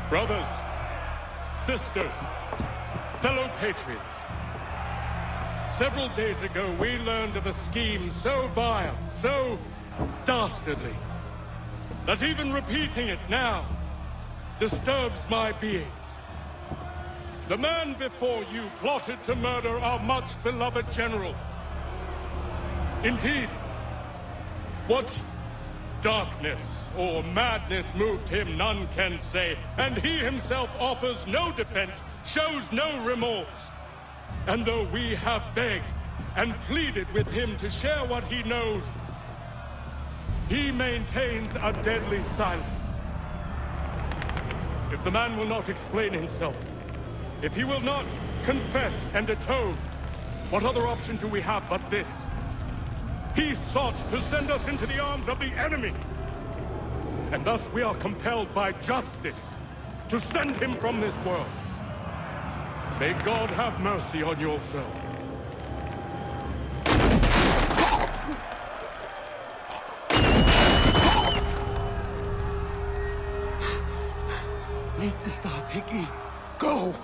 Brothers, sisters, fellow patriots. Several days ago, we learned of a scheme so vile, so dastardly, that even repeating it now disturbs my being. The man before you plotted to murder our much-beloved general. Indeed, what darkness or madness moved him, none can say, and he himself offers no defense, shows no remorse. And though we have begged and pleaded with him to share what he knows, he maintains a deadly silence. If the man will not explain himself, if he will not confess and atone, what other option do we have but this? He sought to send us into the arms of the enemy. And thus we are compelled by justice to send him from this world. May God have mercy on your soul.
Need to stop, Hickey. Go!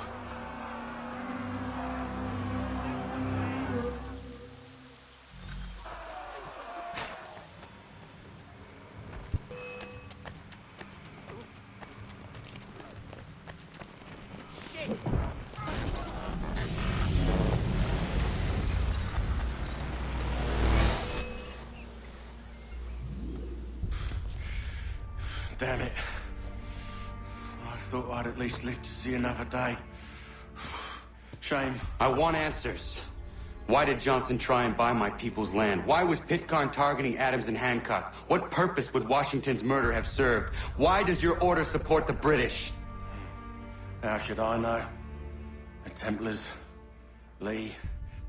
Damn it. I thought I'd at least live to see another day. Shame.
I want answers. Why did Johnson try and buy my people's land? Why was Pitcairn targeting Adams and Hancock? What purpose would Washington's murder have served? Why does your order support the British?
How should I know? The Templars, Lee,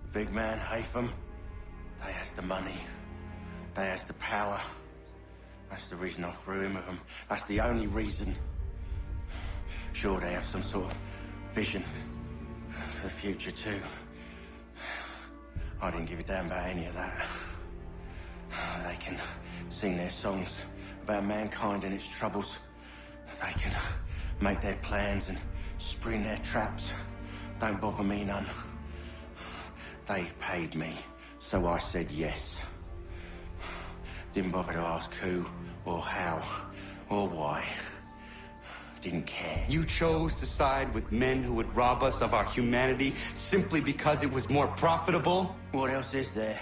the big man, Haytham, they has the money. They has the power. That's the reason I threw in with them. That's the only reason. Sure, they have some sort of vision for the future, too. I didn't give a damn about any of that. They can sing their songs about mankind and its troubles. They can make their plans and spring their traps. Don't bother me none. They paid me, so I said yes. Didn't bother to ask who, or how, or why. Didn't care.
You chose to side with men who would rob us of our humanity simply because it was more profitable?
What else is there?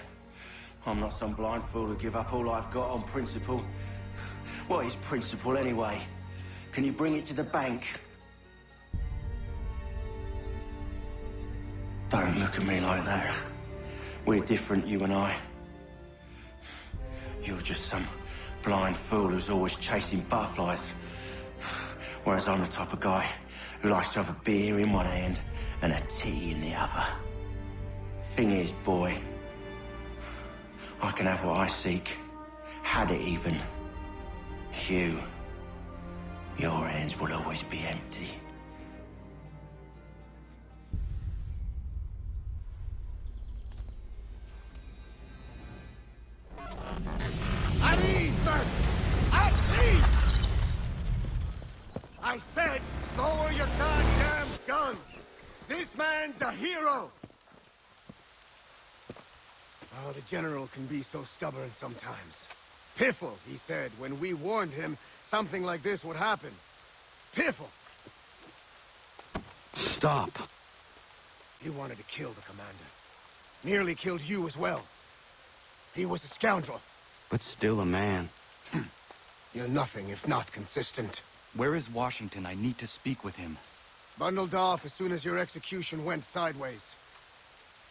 I'm not some blind fool who give up all I've got on principle. What is principle anyway? Can you bring it to the bank? Don't look at me like that. We're different, you and I. You're just some blind fool who's always chasing butterflies. Whereas I'm the type of guy who likes to have a beer in one hand and a tea in the other. Thing is, boy, I can have what I seek. Had it even. Your hands will always be empty.
At ease, then! At ease! I said, lower your goddamn guns! This man's a hero! Oh, the General can be so stubborn sometimes. Piffle, he said, when we warned him something like this would happen. Piffle!
Stop.
He wanted to kill the commander. Nearly killed you as well. He was a scoundrel.
But still a man.
You're nothing if not consistent.
Where is Washington? I need to speak with him.
Bundled off as soon as your execution went sideways.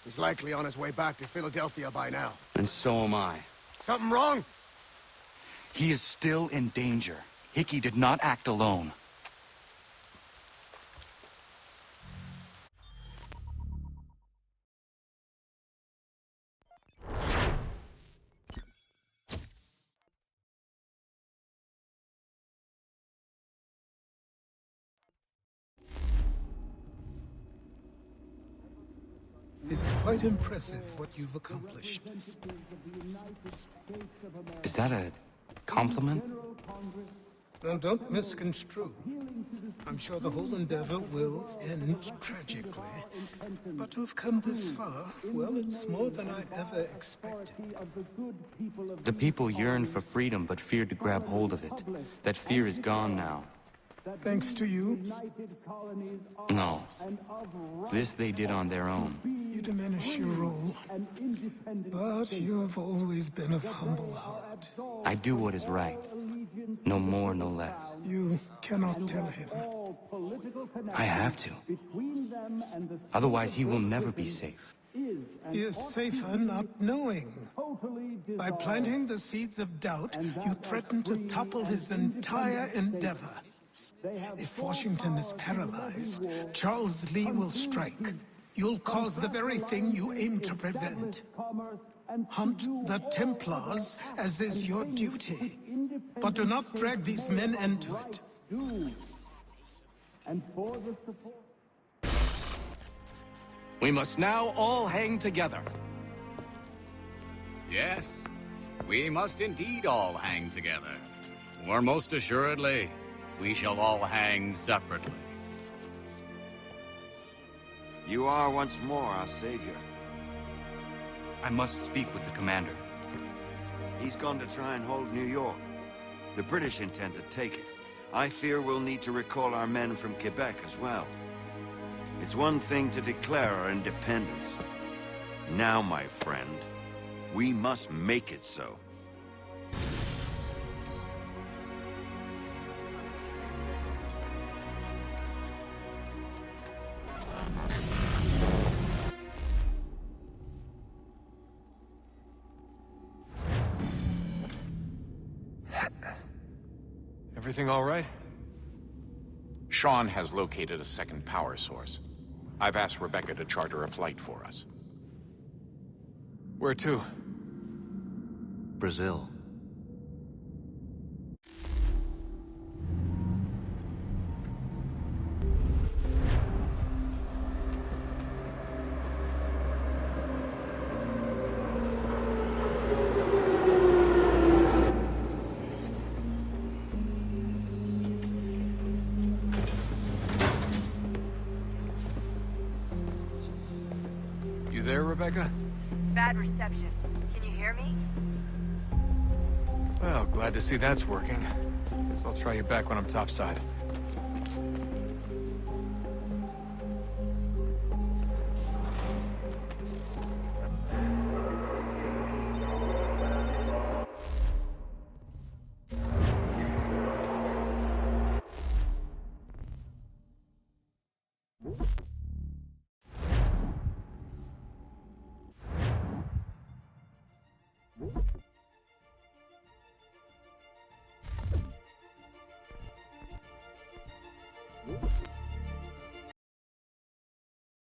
He's likely on his way back to Philadelphia by now.
And so am I.
Something wrong?
He is still in danger. Hickey did not act alone.
It's quite impressive what you've accomplished.
Is that a compliment?
Now, don't misconstrue. I'm sure the whole endeavor will end tragically. But to have come this far, well, it's more than I ever expected.
The people yearned for freedom but feared to grab hold of it. That fear is gone now.
Thanks to you?
No. This they did on their own.
You diminish your role. But you have always been of humble heart.
I do what is right. No more, no less.
You cannot tell him.
I have to. Otherwise, he will never be safe.
He is safer not knowing. By planting the seeds of doubt, you threaten to topple his entire endeavor. If Washington is paralyzed, Charles Lee will strike. You'll cause the very thing you aim to prevent. Hunt the Templars, as is your duty. But do not drag these men into it.
We must now all hang together.
Yes, we must indeed all hang together. Or most assuredly, we shall all hang separately.
You are once more our savior.
I must speak with the commander.
He's gone to try and hold New York. The British intend to take it. I fear we'll need to recall our men from Quebec as well. It's one thing to declare our independence. Now, my friend, we must make it so.
Everything all right?
Sean has located a second power source. I've asked Rebecca to charter a flight for us.
Where to?
Brazil.
You there, Rebecca?
Bad reception. Can you hear me?
Well, glad to see that's working. Guess I'll try you back when I'm topside.
Whoop.